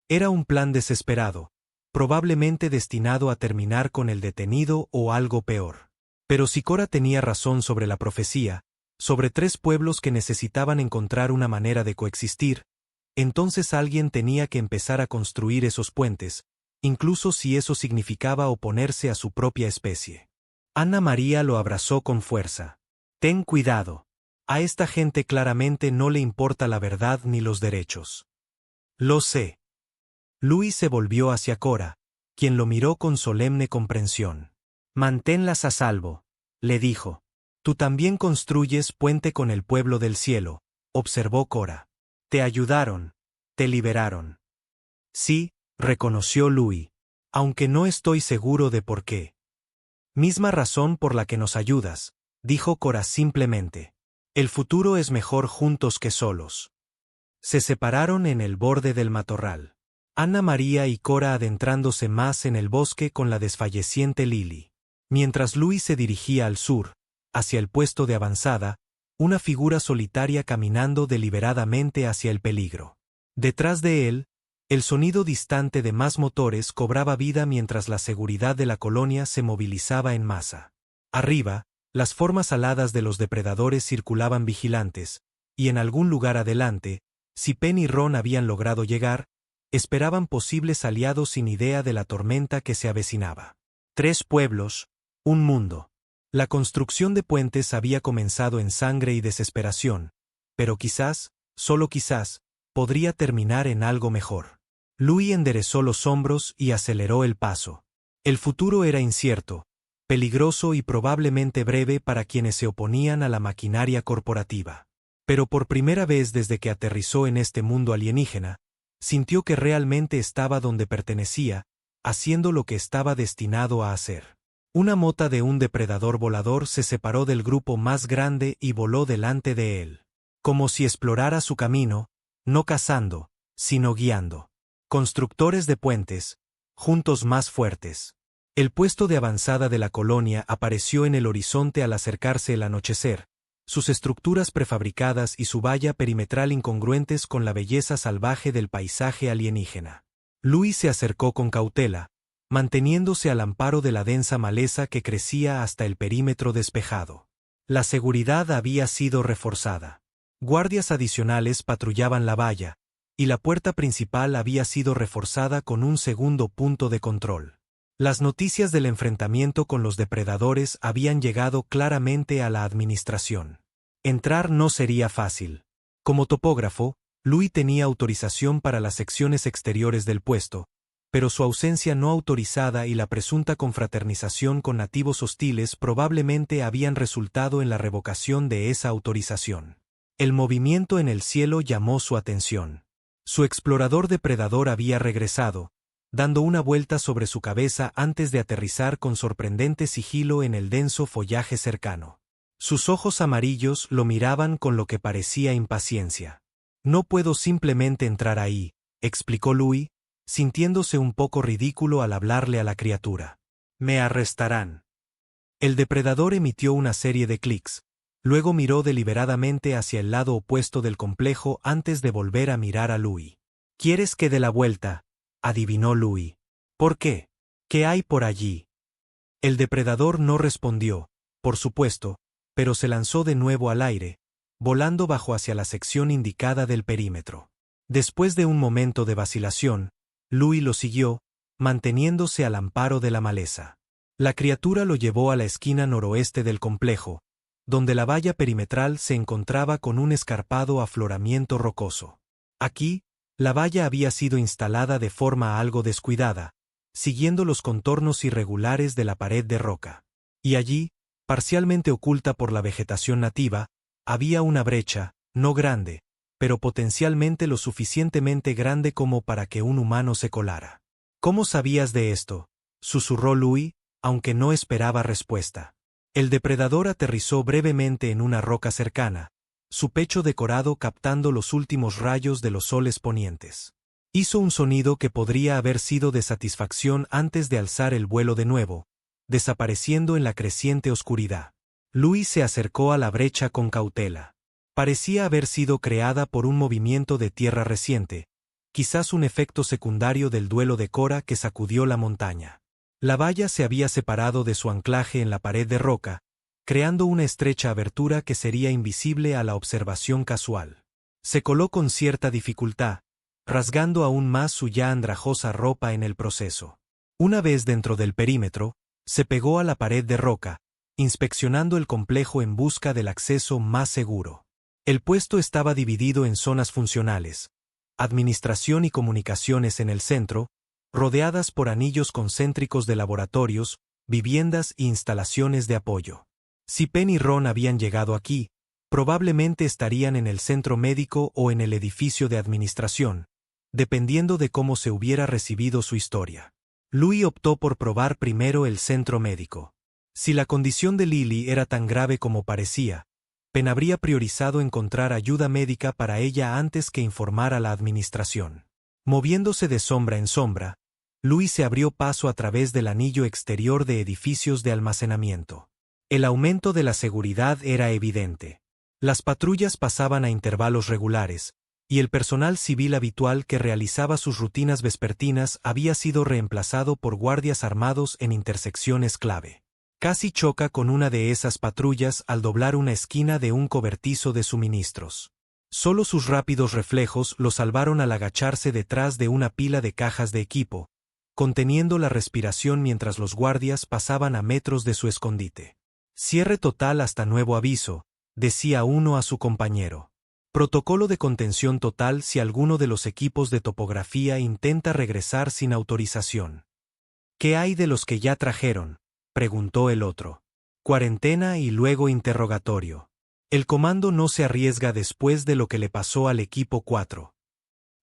Era un plan desesperado, probablemente destinado a terminar con el detenido o algo peor. Pero si Cora tenía razón sobre la profecía, sobre 3 pueblos que necesitaban encontrar una manera de coexistir, entonces alguien tenía que empezar a construir esos puentes, incluso si eso significaba oponerse a su propia especie. Anna María lo abrazó con fuerza. Ten cuidado. A esta gente claramente no le importa la verdad ni los derechos. Lo sé. Louis se volvió hacia Cora, quien lo miró con solemne comprensión. Manténlas a salvo, le dijo. Tú también construyes puente con el pueblo del cielo, observó Cora. Te ayudaron, te liberaron. Sí, reconoció Louis, aunque no estoy seguro de por qué. Misma razón por la que nos ayudas, dijo Cora simplemente. El futuro es mejor juntos que solos. Se separaron en el borde del matorral. Anna María y Cora adentrándose más en el bosque con la desfalleciente Lily. Mientras Louis se dirigía al sur, hacia el puesto de avanzada, una figura solitaria caminando deliberadamente hacia el peligro. Detrás de él, el sonido distante de más motores cobraba vida mientras la seguridad de la colonia se movilizaba en masa. Arriba, las formas aladas de los depredadores circulaban vigilantes, y en algún lugar adelante, si Penn y Ron habían logrado llegar, esperaban posibles aliados sin idea de la tormenta que se avecinaba. 3 pueblos, un mundo. La construcción de puentes había comenzado en sangre y desesperación, pero quizás, solo quizás, podría terminar en algo mejor. Louis enderezó los hombros y aceleró el paso. El futuro era incierto, peligroso y probablemente breve para quienes se oponían a la maquinaria corporativa. Pero por primera vez desde que aterrizó en este mundo alienígena, sintió que realmente estaba donde pertenecía, haciendo lo que estaba destinado a hacer. Una mota de un depredador volador se separó del grupo más grande y voló delante de él. Como si explorara su camino, no cazando, sino guiando. Constructores de puentes, juntos más fuertes. El puesto de avanzada de la colonia apareció en el horizonte al acercarse el anochecer, sus estructuras prefabricadas y su valla perimetral incongruentes con la belleza salvaje del paisaje alienígena. Louis se acercó con cautela, manteniéndose al amparo de la densa maleza que crecía hasta el perímetro despejado. La seguridad había sido reforzada. Guardias adicionales patrullaban la valla, y la puerta principal había sido reforzada con un segundo punto de control. Las noticias del enfrentamiento con los depredadores habían llegado claramente a la administración. Entrar no sería fácil. Como topógrafo, Louis tenía autorización para las secciones exteriores del puesto, pero su ausencia no autorizada y la presunta confraternización con nativos hostiles probablemente habían resultado en la revocación de esa autorización. El movimiento en el cielo llamó su atención. Su explorador depredador había regresado, dando una vuelta sobre su cabeza antes de aterrizar con sorprendente sigilo en el denso follaje cercano. Sus ojos amarillos lo miraban con lo que parecía impaciencia. «No puedo simplemente entrar ahí», explicó Louis, sintiéndose un poco ridículo al hablarle a la criatura. «Me arrestarán». El depredador emitió una serie de clics, luego miró deliberadamente hacia el lado opuesto del complejo antes de volver a mirar a Louis. «¿Quieres que dé la vuelta?», adivinó Louis. «¿Por qué? ¿Qué hay por allí?». El depredador no respondió, por supuesto, pero se lanzó de nuevo al aire, volando bajo hacia la sección indicada del perímetro. Después de un momento de vacilación, Louis lo siguió, manteniéndose al amparo de la maleza. La criatura lo llevó a la esquina noroeste del complejo, donde la valla perimetral se encontraba con un escarpado afloramiento rocoso. Aquí, la valla había sido instalada de forma algo descuidada, siguiendo los contornos irregulares de la pared de roca. Y allí, parcialmente oculta por la vegetación nativa, había una brecha, no grande, pero potencialmente lo suficientemente grande como para que un humano se colara. «¿Cómo sabías de esto?», susurró Louis, aunque no esperaba respuesta. El depredador aterrizó brevemente en una roca cercana, su pecho decorado captando los últimos rayos de los soles ponientes. Hizo un sonido que podría haber sido de satisfacción antes de alzar el vuelo de nuevo, desapareciendo en la creciente oscuridad. Louis se acercó a la brecha con cautela. Parecía haber sido creada por un movimiento de tierra reciente, quizás un efecto secundario del duelo de Cora que sacudió la montaña. La valla se había separado de su anclaje en la pared de roca, creando una estrecha abertura que sería invisible a la observación casual. Se coló con cierta dificultad, rasgando aún más su ya andrajosa ropa en el proceso. Una vez dentro del perímetro, se pegó a la pared de roca, inspeccionando el complejo en busca del acceso más seguro. El puesto estaba dividido en zonas funcionales, administración y comunicaciones en el centro, rodeadas por anillos concéntricos de laboratorios, viviendas e instalaciones de apoyo. Si Penn y Ron habían llegado aquí, probablemente estarían en el centro médico o en el edificio de administración, dependiendo de cómo se hubiera recibido su historia. Louis optó por probar primero el centro médico. Si la condición de Lily era tan grave como parecía, Penn habría priorizado encontrar ayuda médica para ella antes que informar a la administración. Moviéndose de sombra en sombra, Louis se abrió paso a través del anillo exterior de edificios de almacenamiento. El aumento de la seguridad era evidente. Las patrullas pasaban a intervalos regulares, y el personal civil habitual que realizaba sus rutinas vespertinas había sido reemplazado por guardias armados en intersecciones clave. Casi choca con una de esas patrullas al doblar una esquina de un cobertizo de suministros. Solo sus rápidos reflejos lo salvaron al agacharse detrás de una pila de cajas de equipo, conteniendo la respiración mientras los guardias pasaban a metros de su escondite. «Cierre total hasta nuevo aviso», decía uno a su compañero. «Protocolo de contención total si alguno de los equipos de topografía intenta regresar sin autorización». «¿Qué hay de los que ya trajeron?», preguntó el otro. Cuarentena y luego interrogatorio. El comando no se arriesga después de lo que le pasó al equipo 4.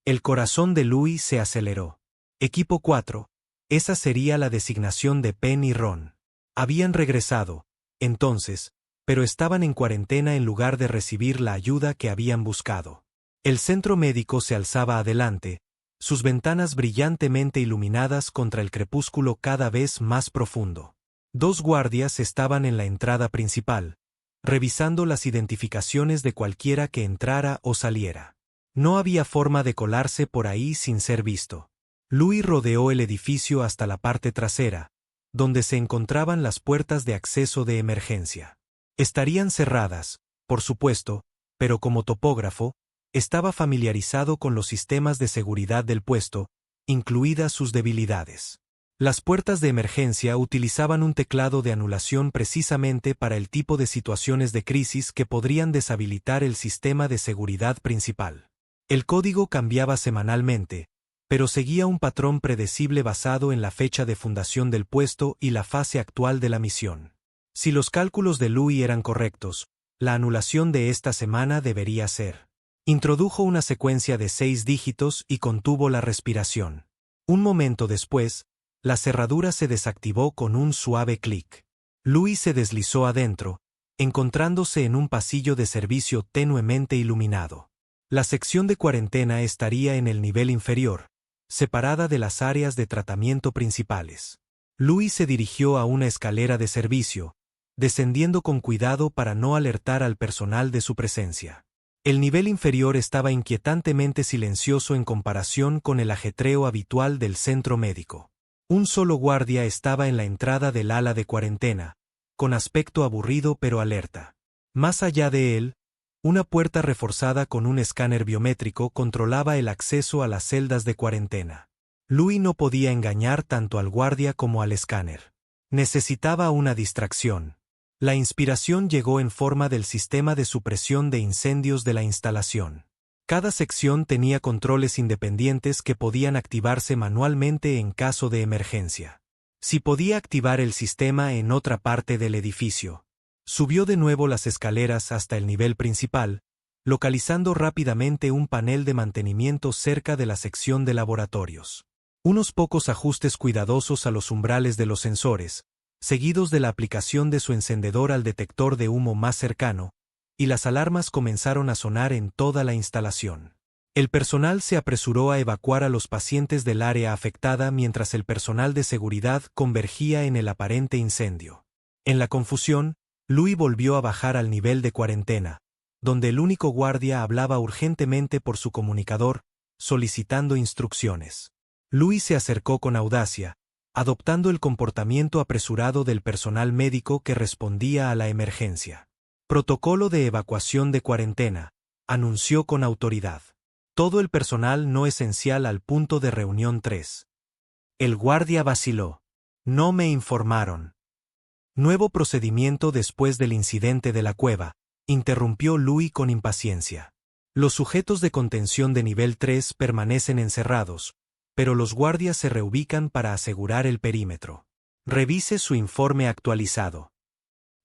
El corazón de Louis se aceleró. Equipo 4. Esa sería la designación de Penn y Ron. Habían regresado, entonces, pero estaban en cuarentena en lugar de recibir la ayuda que habían buscado. El centro médico se alzaba adelante, sus ventanas brillantemente iluminadas contra el crepúsculo cada vez más profundo. 2 guardias estaban en la entrada principal, revisando las identificaciones de cualquiera que entrara o saliera. No había forma de colarse por ahí sin ser visto. Louis rodeó el edificio hasta la parte trasera, donde se encontraban las puertas de acceso de emergencia. Estarían cerradas, por supuesto, pero como topógrafo, estaba familiarizado con los sistemas de seguridad del puesto, incluidas sus debilidades. Las puertas de emergencia utilizaban un teclado de anulación precisamente para el tipo de situaciones de crisis que podrían deshabilitar el sistema de seguridad principal. El código cambiaba semanalmente, pero seguía un patrón predecible basado en la fecha de fundación del puesto y la fase actual de la misión. Si los cálculos de Louis eran correctos, la anulación de esta semana debería ser. Introdujo una secuencia de 6 dígitos y contuvo la respiración. Un momento después, la cerradura se desactivó con un suave clic. Louis se deslizó adentro, encontrándose en un pasillo de servicio tenuemente iluminado. La sección de cuarentena estaría en el nivel inferior, separada de las áreas de tratamiento principales. Louis se dirigió a una escalera de servicio, descendiendo con cuidado para no alertar al personal de su presencia. El nivel inferior estaba inquietantemente silencioso en comparación con el ajetreo habitual del centro médico. Un solo guardia estaba en la entrada del ala de cuarentena, con aspecto aburrido pero alerta. Más allá de él, una puerta reforzada con un escáner biométrico controlaba el acceso a las celdas de cuarentena. Louis no podía engañar tanto al guardia como al escáner. Necesitaba una distracción. La inspiración llegó en forma del sistema de supresión de incendios de la instalación. Cada sección tenía controles independientes que podían activarse manualmente en caso de emergencia. Si podía activar el sistema en otra parte del edificio. Subió de nuevo las escaleras hasta el nivel principal, localizando rápidamente un panel de mantenimiento cerca de la sección de laboratorios. Unos pocos ajustes cuidadosos a los umbrales de los sensores, seguidos de la aplicación de su encendedor al detector de humo más cercano, y las alarmas comenzaron a sonar en toda la instalación. El personal se apresuró a evacuar a los pacientes del área afectada mientras el personal de seguridad convergía en el aparente incendio. En la confusión, Louis volvió a bajar al nivel de cuarentena, donde el único guardia hablaba urgentemente por su comunicador, solicitando instrucciones. Louis se acercó con audacia, adoptando el comportamiento apresurado del personal médico que respondía a la emergencia. Protocolo de evacuación de cuarentena, anunció con autoridad. Todo el personal no esencial al punto de reunión 3. El guardia vaciló. No me informaron. Nuevo procedimiento después del incidente de la cueva, interrumpió Louis con impaciencia. Los sujetos de contención de nivel 3 permanecen encerrados, pero los guardias se reubican para asegurar el perímetro. Revise su informe actualizado.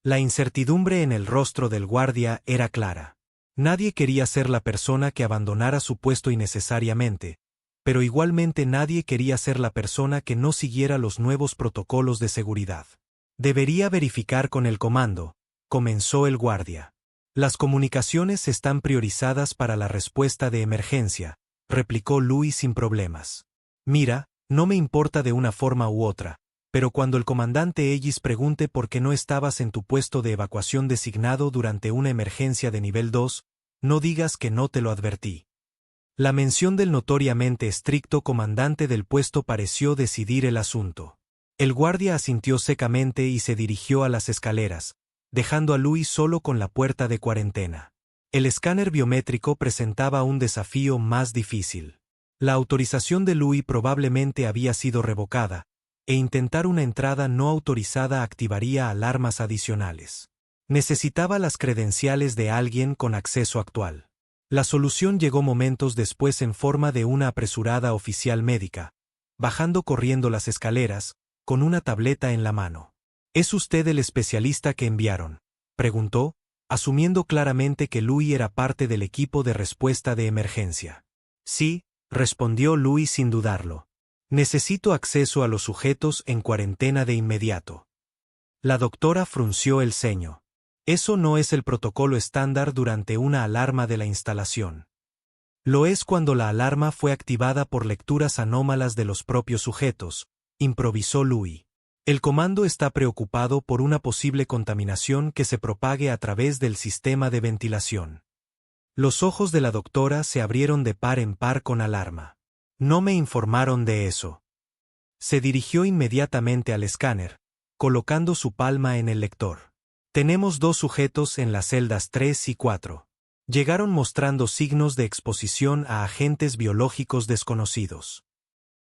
La incertidumbre en el rostro del guardia era clara. Nadie quería ser la persona que abandonara su puesto innecesariamente, pero igualmente nadie quería ser la persona que no siguiera los nuevos protocolos de seguridad. Debería verificar con el comando, comenzó el guardia. Las comunicaciones están priorizadas para la respuesta de emergencia, replicó Louis sin problemas. Mira, no me importa de una forma u otra, pero cuando el comandante Ellis pregunte por qué no estabas en tu puesto de evacuación designado durante una emergencia de nivel 2, no digas que no te lo advertí. La mención del notoriamente estricto comandante del puesto pareció decidir el asunto. El guardia asintió secamente y se dirigió a las escaleras, dejando a Louis solo con la puerta de cuarentena. El escáner biométrico presentaba un desafío más difícil. La autorización de Louis probablemente había sido revocada, e intentar una entrada no autorizada activaría alarmas adicionales. Necesitaba las credenciales de alguien con acceso actual. La solución llegó momentos después en forma de una apresurada oficial médica, bajando corriendo las escaleras, con una tableta en la mano. ¿Es usted el especialista que enviaron?, preguntó, asumiendo claramente que Louis era parte del equipo de respuesta de emergencia. Sí, respondió Louis sin dudarlo. Necesito acceso a los sujetos en cuarentena de inmediato. La doctora frunció el ceño. Eso no es el protocolo estándar durante una alarma de la instalación. Lo es cuando la alarma fue activada por lecturas anómalas de los propios sujetos, improvisó Louis. El comando está preocupado por una posible contaminación que se propague a través del sistema de ventilación. Los ojos de la doctora se abrieron de par en par con alarma. No me informaron de eso. Se dirigió inmediatamente al escáner, colocando su palma en el lector. Tenemos 2 sujetos en las celdas 3 y 4. Llegaron mostrando signos de exposición a agentes biológicos desconocidos.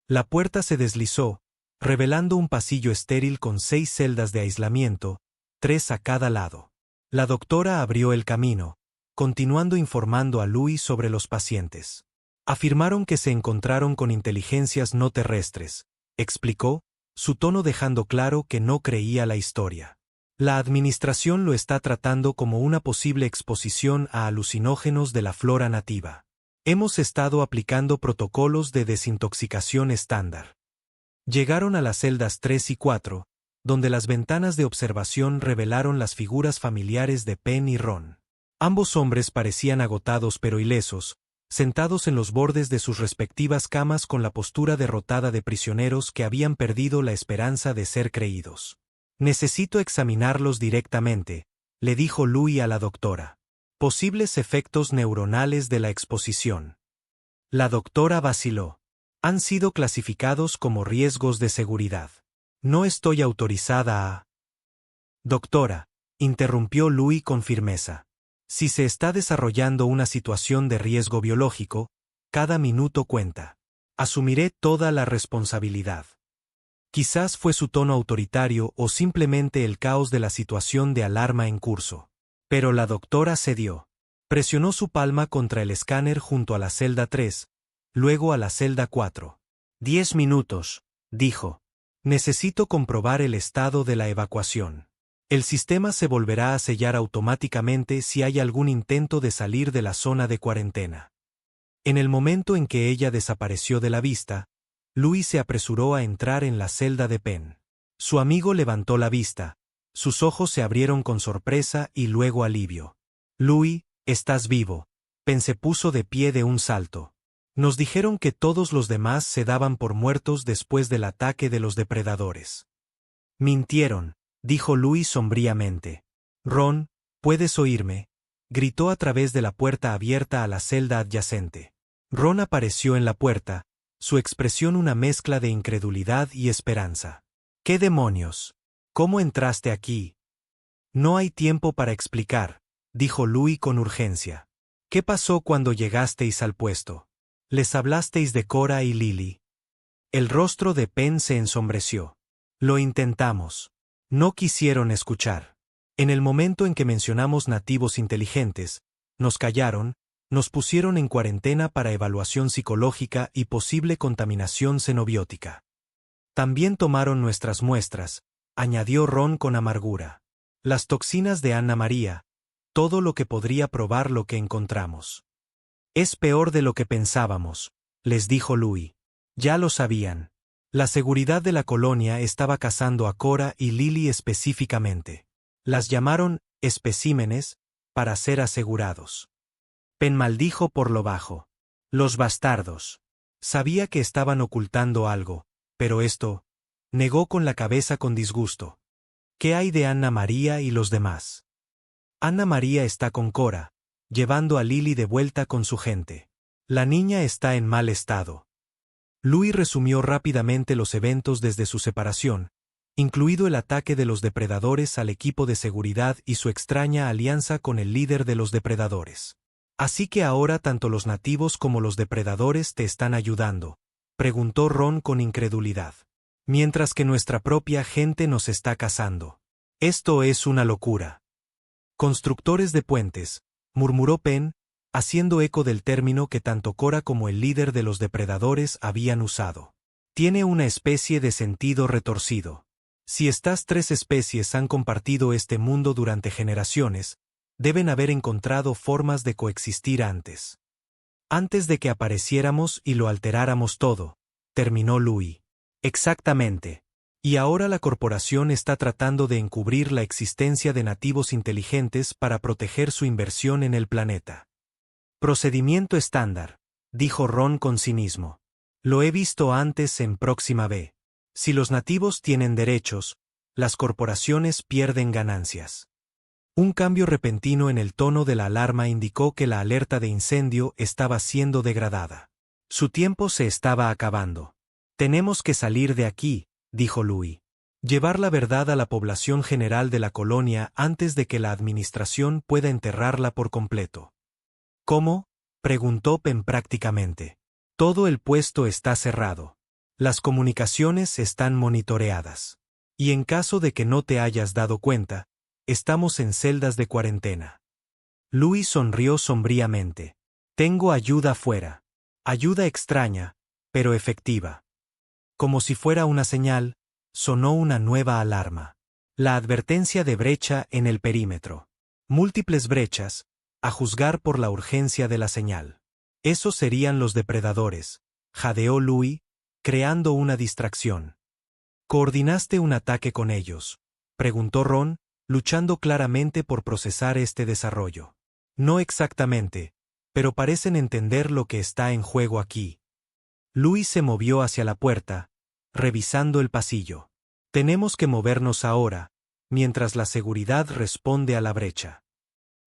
La puerta se deslizó, revelando un pasillo estéril con 6 celdas de aislamiento, 3 a cada lado. La doctora abrió el camino, continuando informando a Louis sobre los pacientes. Afirmaron que se encontraron con inteligencias no terrestres, explicó, su tono dejando claro que no creía la historia. La administración lo está tratando como una posible exposición a alucinógenos de la flora nativa. Hemos estado aplicando protocolos de desintoxicación estándar. Llegaron a las celdas 3 y 4, donde las ventanas de observación revelaron las figuras familiares de Penn y Ron. Ambos hombres parecían agotados pero ilesos, sentados en los bordes de sus respectivas camas con la postura derrotada de prisioneros que habían perdido la esperanza de ser creídos. Necesito examinarlos directamente, le dijo Louis a la doctora. Posibles efectos neuronales de la exposición. La doctora vaciló. Han sido clasificados como riesgos de seguridad. No estoy autorizada a... Doctora, interrumpió Louis con firmeza. Si se está desarrollando una situación de riesgo biológico, cada minuto cuenta. Asumiré toda la responsabilidad. Quizás fue su tono autoritario o simplemente el caos de la situación de alarma en curso. Pero la doctora cedió. Presionó su palma contra el escáner junto a la celda 3, luego a la celda 4. 10 minutos, dijo. Necesito comprobar el estado de la evacuación. El sistema se volverá a sellar automáticamente si hay algún intento de salir de la zona de cuarentena. En el momento en que ella desapareció de la vista, Louis se apresuró a entrar en la celda de Penn. Su amigo levantó la vista, sus ojos se abrieron con sorpresa y luego alivio. Louis, estás vivo. Penn se puso de pie de un salto. Nos dijeron que todos los demás se daban por muertos después del ataque de los depredadores. Mintieron, dijo Louis sombríamente. Ron, ¿puedes oírme?, gritó a través de la puerta abierta a la celda adyacente. Ron apareció en la puerta, su expresión una mezcla de incredulidad y esperanza. ¿Qué demonios? ¿Cómo entraste aquí? No hay tiempo para explicar, dijo Louis con urgencia. ¿Qué pasó cuando llegasteis al puesto? ¿Les hablasteis de Cora y Lily? El rostro de Penn se ensombreció. Lo intentamos. No quisieron escuchar. En el momento en que mencionamos nativos inteligentes, nos callaron, nos pusieron en cuarentena para evaluación psicológica y posible contaminación xenobiótica. También tomaron nuestras muestras, añadió Ron con amargura. Las toxinas de Anna María, todo lo que podría probar lo que encontramos. Es peor de lo que pensábamos, les dijo Louis. Ya lo sabían. La seguridad de la colonia estaba cazando a Cora y Lily específicamente. Las llamaron especímenes para ser asegurados. Penn maldijo por lo bajo. Los bastardos. Sabía que estaban ocultando algo, pero esto... negó con la cabeza con disgusto. ¿Qué hay de Anna María y los demás? Anna María está con Cora, llevando a Lily de vuelta con su gente. La niña está en mal estado. Louis resumió rápidamente los eventos desde su separación, incluido el ataque de los depredadores al equipo de seguridad y su extraña alianza con el líder de los depredadores. Así que ahora tanto los nativos como los depredadores te están ayudando, preguntó Ron con incredulidad. Mientras que nuestra propia gente nos está cazando. Esto es una locura. Constructores de puentes, murmuró Penn, haciendo eco del término que tanto Cora como el líder de los depredadores habían usado. Tiene una especie de sentido retorcido. Si estas tres especies han compartido este mundo durante generaciones, deben haber encontrado formas de coexistir antes. Antes de que apareciéramos y lo alteráramos todo, terminó Louis. Exactamente. Y ahora la corporación está tratando de encubrir la existencia de nativos inteligentes para proteger su inversión en el planeta. Procedimiento estándar, dijo Ron con cinismo. Lo he visto antes en Próxima B. Si los nativos tienen derechos, las corporaciones pierden ganancias. Un cambio repentino en el tono de la alarma indicó que la alerta de incendio estaba siendo degradada. Su tiempo se estaba acabando. Tenemos que salir de aquí, dijo Louis. Llevar la verdad a la población general de la colonia antes de que la administración pueda enterrarla por completo. ¿Cómo?, preguntó Penn prácticamente. Todo el puesto está cerrado. Las comunicaciones están monitoreadas. Y en caso de que no te hayas dado cuenta, estamos en celdas de cuarentena. Louis sonrió sombríamente. Tengo ayuda afuera. Ayuda extraña, pero efectiva. Como si fuera una señal, sonó una nueva alarma. La advertencia de brecha en el perímetro. Múltiples brechas, a juzgar por la urgencia de la señal. Esos serían los depredadores, jadeó Louis, creando una distracción. ¿Coordinaste un ataque con ellos?, preguntó Ron, luchando claramente por procesar este desarrollo. No exactamente, pero parecen entender lo que está en juego aquí. Louis se movió hacia la puerta, revisando el pasillo. Tenemos que movernos ahora, mientras la seguridad responde a la brecha.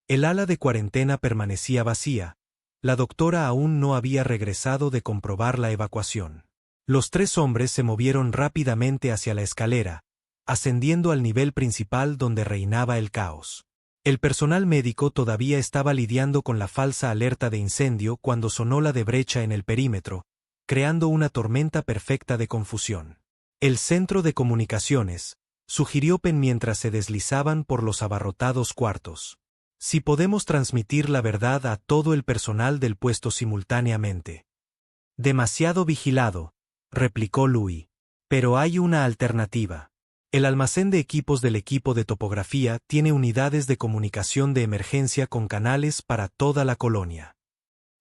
El ala de cuarentena permanecía vacía. La doctora aún no había regresado de comprobar la evacuación. Los tres hombres se movieron rápidamente hacia la escalera, ascendiendo al nivel principal donde reinaba el caos. El personal médico todavía estaba lidiando con la falsa alerta de incendio cuando sonó la de brecha en el perímetro, creando una tormenta perfecta de confusión. El centro de comunicaciones, sugirió Penn mientras se deslizaban por los abarrotados cuartos. Si podemos transmitir la verdad a todo el personal del puesto simultáneamente. Demasiado vigilado, replicó Louis. Pero hay una alternativa. El almacén de equipos del equipo de topografía tiene unidades de comunicación de emergencia con canales para toda la colonia.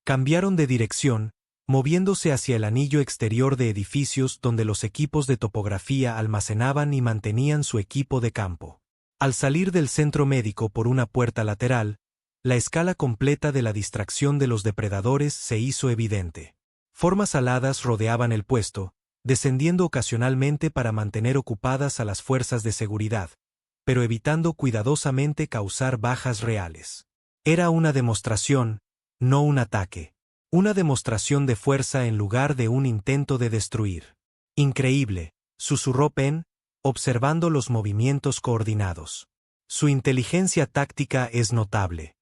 Cambiaron de dirección, moviéndose hacia el anillo exterior de edificios donde los equipos de topografía almacenaban y mantenían su equipo de campo. Al salir del centro médico por una puerta lateral, la escala completa de la distracción de los depredadores se hizo evidente. Formas aladas rodeaban el puesto, descendiendo ocasionalmente para mantener ocupadas a las fuerzas de seguridad, pero evitando cuidadosamente causar bajas reales. Era una demostración, no un ataque. Una demostración de fuerza en lugar de un intento de destruir. Increíble, susurró Penn, observando los movimientos coordinados. Su inteligencia táctica es notable.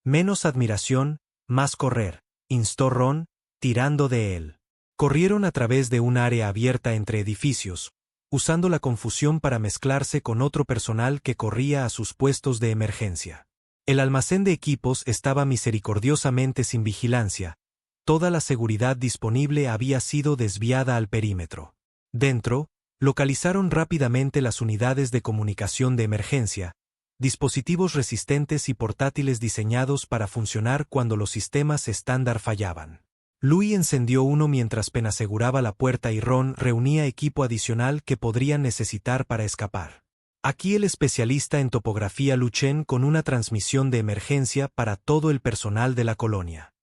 Menos admiración, más correr, instó Ron, tirando de él. Corrieron a través de un área abierta entre edificios, usando la confusión para mezclarse con otro personal que corría a sus puestos de emergencia. El almacén de equipos estaba misericordiosamente sin vigilancia. Toda la seguridad disponible había sido desviada al perímetro. Dentro, localizaron rápidamente las unidades de comunicación de emergencia, dispositivos resistentes y portátiles diseñados para funcionar cuando los sistemas estándar fallaban. Louis encendió uno mientras Penn aseguraba la puerta y Ron reunía equipo adicional que podrían necesitar para escapar. Aquí el especialista en topografía Luchen con una transmisión de emergencia para todo el personal de la colonia.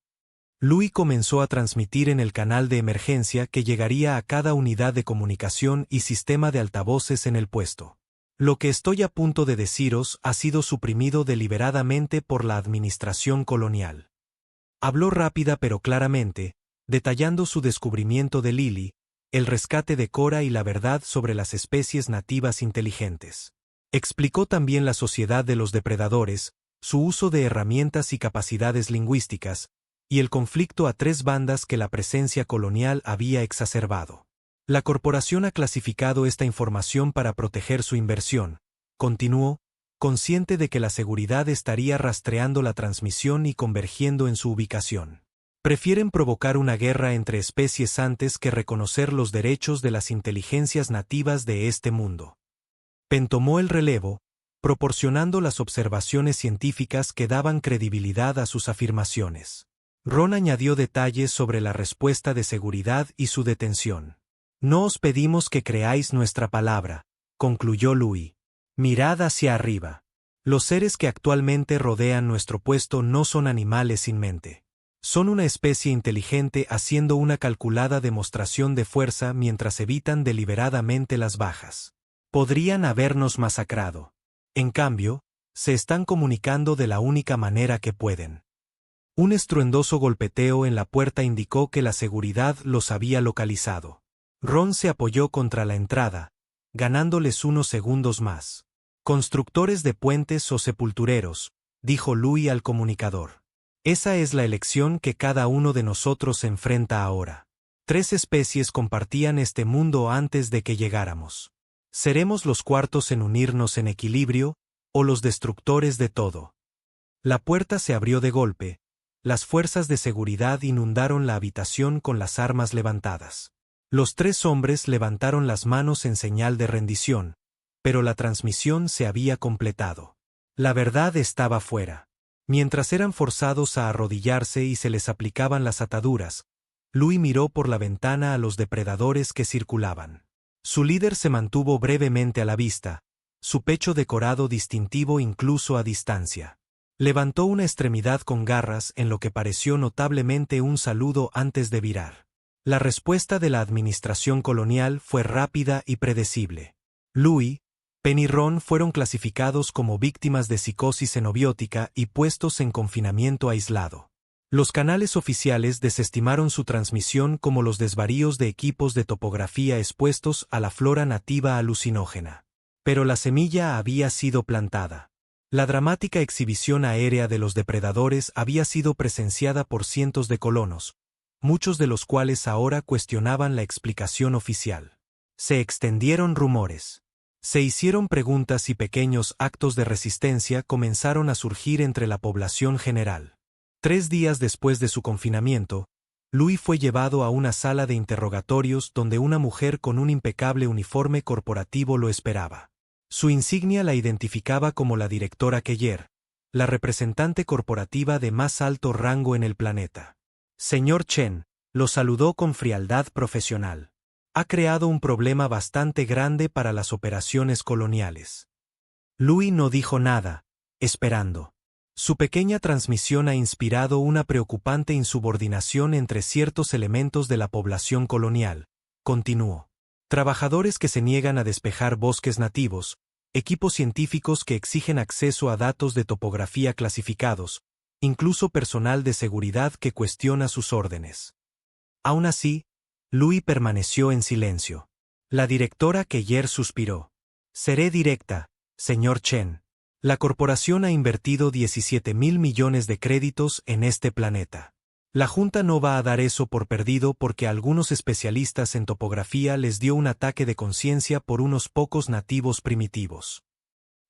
Louis comenzó a transmitir en el canal de emergencia que llegaría a cada unidad de comunicación y sistema de altavoces en el puesto. Lo que estoy a punto de deciros ha sido suprimido deliberadamente por la administración colonial. Habló rápida pero claramente, detallando su descubrimiento de Lily, el rescate de Cora y la verdad sobre las especies nativas inteligentes. Explicó también la sociedad de los depredadores, su uso de herramientas y capacidades lingüísticas, y el conflicto a tres bandas que la presencia colonial había exacerbado. La corporación ha clasificado esta información para proteger su inversión, continuó, consciente de que la seguridad estaría rastreando la transmisión y convergiendo en su ubicación. Prefieren provocar una guerra entre especies antes que reconocer los derechos de las inteligencias nativas de este mundo. Penn tomó el relevo, proporcionando las observaciones científicas que daban credibilidad a sus afirmaciones. Ron añadió detalles sobre la respuesta de seguridad y su detención. No os pedimos que creáis nuestra palabra, concluyó Louis. Mirad hacia arriba. Los seres que actualmente rodean nuestro puesto no son animales sin mente. Son una especie inteligente haciendo una calculada demostración de fuerza mientras evitan deliberadamente las bajas. Podrían habernos masacrado. En cambio, se están comunicando de la única manera que pueden. Un estruendoso golpeteo en la puerta indicó que la seguridad los había localizado. Ron se apoyó contra la entrada, ganándoles unos segundos más. Constructores de puentes o sepultureros, dijo Louis al comunicador. Esa es la elección que cada uno de nosotros enfrenta ahora. 3 especies compartían este mundo antes de que llegáramos. ¿Seremos los cuartos en unirnos en equilibrio, o los destructores de todo? La puerta se abrió de golpe. Las fuerzas de seguridad inundaron la habitación con las armas levantadas. Los 3 hombres levantaron las manos en señal de rendición, pero la transmisión se había completado. La verdad estaba fuera. Mientras eran forzados a arrodillarse y se les aplicaban las ataduras, Louis miró por la ventana a los depredadores que circulaban. Su líder se mantuvo brevemente a la vista, su pecho decorado distintivo incluso a distancia. Levantó una extremidad con garras en lo que pareció notablemente un saludo antes de virar. La respuesta de la administración colonial fue rápida y predecible. Louis, Penn y Ron fueron clasificados como víctimas de psicosis xenobiótica y puestos en confinamiento aislado. Los canales oficiales desestimaron su transmisión como los desvaríos de equipos de topografía expuestos a la flora nativa alucinógena. Pero la semilla había sido plantada. La dramática exhibición aérea de los depredadores había sido presenciada por cientos de colonos, muchos de los cuales ahora cuestionaban la explicación oficial. Se extendieron rumores. Se hicieron preguntas y pequeños actos de resistencia comenzaron a surgir entre la población general. 3 días después de su confinamiento, Louis fue llevado a una sala de interrogatorios donde una mujer con un impecable uniforme corporativo lo esperaba. Su insignia la identificaba como la directora Keller, la representante corporativa de más alto rango en el planeta. Señor Chen, lo saludó con frialdad profesional. Ha creado un problema bastante grande para las operaciones coloniales. Louis no dijo nada, esperando. Su pequeña transmisión ha inspirado una preocupante insubordinación entre ciertos elementos de la población colonial, continuó. Trabajadores que se niegan a despejar bosques nativos, equipos científicos que exigen acceso a datos de topografía clasificados, incluso personal de seguridad que cuestiona sus órdenes. Aún así, Louis permaneció en silencio. La directora Keller suspiró. Seré directa, señor Chen. La corporación ha invertido 17.000 millones de créditos en este planeta. La Junta no va a dar eso por perdido porque a algunos especialistas en topografía les dio un ataque de conciencia por unos pocos nativos primitivos.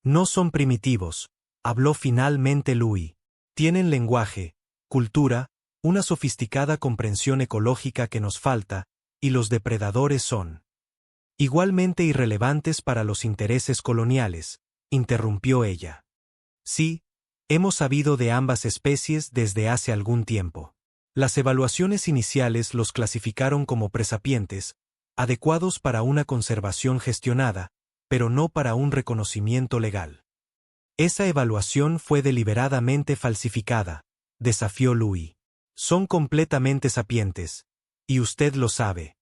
No son primitivos, habló finalmente Louis. Tienen lenguaje, cultura, una sofisticada comprensión ecológica que nos falta, y los depredadores son igualmente irrelevantes para los intereses coloniales, interrumpió ella. Sí, hemos sabido de ambas especies desde hace algún tiempo. Las evaluaciones iniciales los clasificaron como presapientes, adecuados para una conservación gestionada, pero no para un reconocimiento legal. Esa evaluación fue deliberadamente falsificada, desafió Louis. Son completamente sapientes, y usted lo sabe.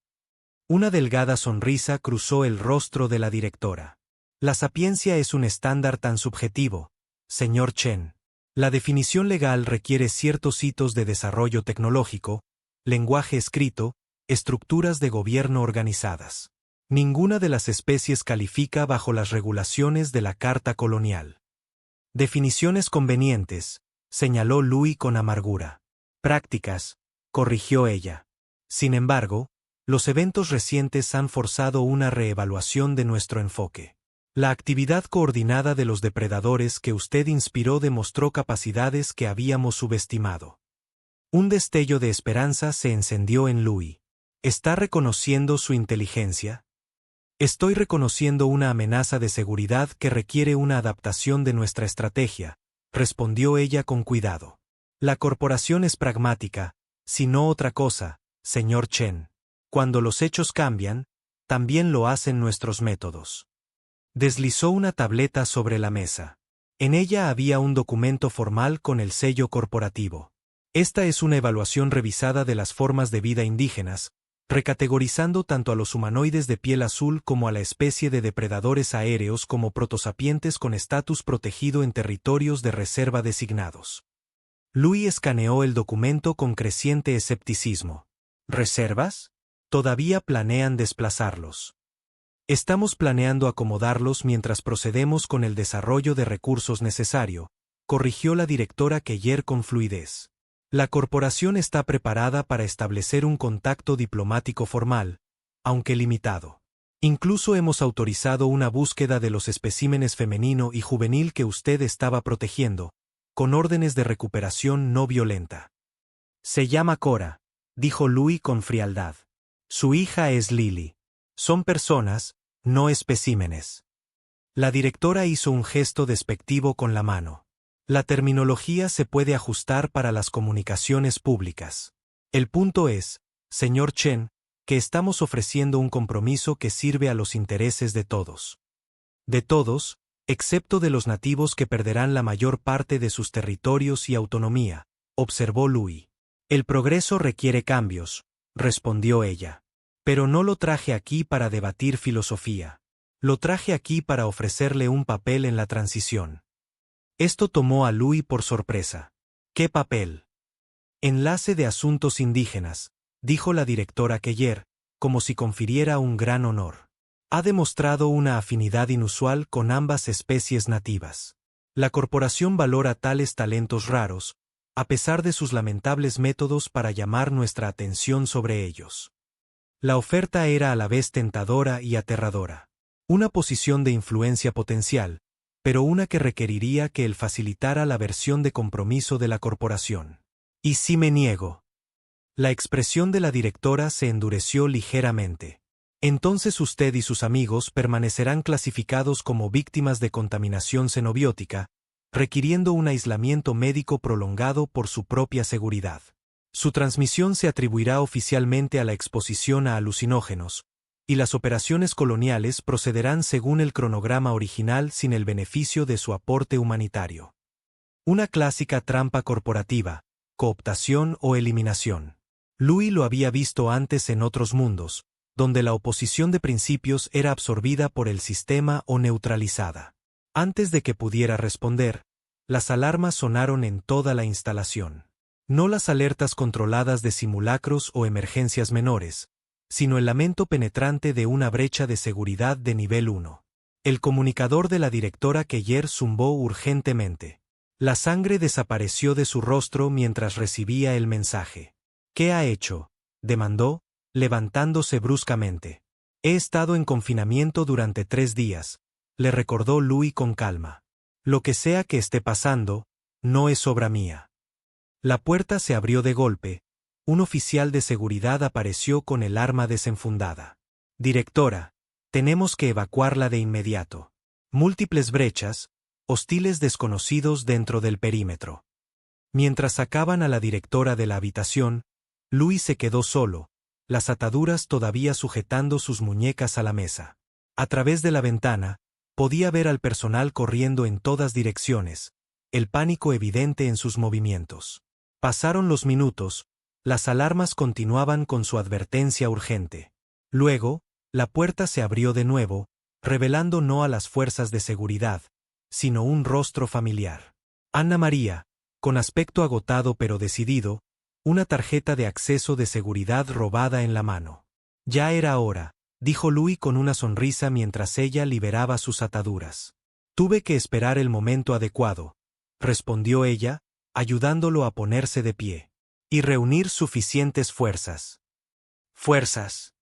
Una delgada sonrisa cruzó el rostro de la directora. La sapiencia es un estándar tan subjetivo, señor Chen. La definición legal requiere ciertos hitos de desarrollo tecnológico, lenguaje escrito, estructuras de gobierno organizadas. Ninguna de las especies califica bajo las regulaciones de la Carta Colonial. Definiciones convenientes, señaló Louis con amargura. Prácticas, corrigió ella. Sin embargo, los eventos recientes han forzado una reevaluación de nuestro enfoque. La actividad coordinada de los depredadores que usted inspiró demostró capacidades que habíamos subestimado. Un destello de esperanza se encendió en Louis. ¿Está reconociendo su inteligencia? Estoy reconociendo una amenaza de seguridad que requiere una adaptación de nuestra estrategia, respondió ella con cuidado. La corporación es pragmática, si no otra cosa, señor Chen. Cuando los hechos cambian, también lo hacen nuestros métodos. Deslizó una tableta sobre la mesa. En ella había un documento formal con el sello corporativo. Esta es una evaluación revisada de las formas de vida indígenas, recategorizando tanto a los humanoides de piel azul como a la especie de depredadores aéreos como protosapientes con estatus protegido en territorios de reserva designados. Louis escaneó el documento con creciente escepticismo. ¿Reservas? Todavía planean desplazarlos. Estamos planeando acomodarlos mientras procedemos con el desarrollo de recursos necesario, corrigió la directora Keller con fluidez. La corporación está preparada para establecer un contacto diplomático formal, aunque limitado. Incluso hemos autorizado una búsqueda de los especímenes femenino y juvenil que usted estaba protegiendo, con órdenes de recuperación no violenta. Se llama Cora, dijo Louis con frialdad. Su hija es Lily. Son personas, no especímenes. La directora hizo un gesto despectivo con la mano. La terminología se puede ajustar para las comunicaciones públicas. El punto es, señor Chen, que estamos ofreciendo un compromiso que sirve a los intereses de todos. De todos, excepto de los nativos que perderán la mayor parte de sus territorios y autonomía, observó Louis. El progreso requiere cambios, respondió ella. Pero no lo traje aquí para debatir filosofía. Lo traje aquí para ofrecerle un papel en la transición. Esto tomó a Louis por sorpresa. ¿Qué papel? Enlace de Asuntos Indígenas, dijo la directora Keller, como si confiriera un gran honor. Ha demostrado una afinidad inusual con ambas especies nativas. La corporación valora tales talentos raros, a pesar de sus lamentables métodos para llamar nuestra atención sobre ellos. La oferta era a la vez tentadora y aterradora. Una posición de influencia potencial, pero una que requeriría que él facilitara la versión de compromiso de la corporación. ¿Y si me niego? La expresión de la directora se endureció ligeramente. Entonces usted y sus amigos permanecerán clasificados como víctimas de contaminación xenobiótica, requiriendo un aislamiento médico prolongado por su propia seguridad. Su transmisión se atribuirá oficialmente a la exposición a alucinógenos, y las operaciones coloniales procederán según el cronograma original sin el beneficio de su aporte humanitario. Una clásica trampa corporativa, cooptación o eliminación. Louis lo había visto antes en otros mundos, donde la oposición de principios era absorbida por el sistema o neutralizada. Antes de que pudiera responder, las alarmas sonaron en toda la instalación. No las alertas controladas de simulacros o emergencias menores, sino el lamento penetrante de una brecha de seguridad de nivel 1. El comunicador de la directora Keller zumbó urgentemente. La sangre desapareció de su rostro mientras recibía el mensaje. ¿Qué ha hecho?, demandó, levantándose bruscamente. He estado en confinamiento durante 3 días, le recordó Louis con calma. Lo que sea que esté pasando, no es obra mía. La puerta se abrió de golpe. Un oficial de seguridad apareció con el arma desenfundada. Directora, tenemos que evacuarla de inmediato. Múltiples brechas, hostiles desconocidos dentro del perímetro. Mientras sacaban a la directora de la habitación, Louis se quedó solo, las ataduras todavía sujetando sus muñecas a la mesa. A través de la ventana, podía ver al personal corriendo en todas direcciones, el pánico evidente en sus movimientos. Pasaron los minutos. Las alarmas continuaban con su advertencia urgente. Luego, la puerta se abrió de nuevo, revelando no a las fuerzas de seguridad, sino un rostro familiar. Anna María, con aspecto agotado pero decidido, una tarjeta de acceso de seguridad robada en la mano. Ya era hora, dijo Louis con una sonrisa mientras ella liberaba sus ataduras. Tuve que esperar el momento adecuado, respondió ella, ayudándolo a ponerse de pie. Y reunir suficientes fuerzas. Fuerzas.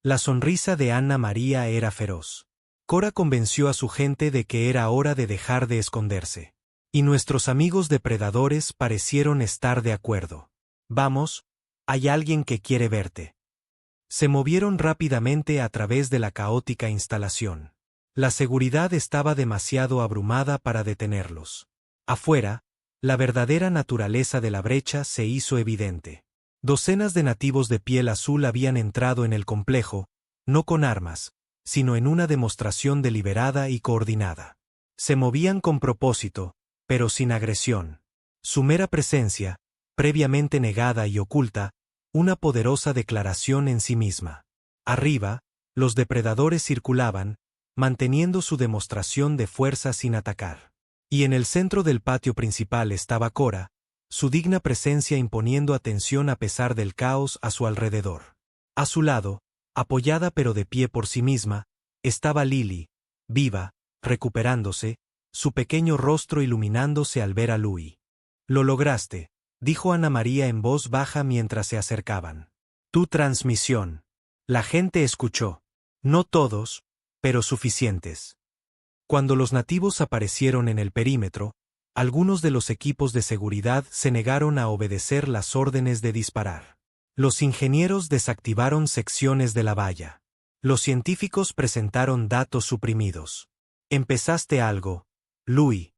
La sonrisa de Anna María era feroz. Cora convenció a su gente de que era hora de dejar de esconderse. Y nuestros amigos depredadores parecieron estar de acuerdo. Vamos, hay alguien que quiere verte. Se movieron rápidamente a través de la caótica instalación. La seguridad estaba demasiado abrumada para detenerlos. Afuera, la verdadera naturaleza de la brecha se hizo evidente. Docenas de nativos de piel azul habían entrado en el complejo, no con armas, sino en una demostración deliberada y coordinada. Se movían con propósito, pero sin agresión. Su mera presencia, previamente negada y oculta, una poderosa declaración en sí misma. Arriba, los depredadores circulaban, manteniendo su demostración de fuerza sin atacar. Y en el centro del patio principal estaba Cora, su digna presencia imponiendo atención a pesar del caos a su alrededor. A su lado, apoyada pero de pie por sí misma, estaba Lily, viva, recuperándose, su pequeño rostro iluminándose al ver a Louis. «Lo lograste», dijo Ana María en voz baja mientras se acercaban. «Tu transmisión». La gente escuchó. No todos, pero suficientes. Cuando los nativos aparecieron en el perímetro, algunos de los equipos de seguridad se negaron a obedecer las órdenes de disparar. Los ingenieros desactivaron secciones de la valla. Los científicos presentaron datos suprimidos. «Empezaste algo, Louis».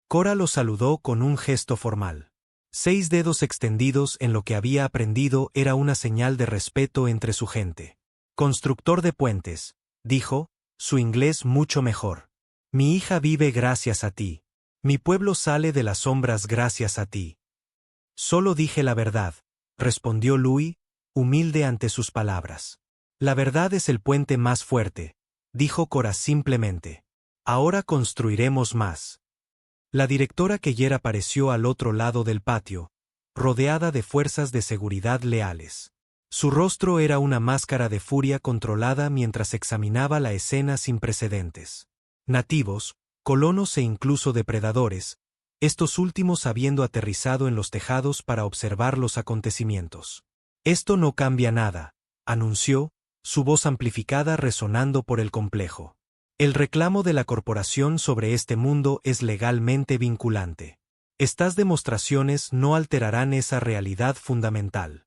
Cora lo saludó con un gesto formal. 6 dedos extendidos en lo que había aprendido era una señal de respeto entre su gente. «Constructor de puentes», dijo, su inglés mucho mejor. «Mi hija vive gracias a ti. Mi pueblo sale de las sombras gracias a ti». «Solo dije la verdad», respondió Louis, humilde ante sus palabras. «La verdad es el puente más fuerte», dijo Cora simplemente. «Ahora construiremos más». La directora Keller apareció al otro lado del patio, rodeada de fuerzas de seguridad leales. Su rostro era una máscara de furia controlada mientras examinaba la escena sin precedentes. Nativos, colonos e incluso depredadores, estos últimos habiendo aterrizado en los tejados para observar los acontecimientos. «Esto no cambia nada», anunció, su voz amplificada resonando por el complejo. «El reclamo de la corporación sobre este mundo es legalmente vinculante. Estas demostraciones no alterarán esa realidad fundamental».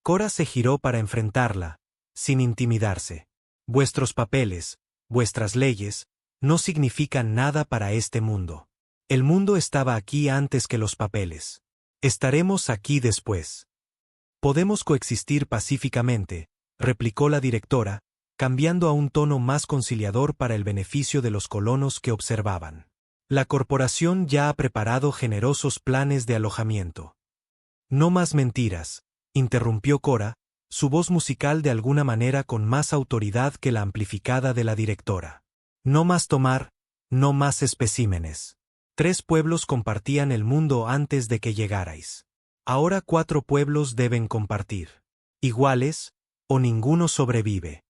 Cora se giró para enfrentarla, sin intimidarse. «Vuestros papeles, vuestras leyes, no significan nada para este mundo. El mundo estaba aquí antes que los papeles. Estaremos aquí después. Podemos coexistir pacíficamente», replicó la directora, cambiando a un tono más conciliador para el beneficio de los colonos que observaban. «La corporación ya ha preparado generosos planes de alojamiento». «No más mentiras», interrumpió Cora, su voz musical de alguna manera con más autoridad que la amplificada de la directora. «No más tomar, no más especímenes. 3 pueblos compartían el mundo antes de que llegarais. Ahora 4 pueblos deben compartir. Iguales, o ninguno sobrevive».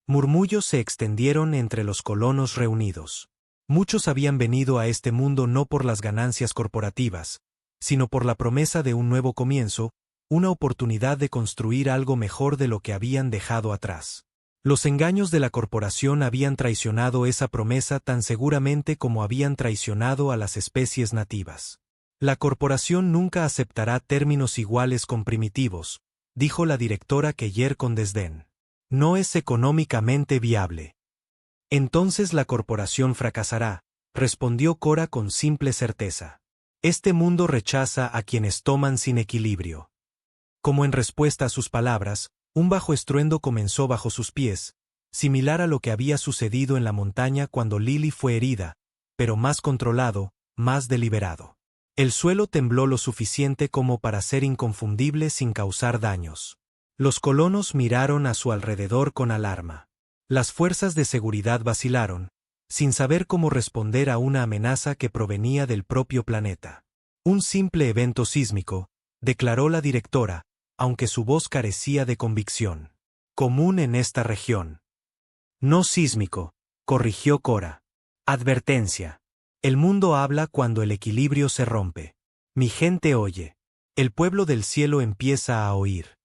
Murmullos se extendieron entre los colonos reunidos. Muchos habían venido a este mundo no por las ganancias corporativas, sino por la promesa de un nuevo comienzo, una oportunidad de construir algo mejor de lo que habían dejado atrás. Los engaños de la corporación habían traicionado esa promesa tan seguramente como habían traicionado a las especies nativas. «La corporación nunca aceptará términos iguales con primitivos», dijo la directora Keller con desdén. «No es económicamente viable». «Entonces la corporación fracasará», respondió Cora con simple certeza. «Este mundo rechaza a quienes toman sin equilibrio». Como en respuesta a sus palabras, un bajo estruendo comenzó bajo sus pies, similar a lo que había sucedido en la montaña cuando Lily fue herida, pero más controlado, más deliberado. El suelo tembló lo suficiente como para ser inconfundible sin causar daños. Los colonos miraron a su alrededor con alarma. Las fuerzas de seguridad vacilaron, sin saber cómo responder a una amenaza que provenía del propio planeta. «Un simple evento sísmico», declaró la directora, aunque su voz carecía de convicción. «Común en esta región». «No sísmico», corrigió Cora. «Advertencia. El mundo habla cuando el equilibrio se rompe. Mi gente oye. El pueblo del cielo empieza a oír».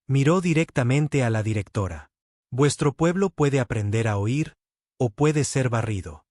Miró directamente a la directora. «Vuestro pueblo puede aprender a oír, o puede ser barrido».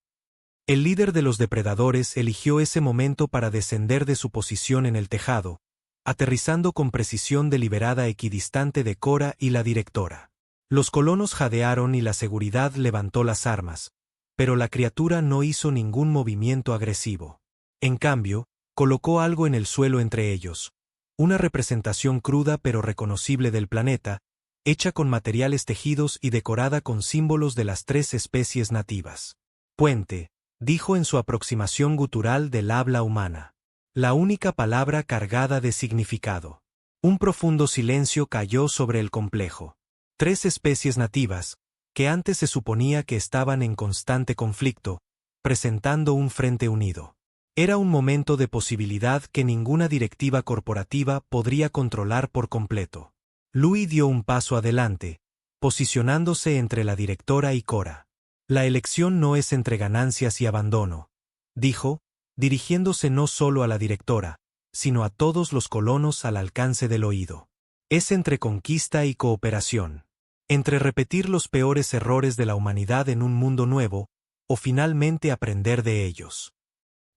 El líder de los depredadores eligió ese momento para descender de su posición en el tejado, aterrizando con precisión deliberada equidistante de Cora y la directora. Los colonos jadearon y la seguridad levantó las armas, pero la criatura no hizo ningún movimiento agresivo. En cambio, colocó algo en el suelo entre ellos, una representación cruda pero reconocible del planeta, hecha con materiales tejidos y decorada con símbolos de las 3 especies nativas. Puente, dijo en su aproximación gutural del habla humana. La única palabra cargada de significado. Un profundo silencio cayó sobre el complejo. 3 especies nativas, que antes se suponía que estaban en constante conflicto, presentando un frente unido. Era un momento de posibilidad que ninguna directiva corporativa podría controlar por completo. Louis dio un paso adelante, posicionándose entre la directora y Cora. La elección no es entre ganancias y abandono, dijo, dirigiéndose no solo a la directora, sino a todos los colonos al alcance del oído. Es entre conquista y cooperación. Entre repetir los peores errores de la humanidad en un mundo nuevo, o finalmente aprender de ellos.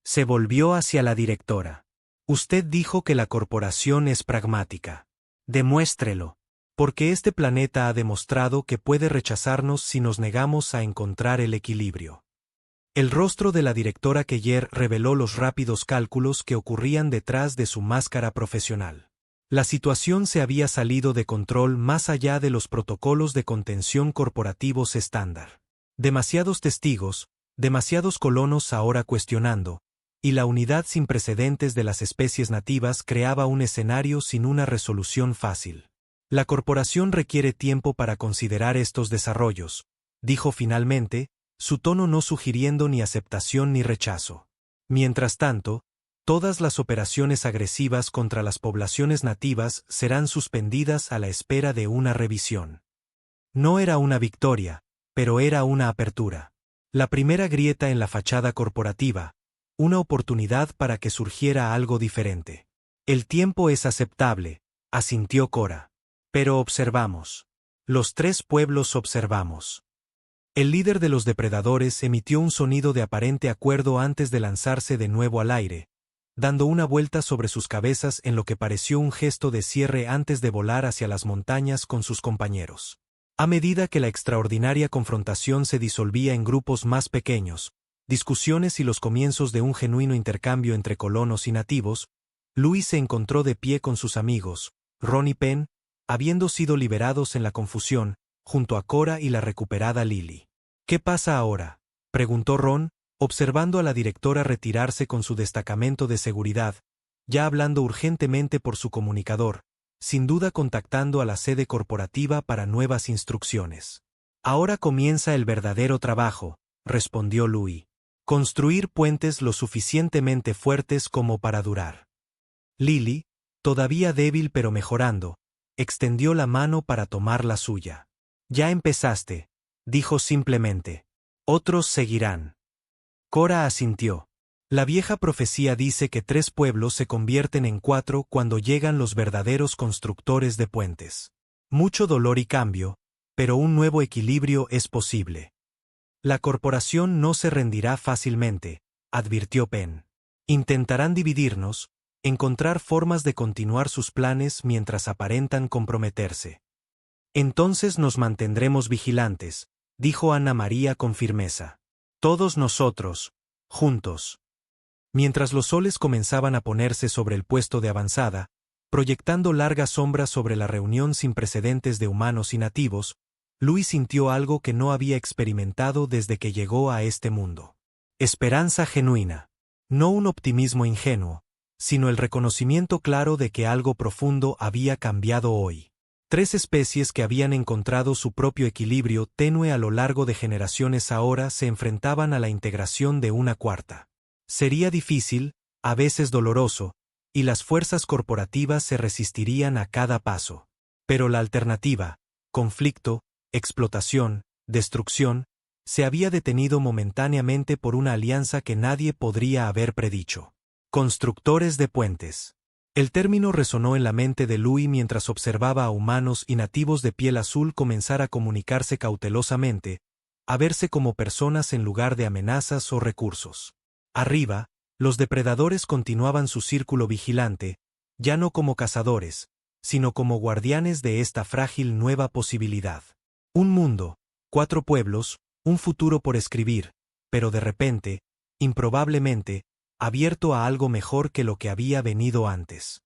Se volvió hacia la directora. Usted dijo que la corporación es pragmática. Demuéstrelo. Porque este planeta ha demostrado que puede rechazarnos si nos negamos a encontrar el equilibrio. El rostro de la directora Keller reveló los rápidos cálculos que ocurrían detrás de su máscara profesional. La situación se había salido de control más allá de los protocolos de contención corporativos estándar. Demasiados testigos, demasiados colonos ahora cuestionando, y la unidad sin precedentes de las especies nativas creaba un escenario sin una resolución fácil. La corporación requiere tiempo para considerar estos desarrollos, dijo finalmente, su tono no sugiriendo ni aceptación ni rechazo. Mientras tanto, todas las operaciones agresivas contra las poblaciones nativas serán suspendidas a la espera de una revisión. No era una victoria, pero era una apertura. La primera grieta en la fachada corporativa, una oportunidad para que surgiera algo diferente. El tiempo es aceptable, asintió Cora. Pero observamos. Los 3 pueblos observamos. El líder de los depredadores emitió un sonido de aparente acuerdo antes de lanzarse de nuevo al aire, dando una vuelta sobre sus cabezas en lo que pareció un gesto de cierre antes de volar hacia las montañas con sus compañeros. A medida que la extraordinaria confrontación se disolvía en grupos más pequeños, discusiones y los comienzos de un genuino intercambio entre colonos y nativos, Louis se encontró de pie con sus amigos, Ron y Penn, habiendo sido liberados en la confusión, junto a Cora y la recuperada Lily. ¿Qué pasa ahora?, preguntó Ron, observando a la directora retirarse con su destacamento de seguridad, ya hablando urgentemente por su comunicador, sin duda contactando a la sede corporativa para nuevas instrucciones. Ahora comienza el verdadero trabajo, respondió Louis. Construir puentes lo suficientemente fuertes como para durar. Lily, todavía débil pero mejorando, extendió la mano para tomar la suya. Ya empezaste, dijo simplemente. Otros seguirán. Cora asintió. La vieja profecía dice que 3 pueblos se convierten en 4 cuando llegan los verdaderos constructores de puentes. Mucho dolor y cambio, pero un nuevo equilibrio es posible. La corporación no se rendirá fácilmente, advirtió Penn. Intentarán dividirnos, encontrar formas de continuar sus planes mientras aparentan comprometerse. Entonces nos mantendremos vigilantes, dijo Ana María con firmeza. Todos nosotros, juntos. Mientras los soles comenzaban a ponerse sobre el puesto de avanzada, proyectando largas sombras sobre la reunión sin precedentes de humanos y nativos, Louis sintió algo que no había experimentado desde que llegó a este mundo. Esperanza genuina. No un optimismo ingenuo, sino el reconocimiento claro de que algo profundo había cambiado hoy. 3 especies que habían encontrado su propio equilibrio tenue a lo largo de generaciones ahora se enfrentaban a la integración de una 4ª. Sería difícil, a veces doloroso, y las fuerzas corporativas se resistirían a cada paso. Pero la alternativa, conflicto, explotación, destrucción, se había detenido momentáneamente por una alianza que nadie podría haber predicho. Constructores de puentes. El término resonó en la mente de Louis mientras observaba a humanos y nativos de piel azul comenzar a comunicarse cautelosamente, a verse como personas en lugar de amenazas o recursos. Arriba, los depredadores continuaban su círculo vigilante, ya no como cazadores, sino como guardianes de esta frágil nueva posibilidad. Un mundo, 4 pueblos, un futuro por escribir, pero de repente, improbablemente, abierto a algo mejor que lo que había venido antes.